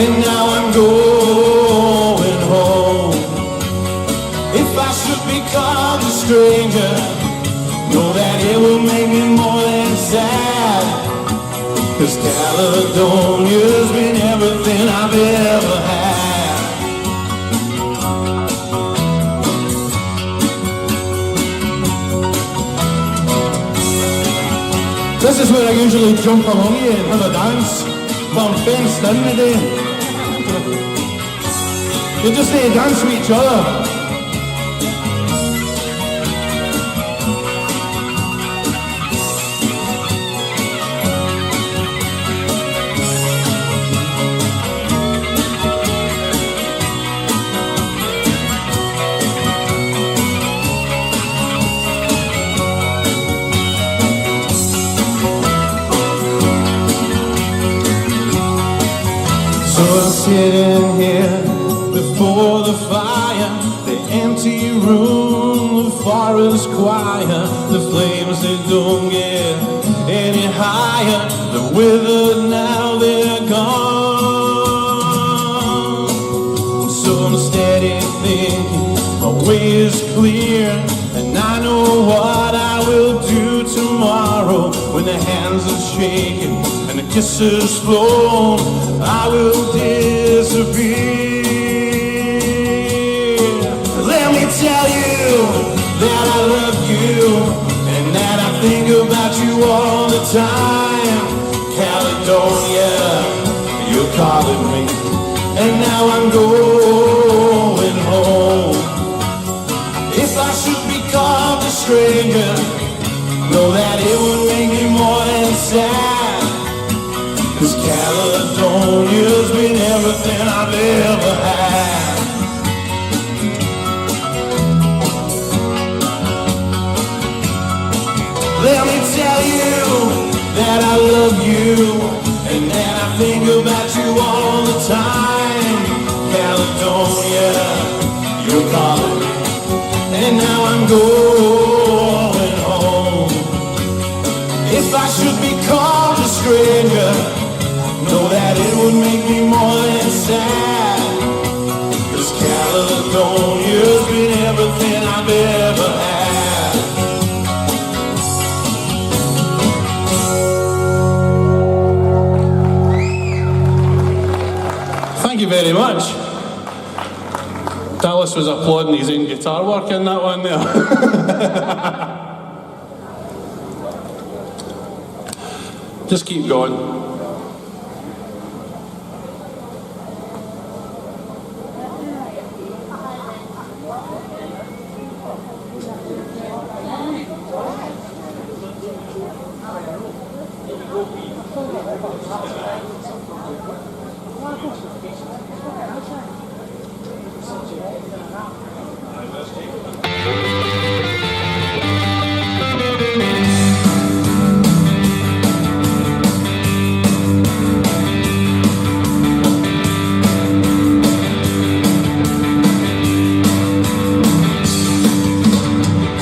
and now I'm going home. If I should become a stranger, know that it will make me more than sad. 'Cause Caledonia's been everything I've ever had. This is where I usually jump along you and have a dance, but I'm fenced in today. You just need to dance with each other. So I'm sitting here before the fire, the empty room, the forest choir, the flames they don't get any higher, they're withered now, they're gone. So I'm steady thinking, my way is clear, and I know what I will do tomorrow when the hands are shaking and the kisses flown. I will disappear. Let me tell you that I love you and that I think about you all the time. Caledonia, you're calling me, and now I'm going home. If I should become a stranger, know that it would make me more than sad. 'Cause Caledonia's been everything I've ever had. Let me tell you that I love you, and then I think about you all the time. Caledonia, you're calling me, and now I'm going home. If I should be called a stranger, know that it would make me more than sad. 'Cause Caledonia's been everything I've ever had. Thank you very much. Dallas was applauding his own guitar work in that one there. Just keep going.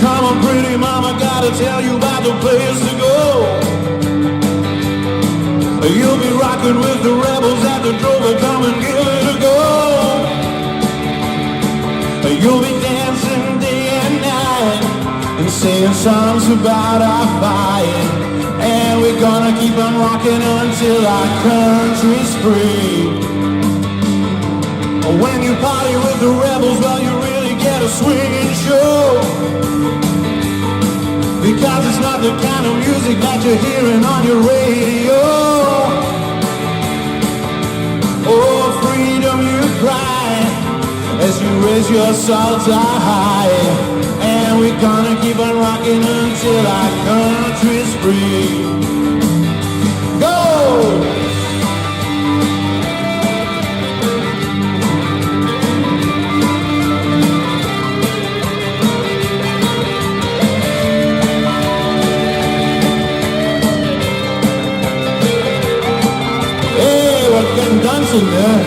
Come on, pretty mama, gotta tell you about the place to go. You'll be rocking with the rebels at the Drover, come and give it a go. You'll be dancing day and night and singing songs about our fight. And we're gonna keep on rocking until our country's free. When you party with the rebels, well, you really get a swinging show. Because it's not the kind of music that you're hearing on your radio. Oh, freedom you cry as you raise your salsa high. And we're gonna keep on rocking until our country's free. Go! Getting dancing there.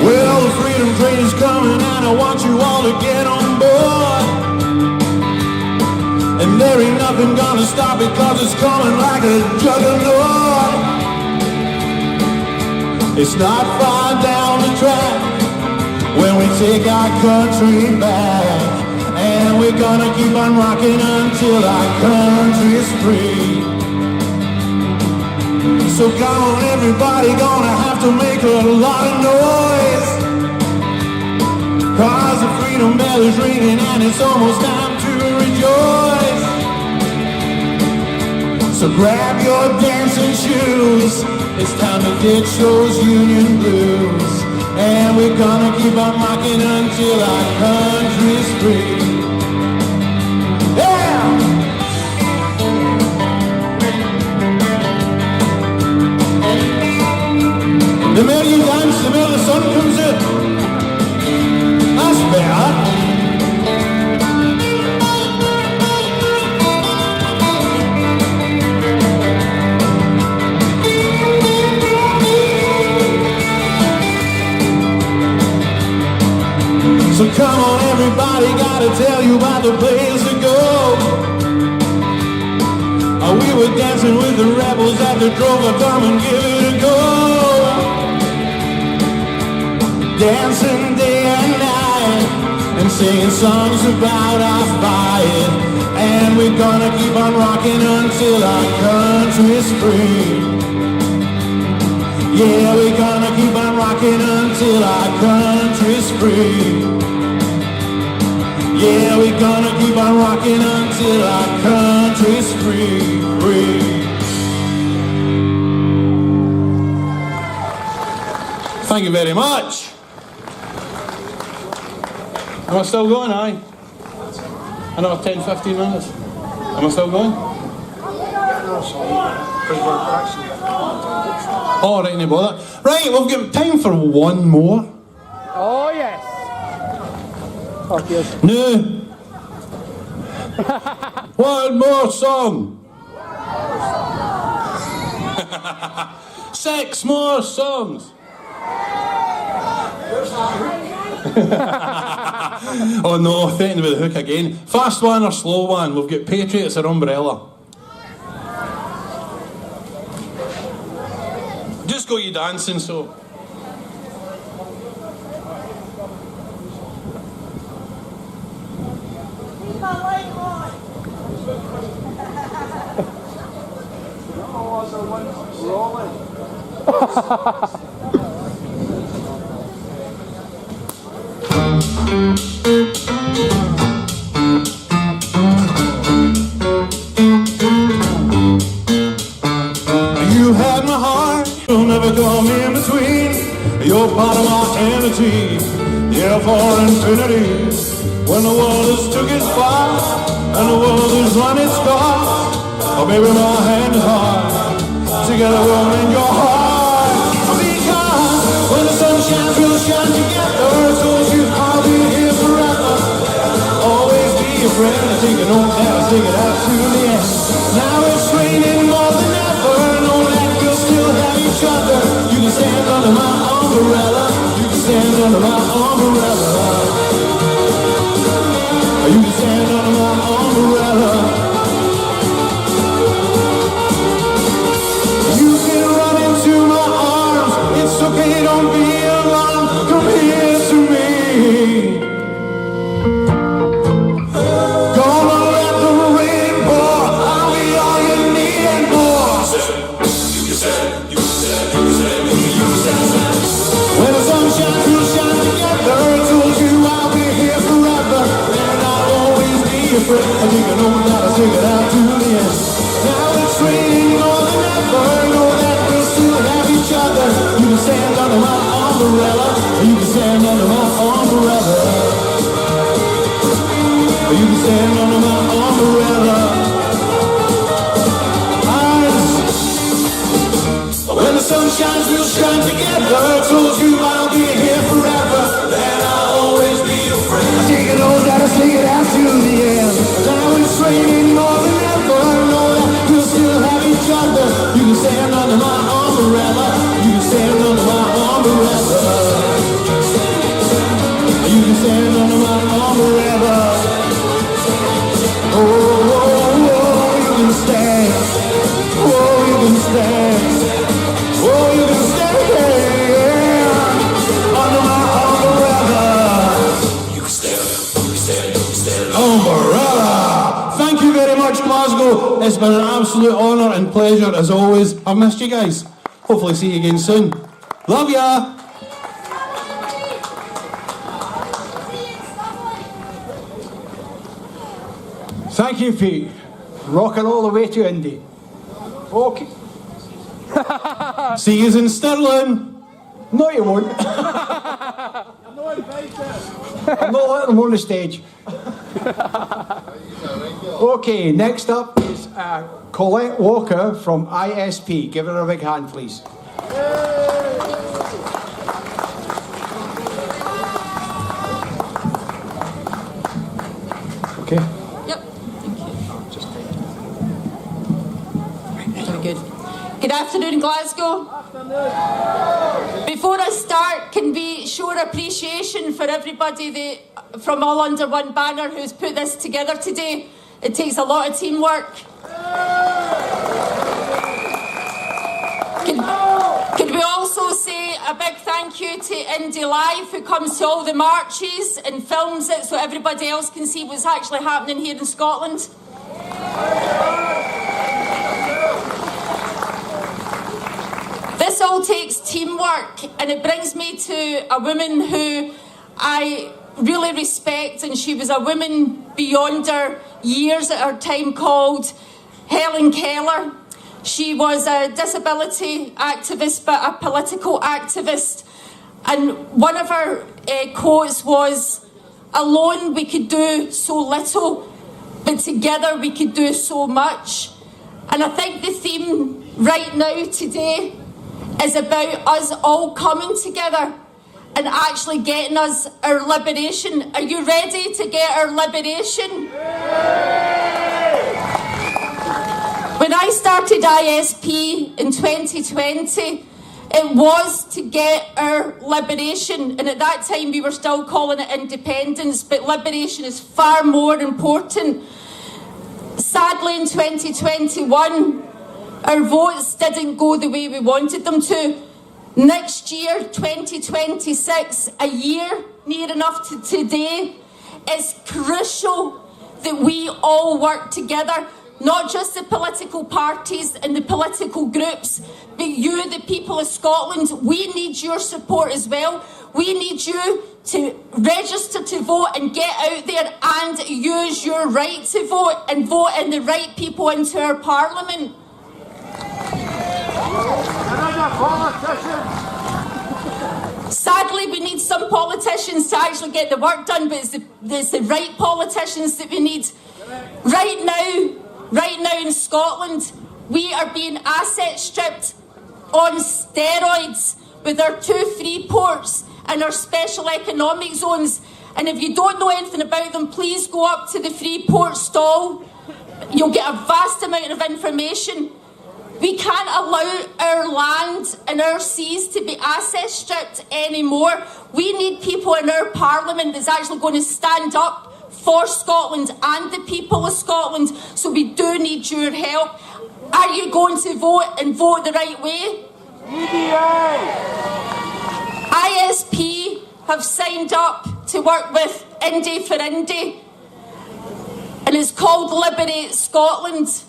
Well, the freedom train is coming and I want you all to get on board. And there ain't nothing gonna stop it 'cause it's coming like a juggernaut. It's not far down the track when we take our country back. And we're gonna keep on rocking until our country's free. So come on everybody, gonna have to make a lot of noise. 'Cause the freedom bell is ringing and it's almost time to rejoice. So grab your dancing shoes, it's time to ditch those Union blues. And we're gonna keep on rocking until our country's free. Yeah! The more you dance, the more the sun comes in. That's better. So come on everybody, gotta tell you about the place to go. We were dancing with the rebels at the Drover, come and give it a go. Dancing day and night and singing songs about our fight. And we're gonna keep on rocking until our country's free. Yeah, we're gonna keep on rocking until our country's free. Yeah, we're gonna keep on rocking until our country's free, free. Thank you very much. Am I still going, aye? Another 10, 15 minutes. Am I still going? Oh, right, no bother. Right, we've got time for one more. Oh, yes. No. One more song. 6 more songs. Oh no, threatening with the hook again. Fast one or slow one? We've got Patriots or Umbrella. Just got you dancing, so. You had my heart, you'll never come in between. You're part of my entity, yeah, for infinity. When the world has took its part and the world has run its course, oh baby, my hand is hard. Together we'll mend your heart. Because when the sun shines, we'll shine together. Told you I'll be here forever. Always be a friend. I take it on down, stick it out to the end. Now it's raining more than ever. Know that we'll still have each other. You can stand under my umbrella. You can stand under my umbrella. You can stand under my umbrella. You can run into my arms. It's okay, don't be alarmed. Come here to me. Gonna let the rain pour. I'll be all you need and more. When the sun shines, we'll shine together. Told you I'll be here forever. And I'll always be your friend. I think I know that I'll take it out to the end. Now it's raining more than ever. Know that we'll still have each other. You can stand under my umbrella. You can stand under my umbrella. You can stand under my umbrella. When the sun shines, we'll shine together. Told you I'll be here forever. And I'll always be your friend. I take it all down, I take it out to the end. Now it's raining more than ever. Know that we'll still have each other. You can stand under my umbrella. You can stand under my umbrella. You can stand under my umbrella. Oh, oh, oh, you can stand. Oh, you can stand. Oh, you can stand under my umbrella. You can stand, umbrella. Thank you very much, Glasgow. It's been an absolute honour and pleasure as always. I've missed you guys. Hopefully see you again soon. Love ya. Thank you, Pete. Rocking all the way to Indy. Okay. See you in Stirling. No, you won't. I'm not letting them on the stage. Okay, next up is Colette Walker from ISP. Give her a big hand, please. Okay. Yep. Thank you. Very good. Good afternoon, Glasgow. Before I start, can we show our appreciation for everybody from all under one banner who's put this together today? It takes a lot of teamwork. Could we also say a big thank you to Indie Live, who comes to all the marches and films it so everybody else can see what's actually happening here in Scotland? This all takes teamwork, and it brings me to a woman who I really respect, and she was a woman beyond her years at her time, called Helen Keller. She was a disability activist, but a political activist, and one of her quotes was, "Alone we could do so little, but together we could do so much." And I think the theme right now today is about us all coming together and actually getting us our liberation. Are you ready to get our liberation? When I started ISP in 2020, it was to get our liberation, and at that time we were still calling it independence, but liberation is far more important. Sadly, in 2021, our votes didn't go the way we wanted them to. Next year, 2026, a year near enough to today, it's crucial that we all work together, not just the political parties and the political groups, but you, the people of Scotland. We need your support as well. We need you to register to vote and get out there and use your right to vote and vote in the right people into our parliament. Sadly, we need some politicians to actually get the work done, but it's the right politicians that we need. Right now in Scotland, we are being asset stripped on steroids with our 2 free ports and our special economic zones. And if you don't know anything about them, please go up to the free port stall. You'll get a vast amount of information. We can't allow our land and our seas to be asset stripped anymore. We need people in our parliament that's actually going to stand up for Scotland and the people of Scotland. So we do need your help. Are you going to vote and vote the right way? ISP have signed up to work with Indie for Indie, and it's called Liberate Scotland.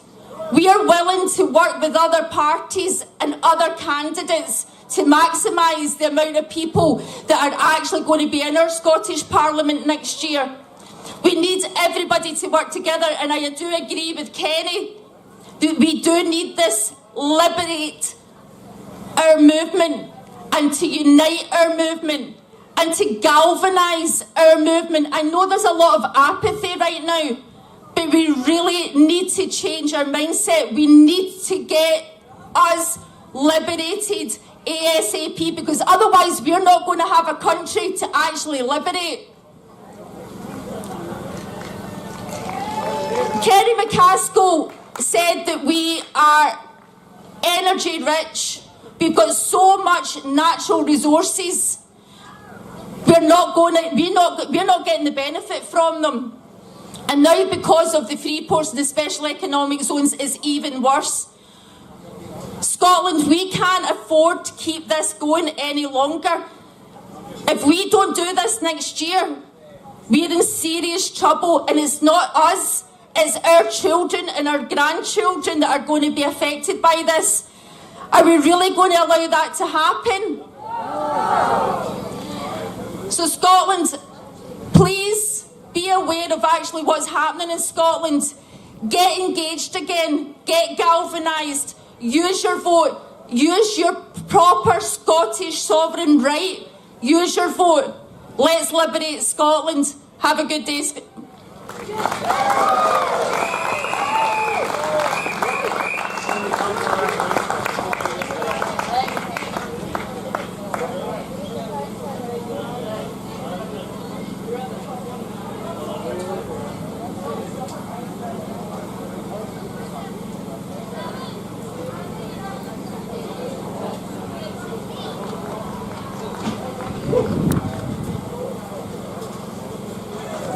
We are willing to work with other parties and other candidates to maximise the amount of people that are actually going to be in our Scottish Parliament next year. We need everybody to work together, and I do agree with Kenny that we do need this liberate our movement and to unite our movement and to galvanise our movement. I know there's a lot of apathy right now, but we really need to change our mindset. We need to get us liberated ASAP, because otherwise we're not going to have a country to actually liberate. Kerry MacAskill said that we are energy rich. We've got so much natural resources. We're not getting the benefit from them. And now, because of the free ports and the special economic zones, it's even worse. Scotland, we can't afford to keep this going any longer. If we don't do this next year, we're in serious trouble, and it's not us, it's our children and our grandchildren that are going to be affected by this. Are we really going to allow that to happen? So Scotland, please be aware of actually what's happening in Scotland. Get engaged again, get galvanised, use your vote, use your proper Scottish sovereign right, use your vote. Let's liberate Scotland. Have a good day.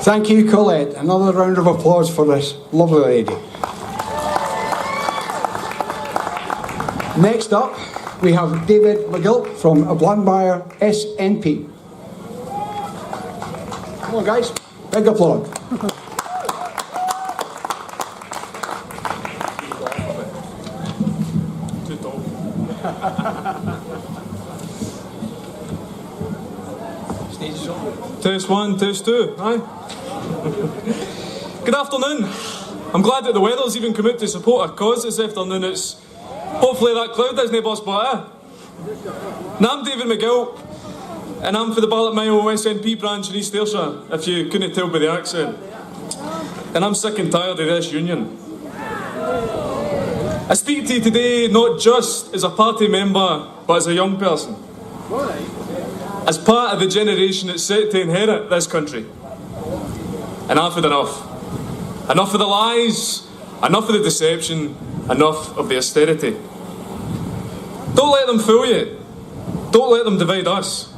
Thank you, Colette. Another round of applause for this lovely lady. Next up, we have David McGill from Blandmire SNP. Come on, guys. Big applause. Test 1, test 2. Aye. Good afternoon. I'm glad that the weather's even come out to support our cause this afternoon. It's hopefully that cloud doesn't burst by. Now I'm David McGill, and I'm for the Ballotmile SNP branch in East Ayrshire, if you couldn't tell by the accent. And I'm sick and tired of this union. I speak to you today not just as a party member, but as a young person. as part of the generation that's set to inherit this country. And I've had enough. Enough of the lies, enough of the deception, enough of the austerity. Don't let them fool you. Don't let them divide us.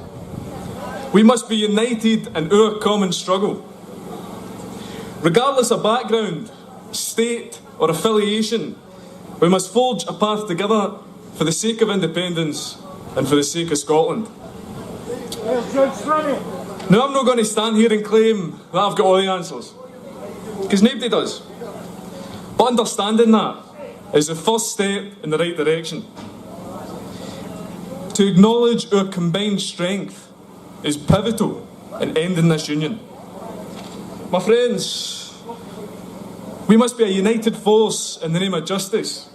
We must be united in our common struggle. Regardless of background, state or affiliation, we must forge a path together for the sake of independence and for the sake of Scotland. Now, I'm not going to stand here and claim that I've got all the answers, because nobody does. But understanding that is the first step in the right direction. To acknowledge our combined strength is pivotal in ending this union. My friends, we must be a united force in the name of justice.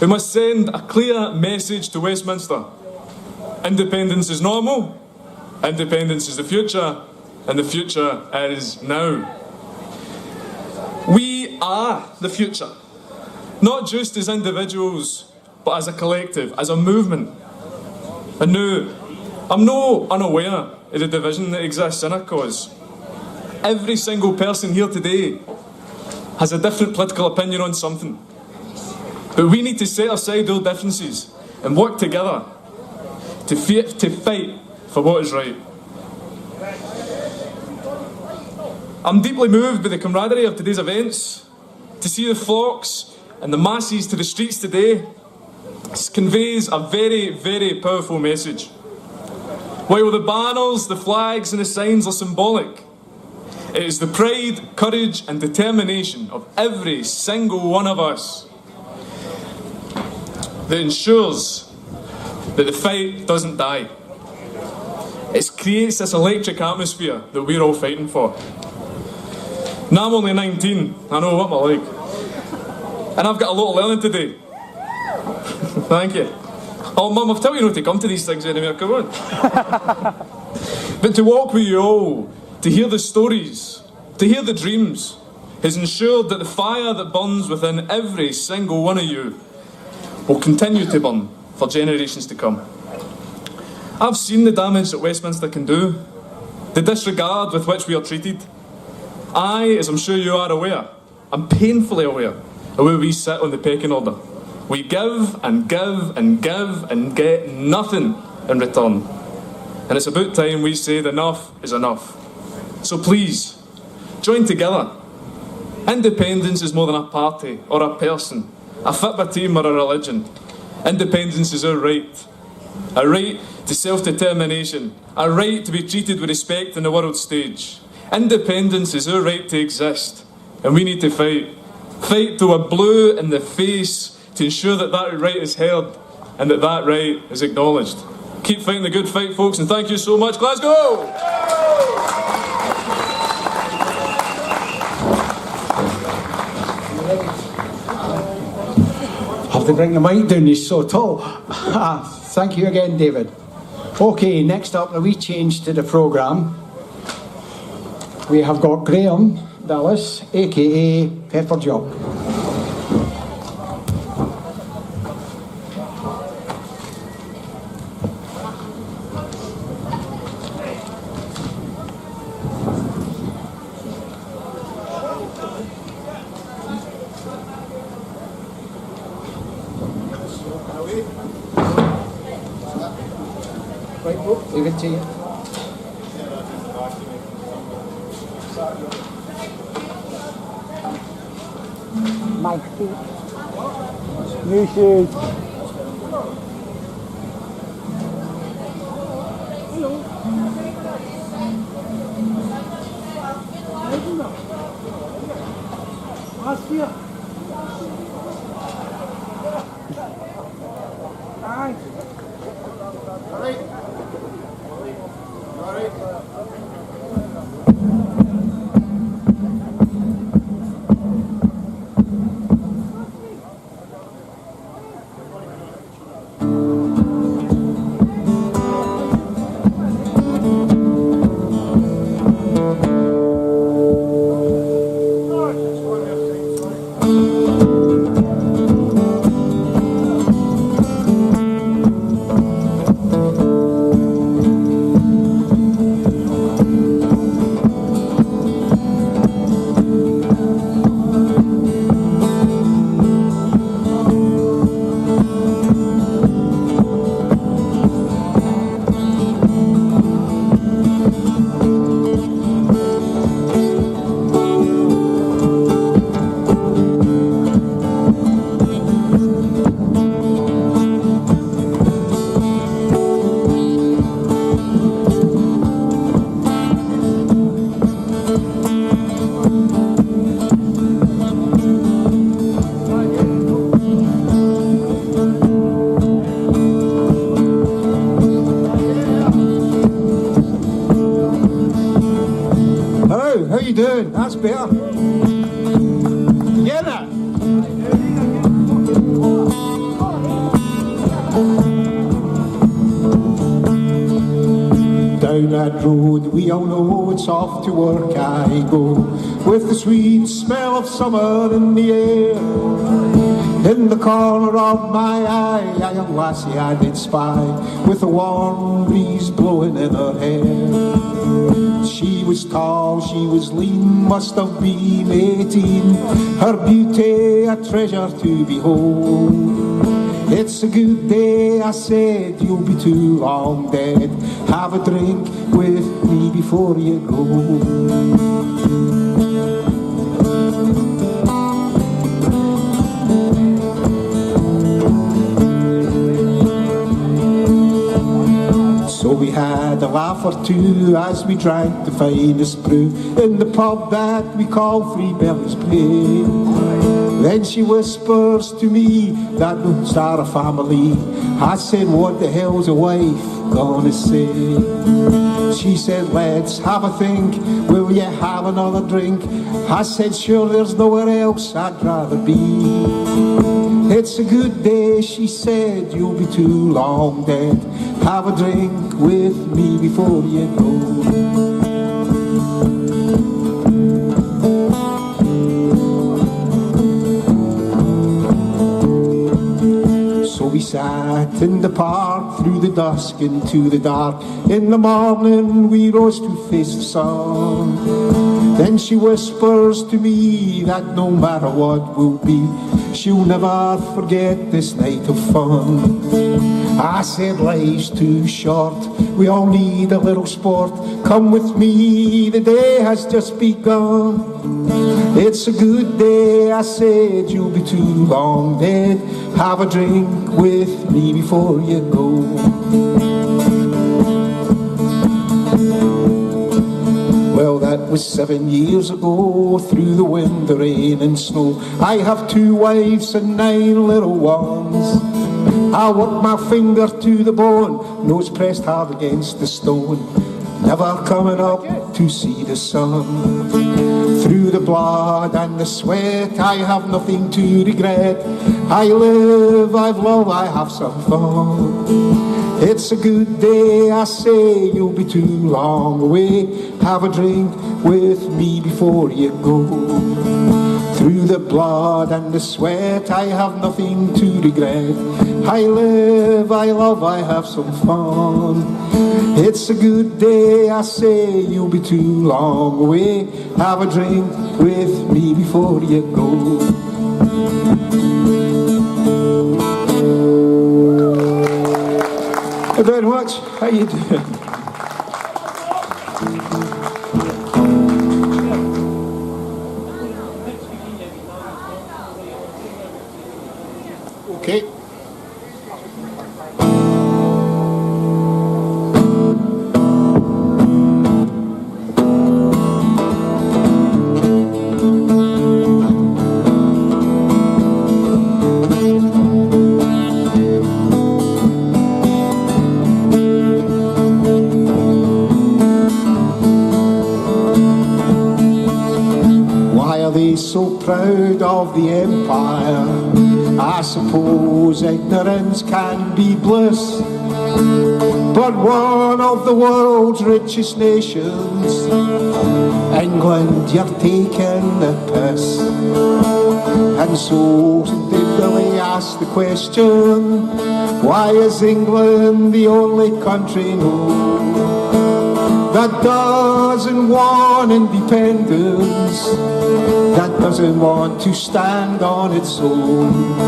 We must send a clear message to Westminster. Independence is normal, independence is the future, and the future is now. We are the future, not just as individuals, but as a collective, as a movement. And no, I'm no unaware of the division that exists in our cause. Every single person here today has a different political opinion on something. But we need to set aside our differences and work together to fight for what is right. I'm deeply moved by the camaraderie of today's events. To see the flocks and the masses to the streets today conveys a very, very powerful message. While the banners, the flags and the signs are symbolic, it is the pride, courage and determination of every single one of us that ensures that the fight doesn't die. It creates this electric atmosphere that we're all fighting for. Now I'm only 19, I know what I'm like. And I've got a lot of learning to do. Thank you. Oh Mum, I've told you not to come to these things anymore, come on. But to walk with you all, to hear the stories, to hear the dreams, has ensured that the fire that burns within every single one of you will continue to burn for generations to come. I've seen the damage that Westminster can do, the disregard with which we are treated. I, as I'm sure you are aware, I'm painfully aware of where we sit on the pecking order. We give and give and give and get nothing in return. And it's about time we said enough is enough. So please, join together. Independence is more than a party or a person, a football team or a religion. Independence is our right. A right to self-determination. A right to be treated with respect on the world stage. Independence is our right to exist. And we need to fight. Fight till we're blue in the face to ensure that that right is heard and that that right is acknowledged. Keep fighting the good fight, folks, and thank you so much, Glasgow! Have to bring the mic down, he's so tall. Thank you again, David. Okay, next up, a wee change to the programme. We have got Graeme Dallas, aka Pepper Jock. Leave it to you. My feet. New shoes. you doing? That's better. Get it? Down that road we all know it's off to work I go, with the sweet smell of summer in the air. In the corner of my eye, a young lassie I did spy, with a warm breeze blowing in her hair. She was tall, she was lean, must have been 18, her beauty a treasure to behold. It's a good day, I said, you'll be too long dead. Have a drink with me before you go. So we had a laugh or two as we drank the finest brew in the pub that we call Three Bellies Play. Then she whispers to me that don't start a family. I said, what the hell's a wife gonna say? She said, let's have a think, will you have another drink? I said, sure, there's nowhere else I'd rather be. It's a good day, she said, you'll be too long dead. Have a drink with me before you go. So we sat in the park through the dusk into the dark. In the morning we rose to face the sun. Then she whispers to me that no matter what will be, she'll never forget this night of fun. I said, life's too short, we all need a little sport. Come with me, the day has just begun. It's a good day, I said, you'll be too long dead. Have a drink with me before you go. Well, that was 7 years ago, through the wind, the rain and snow. I have 2 wives and 9 little ones. I work my finger to the bone, nose pressed hard against the stone, never coming up to see the sun. Through the blood and the sweat, I have nothing to regret. I live, I've loved, I have some fun. It's a good day, I say, you'll be too long away. Have a drink with me before you go. Through the blood and the sweat, I have nothing to regret. I live, I love, I have some fun. It's a good day, I say, you'll be too long away. Have a drink with me before you go. Thank you very much. How you doing? Okay. Why are they so proud of the empire? I suppose ignorance can be bliss, but one of the world's richest nations, England, you're taking the piss. And so they really ask the question, why is England the only country that doesn't want independence, that doesn't want to stand on its own?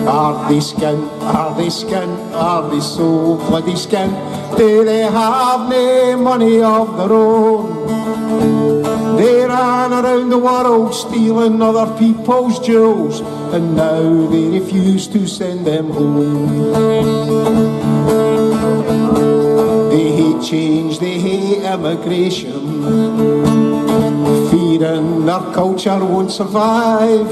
Are they skint, are they skint, are they so bloody skint? Do they have no money of their own? They ran around the world stealing other people's jewels, and now they refuse to send them home. They hate change, they hate immigration, fearing their culture won't survive.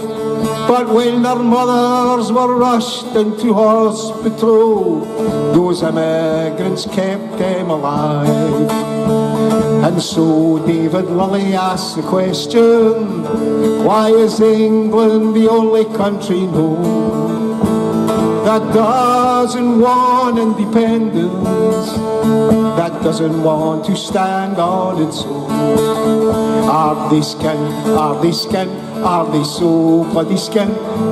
But when their mothers were rushed into hospital, those immigrants kept them alive. And so David Lilly asked the question, why is England the only country known that doesn't want independence, that doesn't want to stand on its own? Are they skin, are they skin, are they so bloody skin?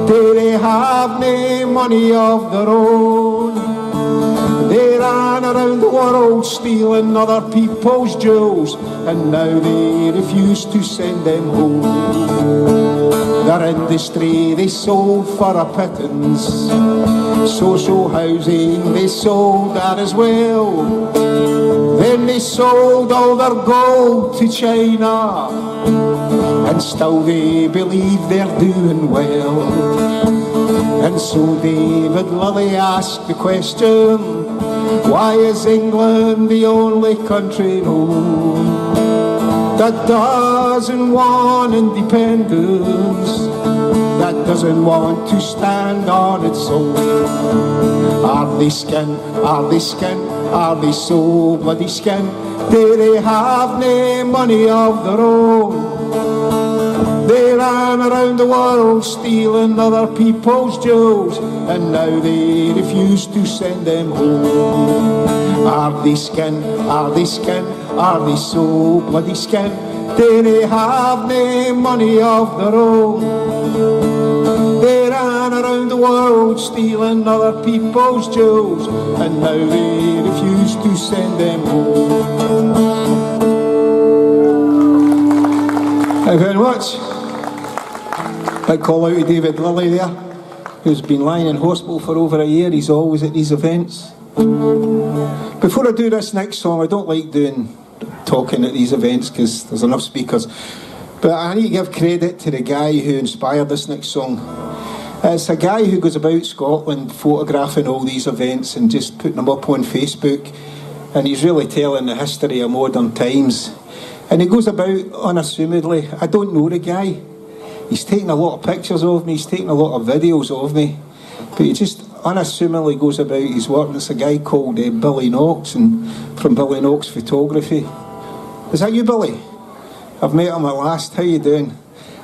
Do they have no money of their own? They ran around the world stealing other people's jewels, and now they refuse to send them home. Their industry they sold for a pittance, social housing they sold that as well. Then they sold all their gold to China, and still they believe they're doing well. And so David Lilly asked the question, why is England the only country known that doesn't want independence, that doesn't want to stand on its own? Are they skin, are they skin, are they so bloody skin? Do they have no money of their own? They ran around the world stealing other people's jewels, and now they refuse to send them home. Are they skin, are they skin, are they so bloody skin? Do they have no money of their own? They ran around the world stealing other people's jewels, and now they refuse to send them home. Thank you very much. Big call out to David Lilly there, who's been lying in hospital for over a year. He's always at these events. Before I do this next song, I don't like doing talking at these events because there's enough speakers, but I need to give credit to the guy who inspired this next song. It's a guy who goes about Scotland photographing all these events and just putting them up on Facebook, and he's really telling the history of modern times, and he goes about unassumedly. I don't know the guy. He's taken a lot of pictures of me, he's taken a lot of videos of me, but he just unassumingly goes about his work. And it's a guy called Billy Knox, and from Billy Knox Photography. Is that you, Billy? I've met him at last. How you doing?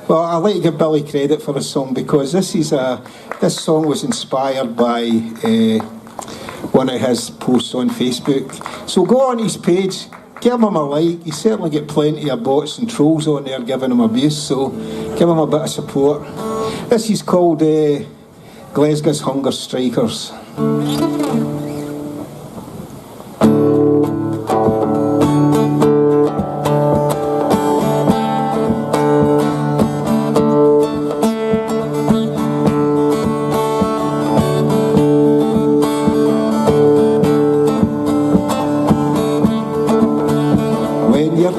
Well, I'd like to give Billy credit for the song, because this song was inspired by one of his posts on Facebook. So go on his page, give him a like. You certainly get plenty of bots and trolls on there giving him abuse, so give him a bit of support. This is called Glasgow's Hunger Strikers.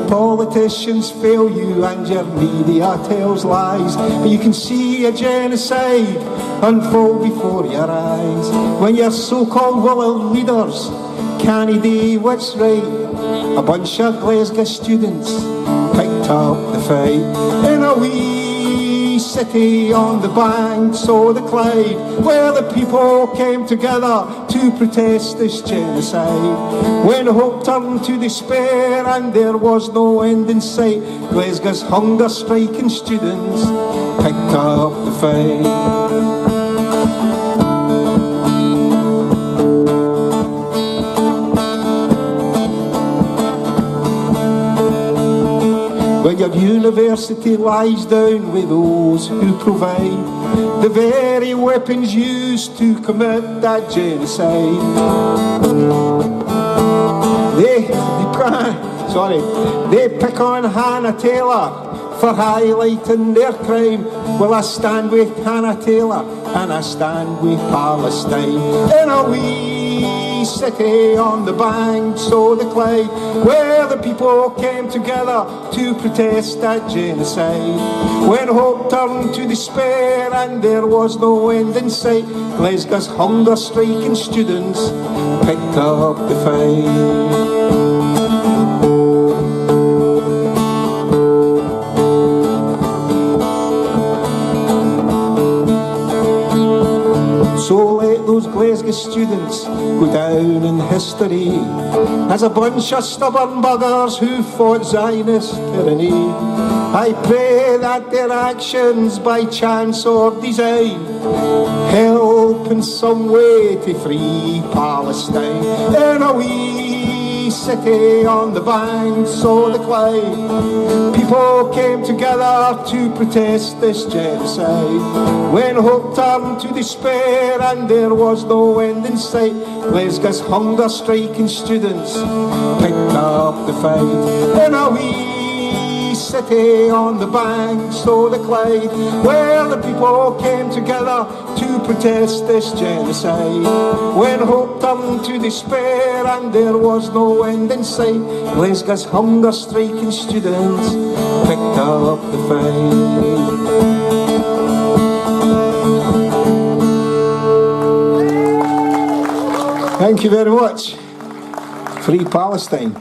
Politicians fail you and your media tells lies, but you can see a genocide unfold before your eyes. When your so-called world leaders can't do what's right, a bunch of Glasgow students picked up the fight in a wee city on the banks of the Clyde, where the people came together to protest this genocide. When hope turned to despair and there was no end in sight, Glasgow's hunger striking students picked up the fight. When your university lies down with those who provide the very weapons used to commit that genocide, they pick on Hannah Taylor for highlighting their crime. Well, I stand with Hannah Taylor and I stand with Palestine in a wee city on the banks of the Clyde, where the people came together to protest that genocide. When hope turned to despair and there was no end in sight, Glasgow's hunger striking students picked up the fight. the students go down in history as a bunch of stubborn buggers who fought Zionist tyranny. I pray that their actions by chance or design help in some way to free Palestine. In a wee city on the banks of the Clyde, people came together to protest this genocide. When hope turned to despair and there was no end in sight, Glasgow's hunger striking students picked up the fight. In a wee city on the banks of the Clyde, where the people came together to protest this genocide. When hope turned to despair and there was no end in sight, Glasgow's hunger striking students picked up the fight. Thank you very much. Free Palestine.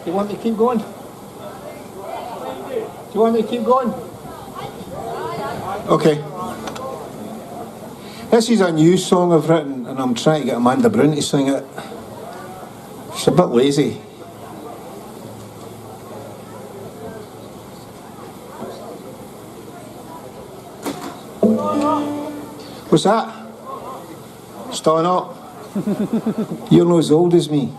You want me to keep going? Do you want me to keep going? Okay. This is a new song I've written and I'm trying to get Amanda Brown to sing it. She's a bit lazy. What's that? Starting up? You're not as old as me.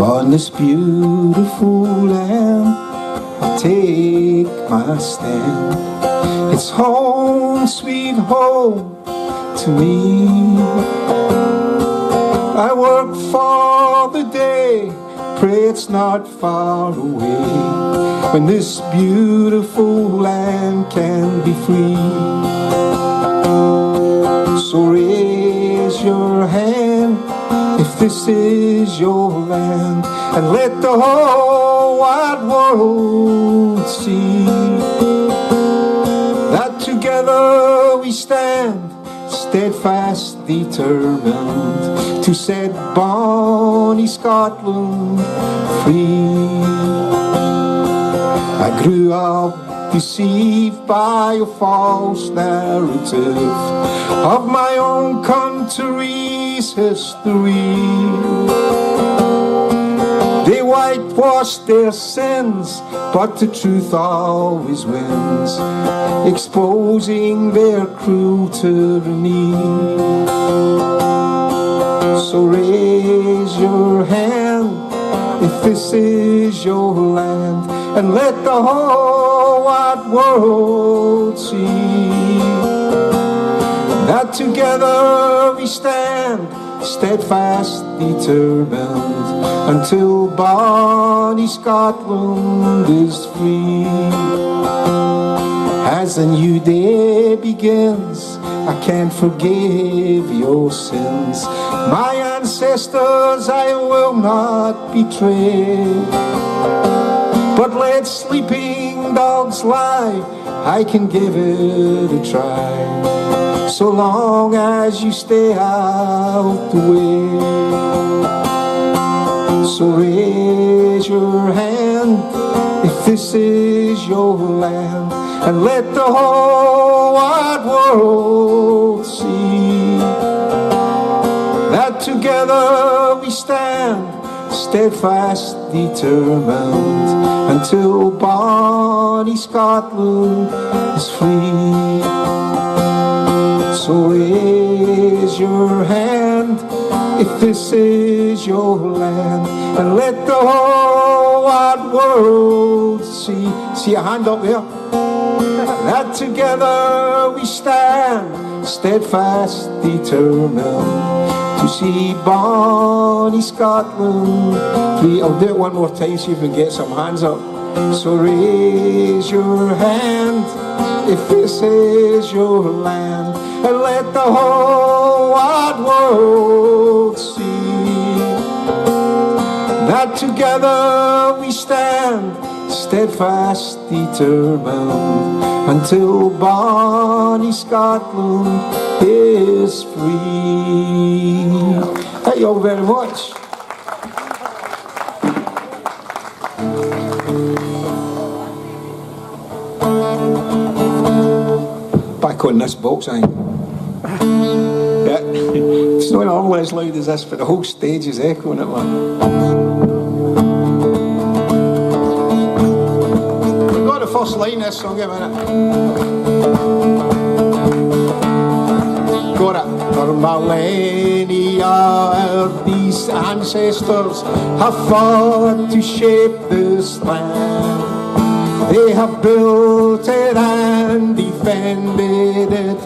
On this beautiful land, I take my stand. It's home, sweet home to me. I work for the day, pray it's not far away, when this beautiful land can be free. So raise your hand if this is your land, and let the whole wide world see that together we stand, steadfast, determined to set bonny Scotland free. I grew up deceived by a false narrative of my own country's history. They whitewashed their sins, but the truth always wins, exposing their cruel tyranny. So raise your hand if this is your land, and let the whole wide world see that together we stand, steadfast, determined, until bonny Scotland is free. As a new day begins, I can't forgive your sins. My ancestors I will not betray, but let sleeping dogs lie, I can give it a try, so long as you stay out the way. So raise your hand if this is your land, and let the whole wide world see that together we stand, steadfast, determined, until bonny Scotland is free. So raise your hand if this is your land, and let the whole wide world see. See a hand up there? That together we stand, steadfast, determined, to see bonny Scotland free. I'll do it one more time, see if we can get some hands up. So raise your hand if this is your land, and let the whole wide world see that together we stand, steadfast, determined, until bonny Scotland is free. Thank you all very much. Back on this box, I think. Yeah. It's not all as loud as this, but the whole stage is echoing it, man. We've got the first line of this song, give a minute. Got it. For millennia, these ancestors have fought to shape this land. They have built it and defended it,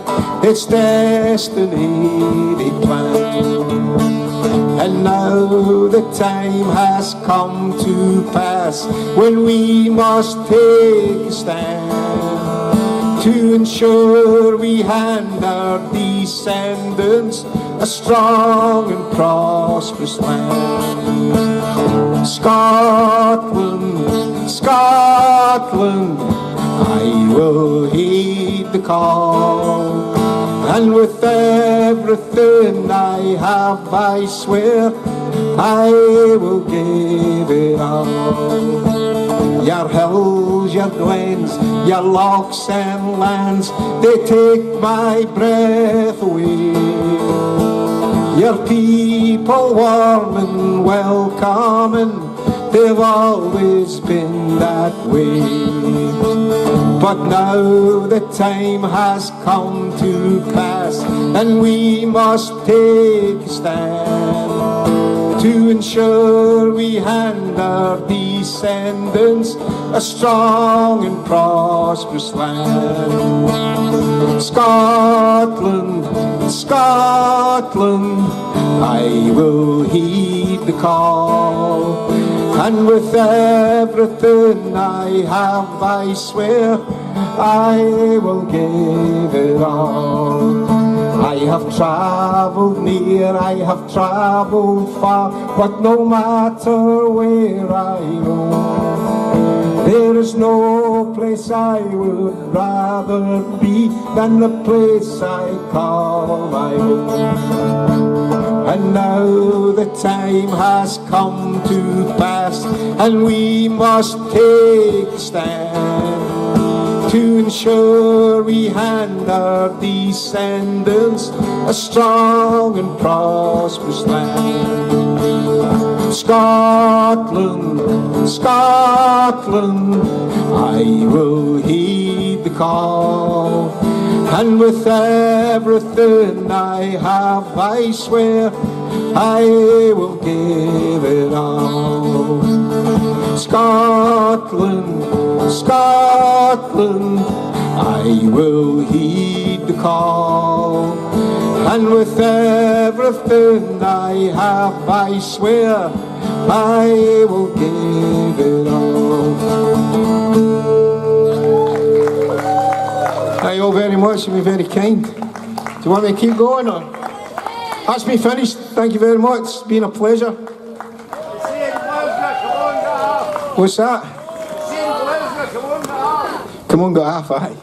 its destiny they planned. And now the time has come to pass when we must take a stand to ensure we hand our descendants a strong and prosperous land. Scotland, Scotland, I will heed the call, and with everything I have I swear I will give it all. Your hills, your glens, your lochs and lands, they take my breath away. Your people warm and welcoming, they've always been that way. But now the time has come to pass, and we must take a stand to ensure we hand our descendants a strong and prosperous land. Scotland, Scotland, I will heed the call, and with everything I have I swear I will give it all. I have travelled near, I have travelled far, but no matter where I go, there is no place I would rather be than the place I call my home. And now the time has come to pass, and we must take a stand to ensure we hand our descendants a strong and prosperous land. Scotland, Scotland, I will heed the call, and with everything I have I swear I will give it all. Scotland, Scotland, I will heed the call, and with everything I have I swear I will give it all. Thank you all very much, you've been very kind. Do you want me to keep going, or? That's me finished. Thank you very much. It's been a pleasure. What's that? Come on, go half, aye.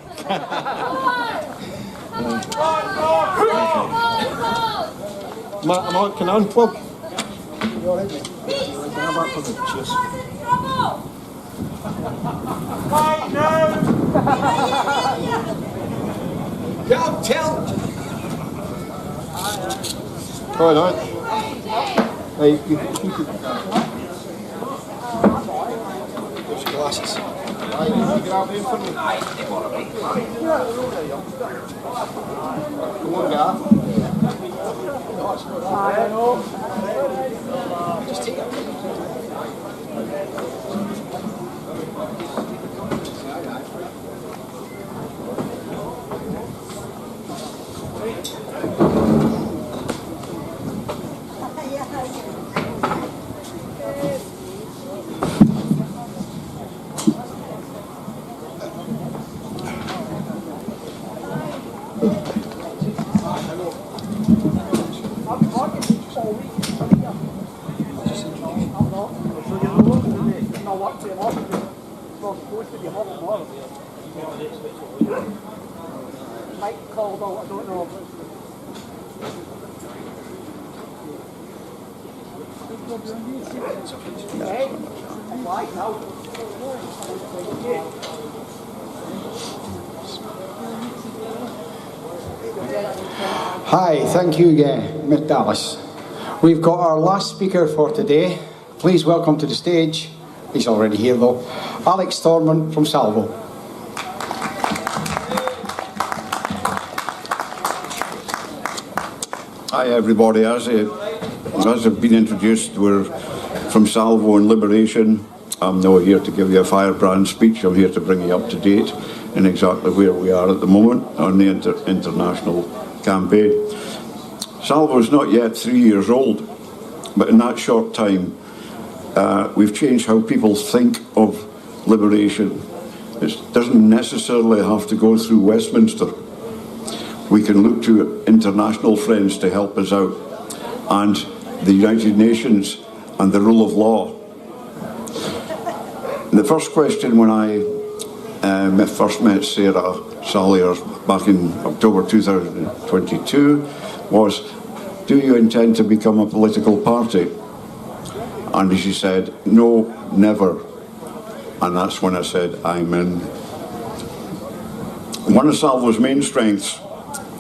Can I unplug? You all right, mate? Cheers. Right now! Tell! Hold on. Hey, you keep it. There's your glasses. Right, you grab him for me. Come on, Gav. Just take it. Hi, thank you, Mick Dallas. We've got our last speaker for today. Please welcome to the stage, he's already here though, Alex Thornburn from Salvo. Hi everybody, as I've been introduced, we're from Salvo and Liberation. I'm not here to give you a firebrand speech, I'm here to bring you up to date in exactly where we are at the moment on the international campaign. Salvo is not yet 3 years old, but in that short time we've changed how people think of liberation. It doesn't necessarily have to go through Westminster. We can look to international friends to help us out, and the United Nations and the rule of law. The first question when I first met Sarah Sallier back in October 2022 was, do you intend to become a political party? And she said, no, never. And that's when I said, I'm in. One of Salvo's main strengths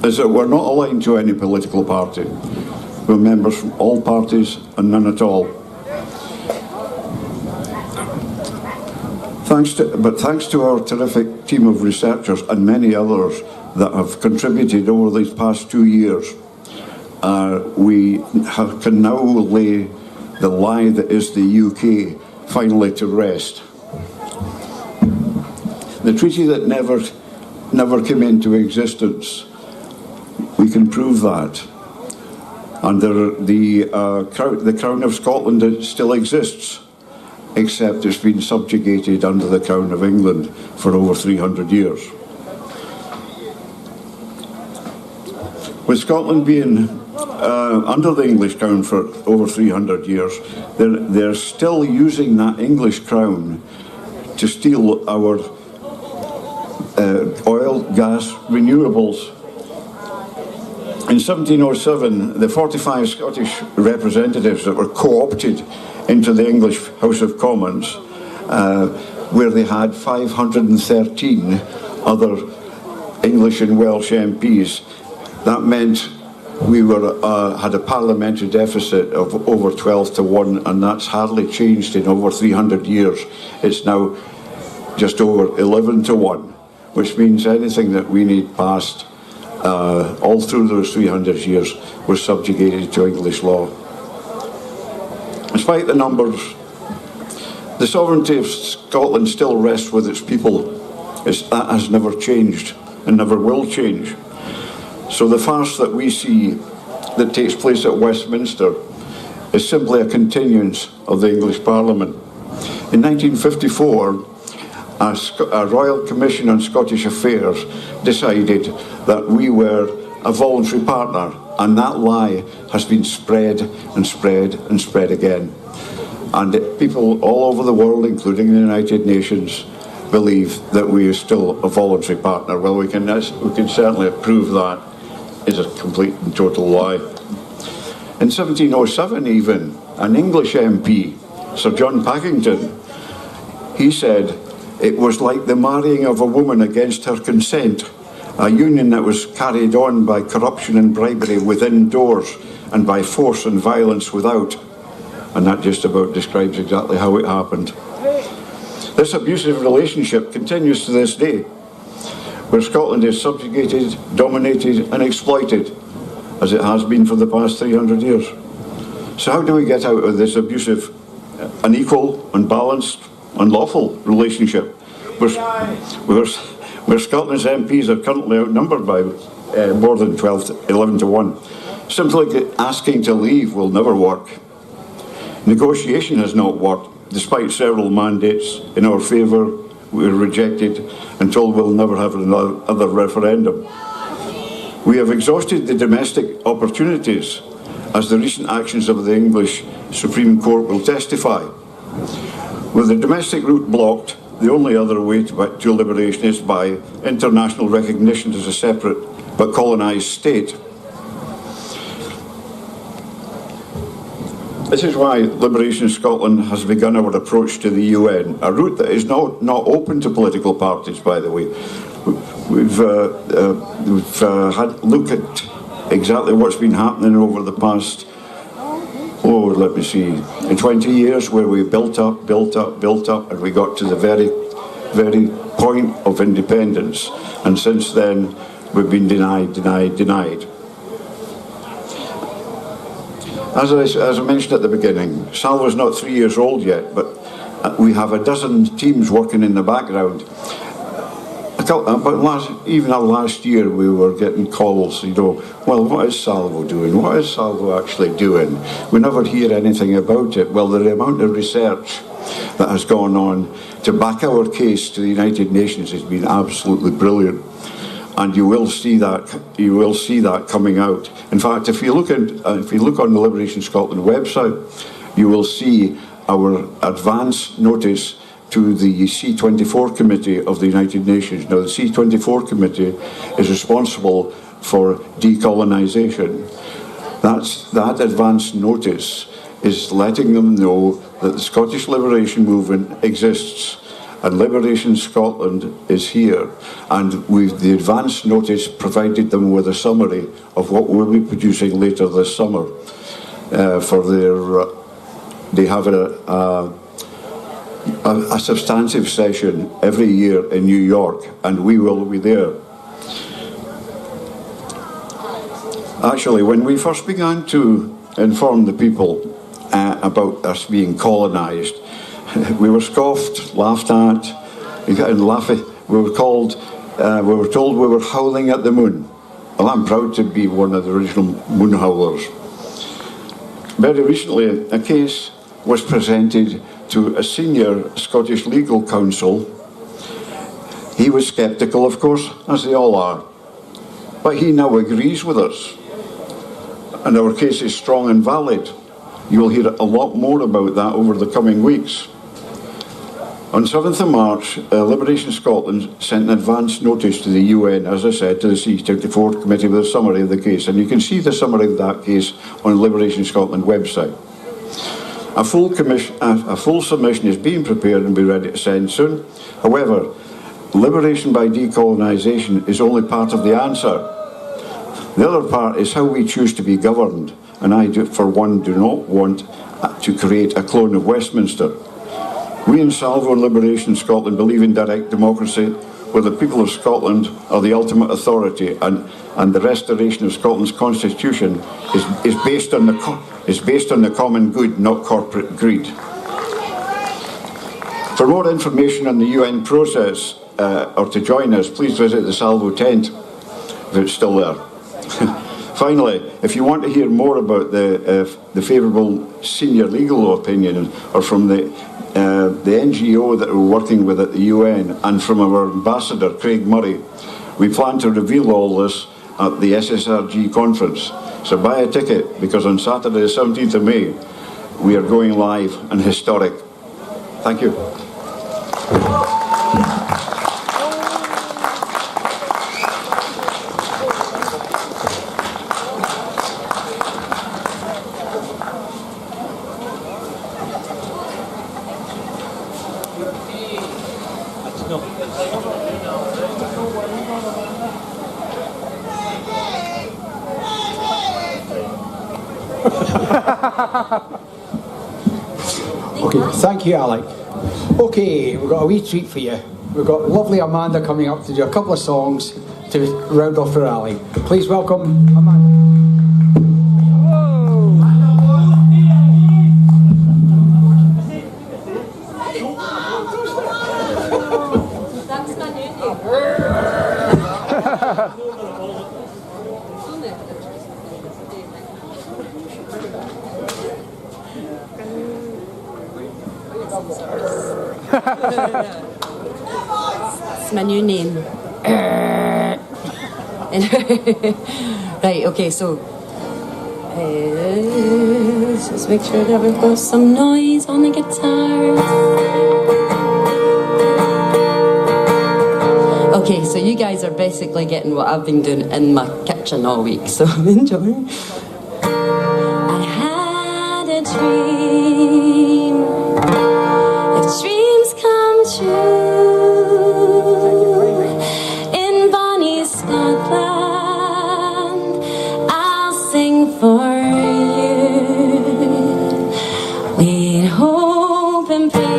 is that we're not aligned to any political party. We're members from all parties and none at all. Thanks to our terrific team of researchers and many others that have contributed over these past 2 years, we can now lay the lie that is the UK finally to rest. The treaty that never came into existence, we can prove that. And the Crown of Scotland still exists, except it's been subjugated under the Crown of England for over 300 years. With Scotland being under the English Crown for over 300 years, they're still using that English Crown to steal our oil, gas, renewables. In 1707, the 45 Scottish representatives that were co-opted into the English House of Commons, where they had 513 other English and Welsh MPs, that meant we had a parliamentary deficit of over 12 to 1, and that's hardly changed in over 300 years. It's now just over 11 to 1, which means anything that we need passed all through those 300 years was subjugated to English law. Despite the numbers, the sovereignty of Scotland still rests with its people. That has never changed and never will change. So the farce that we see that takes place at Westminster is simply a continuance of the English Parliament. In 1954, a Royal Commission on Scottish Affairs decided that we were a voluntary partner, and that lie has been spread and spread and spread again. And people all over the world, including the United Nations, believe that we are still a voluntary partner. Well, we can certainly prove that is a complete and total lie. In 1707 even, an English MP, Sir John Packington, he said, it was like the marrying of a woman against her consent, a union that was carried on by corruption and bribery within doors and by force and violence without. And that just about describes exactly how it happened. This abusive relationship continues to this day, where Scotland is subjugated, dominated and exploited, as it has been for the past 300 years. So how do we get out of this abusive, unequal, unbalanced, unlawful relationship where Scotland's MPs are currently outnumbered by more than 11 to 1. Simply asking to leave will never work. Negotiation has not worked. Despite several mandates in our favour, we were rejected and told we'll never have another referendum. We have exhausted the domestic opportunities, as the recent actions of the English Supreme Court will testify. With the domestic route blocked, the only other way to liberation is by international recognition as a separate but colonised state. This is why Liberation Scotland has begun our approach to the UN, a route that is not open to political parties, by the way. We've had a look at exactly what's been happening over the past, let me see, in 20 years, where we built up, and we got to the very point of independence. And since then, we've been denied. As I mentioned at the beginning, Salva's not 3 years old yet, but we have a dozen teams working in the background. Even last year we were getting calls, well, what is Salvo doing? What is Salvo actually doing? We never hear anything about it. Well, the amount of research that has gone on to back our case to the United Nations has been absolutely brilliant. And you will see that coming out. In fact, if you look on the Liberation Scotland website, you will see our advance notice to the C24 Committee of the United Nations. Now, the C24 Committee is responsible for decolonisation. That advance notice is letting them know that the Scottish Liberation Movement exists and Liberation Scotland is here. And the advance notice provided them with a summary of what we'll be producing later this summer for their... They have a substantive session every year in New York, and we will be there. Actually, when we first began to inform the people about us being colonised, we were scoffed, laughed at, and we were told we were howling at the moon. Well, I'm proud to be one of the original moon howlers. Very recently, a case was presented to a senior Scottish legal counsel. He was sceptical, of course, as they all are, but he now agrees with us, and our case is strong and valid. You will hear a lot more about that over the coming weeks. On 7th of March, Liberation Scotland sent an advance notice to the UN, as I said, to the C24 Committee with a summary of the case, and you can see the summary of that case on the Liberation Scotland website. A full submission is being prepared and be ready to send soon. However, liberation by decolonisation is only part of the answer. The other part is how we choose to be governed, and I, for one, do not want to create a clone of Westminster. We in Salvo and Liberation Scotland believe in direct democracy, where the people of Scotland are the ultimate authority, and the restoration of Scotland's constitution is based on the common good, not corporate greed. For more information on the UN process, or to join us, please visit the Salvo tent, if it's still there. Finally, if you want to hear more about the favourable senior legal opinion, or from the NGO that we're working with at the UN, and from our ambassador, Craig Murray, we plan to reveal all this at the SSRG conference. So buy a ticket, because on Saturday the 17th of May, we are going live and historic. Thank you. Okay, thank you, Alec. Okay, we've got a wee treat for you. We've got lovely Amanda coming up to do a couple of songs to round off the rally. Please welcome Amanda. It's my new name. Right, okay, so let's just make sure that we've got some noise on the guitar. Okay, so you guys are basically getting what I've been doing in my kitchen all week, so enjoy. I had a dream. If dreams come true, in bonny Scotland, I'll sing for you. We'd hope and pray.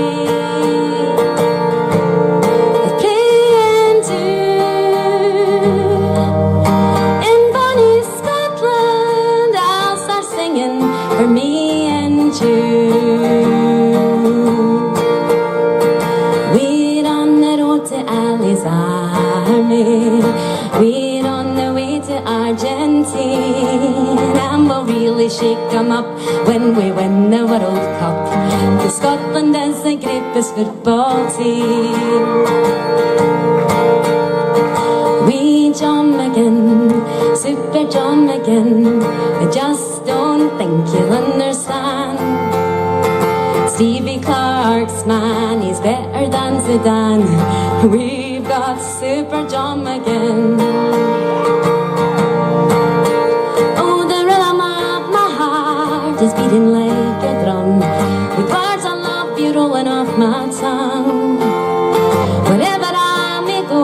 We're on the road to Ali's army. We're on the way to Argentina, and we'll really shake 'em up when we win the World Cup. 'Cause Scotland is the greatest football team. We John McGinn, Super John McGinn, I just don't think you'll understand. Stevie Clark's man, he's better than Zidane. We've got Super John McGinn. Oh, the rhythm of my heart is beating like a drum, with words I love you rolling off my tongue. Wherever I may go,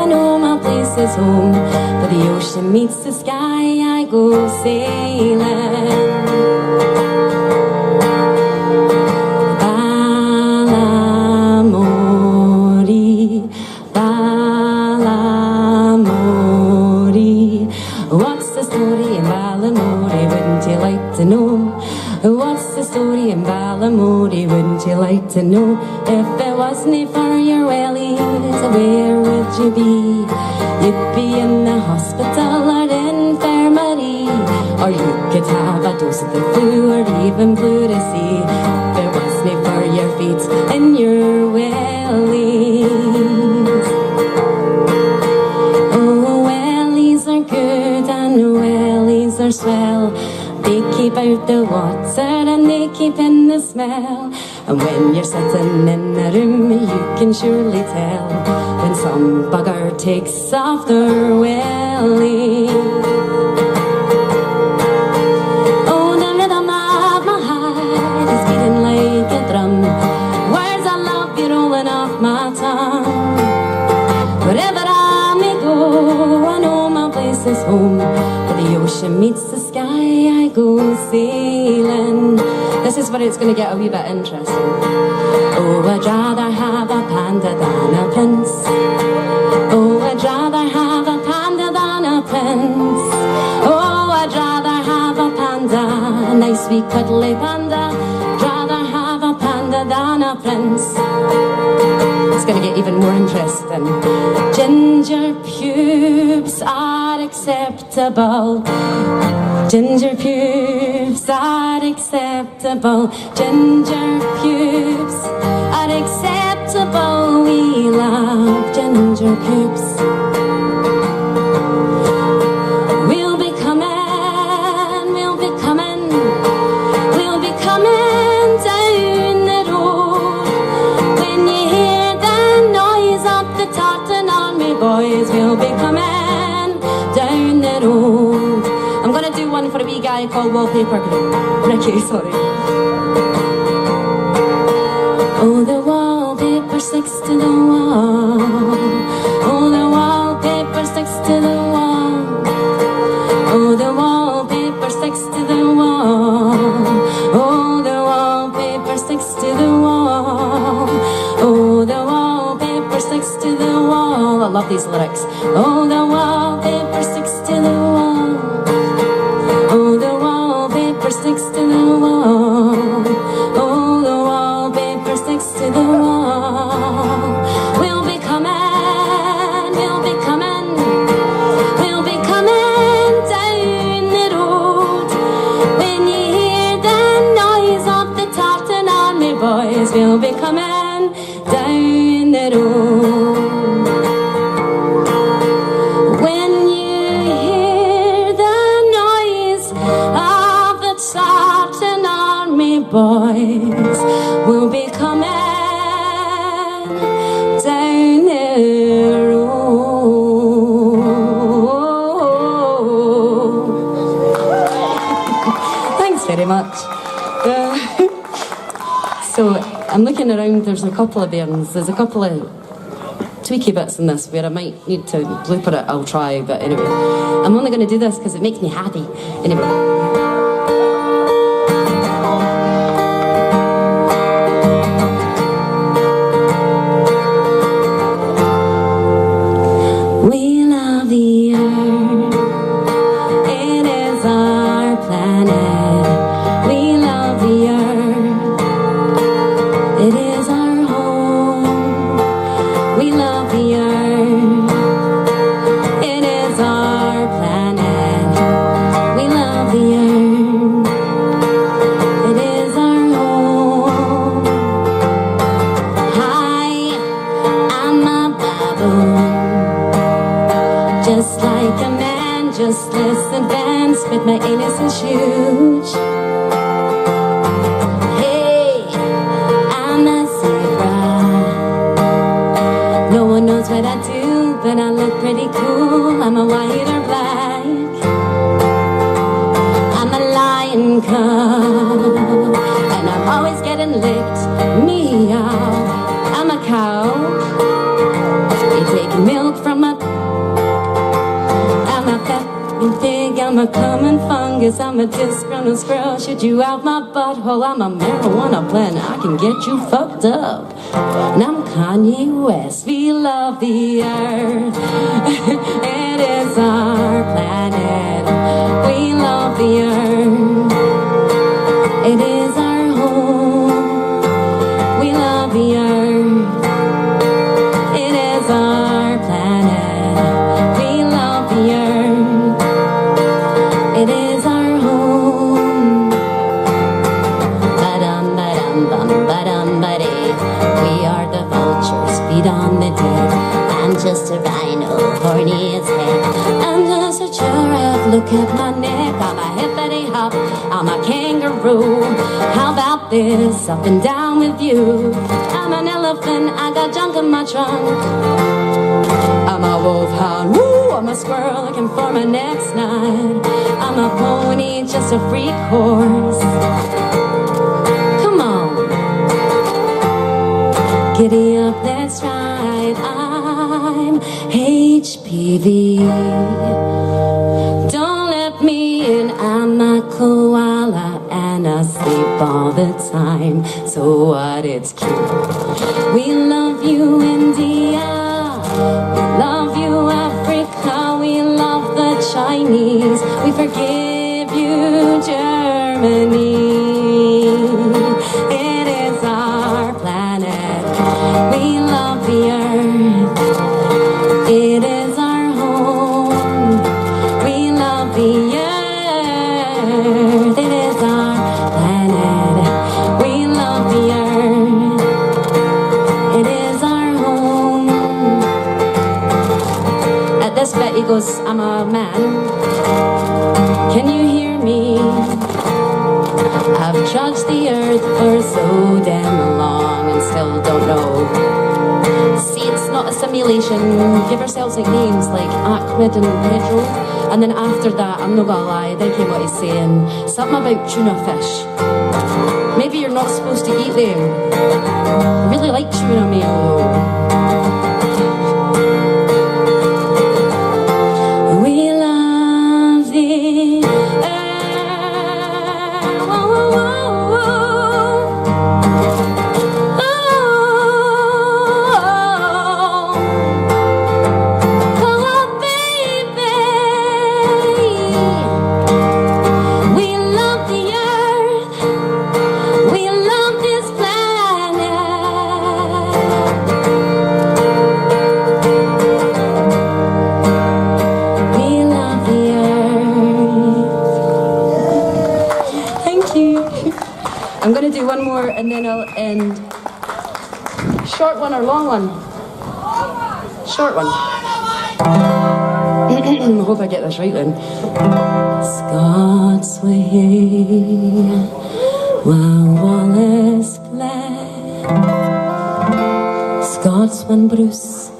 I know my place is home. But the ocean meets the sky, I go sailing. What's the story in Ballamody? Wouldn't you like to know? If it wasn't for your wellies, where would you be? You'd be in the hospital or infirmary, or you could have a dose of the flu or even pleurisy. If it wasn't for your feet and your wellies. Oh, wellies are good and wellies are swell. They keep out the water and they keep in the smell. And when you're sitting in a room, you can surely tell when some bugger takes off their welly. Oh, the rhythm of my heart is beating like a drum. Words I love you rolling off my tongue. Wherever I may go, I know my place is home. Where the ocean meets the sky, I go sailing. This is where it's going to get a wee bit interesting. Oh, I'd rather have a panda than a prince. Oh, I'd rather have a panda than a prince. Oh, I'd rather have a panda, a nice wee cuddly panda. I'd rather have a panda than a prince. It's going to get even more interesting. Ginger pubes are acceptable. Ginger pubes are acceptable. Ginger pubes are acceptable. We love ginger pubes. We'll be coming, we'll be coming, we'll be coming down the road. When you hear the noise of the tartan army boys, we'll be coming down the road. I'm gonna do one for a wee guy called Wallpaper Ricky, sorry. Oh, the wallpaper sticks to the wall. Oh, the wallpaper sticks to the wall. Oh, the wallpaper sticks to the wall. Oh, the wallpaper sticks to the wall. Oh, the wallpaper sticks to the wall. I love these lyrics. Oh, the wallpaper sticks to the wall. Oh, the wallpaper sticks to the wall. Oh, the wallpaper sticks to the wall. We'll be coming, we'll be coming, we'll be coming down the road. When you hear the noise of the tartan army boys, we'll be coming down the road. When you hear the noise of the tartan army boys, we'll be coming down the road. very much. So I'm looking around, there's a couple of bairns, there's a couple of tweaky bits in this where I might need to blooper it, I'll try, but anyway. I'm only going to do this because it makes me happy. Anyway. But my innocence huge. Hey, I'm a zebra. No one knows what I do, but I look pretty cool. I'm a white or black. I'm a lion cub, and I'm always getting licked. Meow. I'm a cow. You take milk from a. I'm a pet. Pig, I'm a common fungus, I'm a disgruntled squirrel. Shoot you out my butthole, I'm a marijuana plant. I can get you fucked up. And I'm Kanye West. We love the earth. It is our planet. We love the earth. It is our home. We love the earth. It is our planet. We love the earth. It is our home. Ba-dum, ba-dum, bum, ba-dum, ba-dee. We are the vultures, feed on the dead. I'm just a rhino, horny as heck. I'm just a giraffe, look at my neck. I'm a hippity hop, I'm a kangaroo. How about this, up and down with you? I'm an elephant, I got junk in my trunk. I'm a wolfhound, woo, I'm a squirrel looking for my next night. I'm a pony, just a freak horse. Come on. Giddy up, that's right. I'm HPV. Don't let me in, I'm a koala and I sleep all the time. So what, it's cute. We love you, India. We love you, Africa. We love the Chinese. We forgive you, Germany. It is our planet. We love the earth. It is our home. We love the earth. It is our planet. We love the earth. It is our home. At this bit he goes, I'm a man. Can you hear me? I've trudged the earth for so damn long and still don't know. See, it's not a simulation. Give yourselves like names like Ahmed and Pedro. And then after that, I'm not gonna lie, then came what he's saying. Something about tuna fish. Maybe you're not supposed to eat them. I really like tuna meal. We love the I'm going to do one more and then I'll end. Short one or long one? Short one. I hope I get this right then. Scots way, while Wallace fled. Scots when Bruce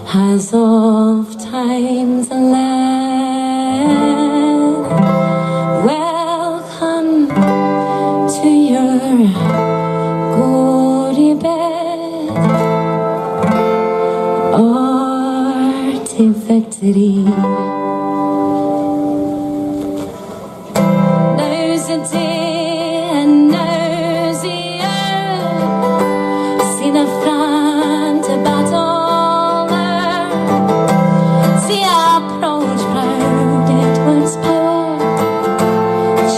has oft times led. Welcome. victory. Now's the day and now's the hour. See the front of battle there. See approach proud towards power.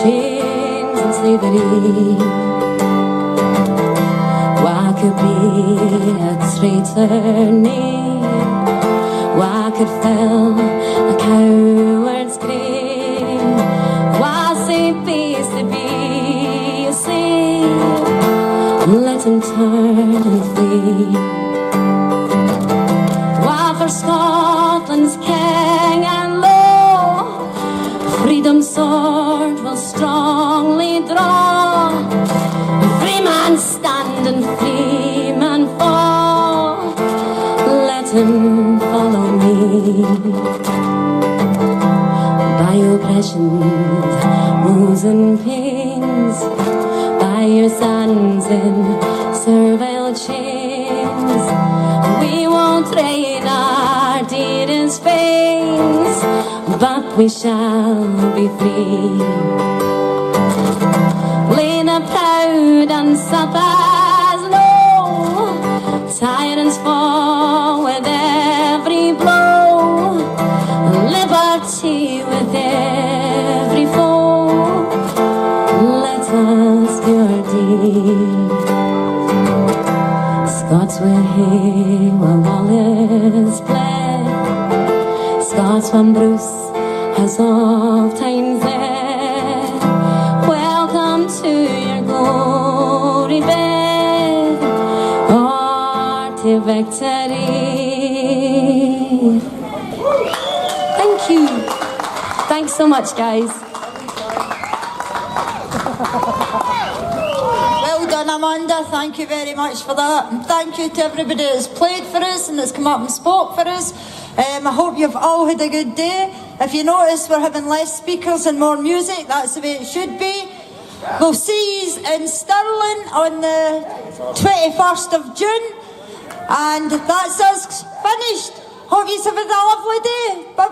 Chains and slavery. What could be a traitor name? What could fill a coward's grave? Was a peace to be a slave? Let him turn and flee. Why for Scotland's king and law, freedom's sword will strongly draw. Free man stand and free man fall. Let him follow me. By oppression's woes and pains, by your sons in servile chains, we won't train our dearest veins, but we shall be free. Lay the proud and suppers low, tyrants fall with every blow, liberty with every foe. Let us do our deed. Scots will hear where Wallace bled, Scots when Bruce has oft times said, welcome to your glory bed, or to victory. Thank you. Thanks so much, guys. Well done, Amanda. Thank you very much for that. And thank you to everybody that's played for us and that's come up and spoke for us. I hope you've all had a good day. If you notice, we're having less speakers and more music. That's the way it should be. We'll see you in Stirling on the 21st of June. And that's us finished. Hope you've had a lovely day. Bye-bye.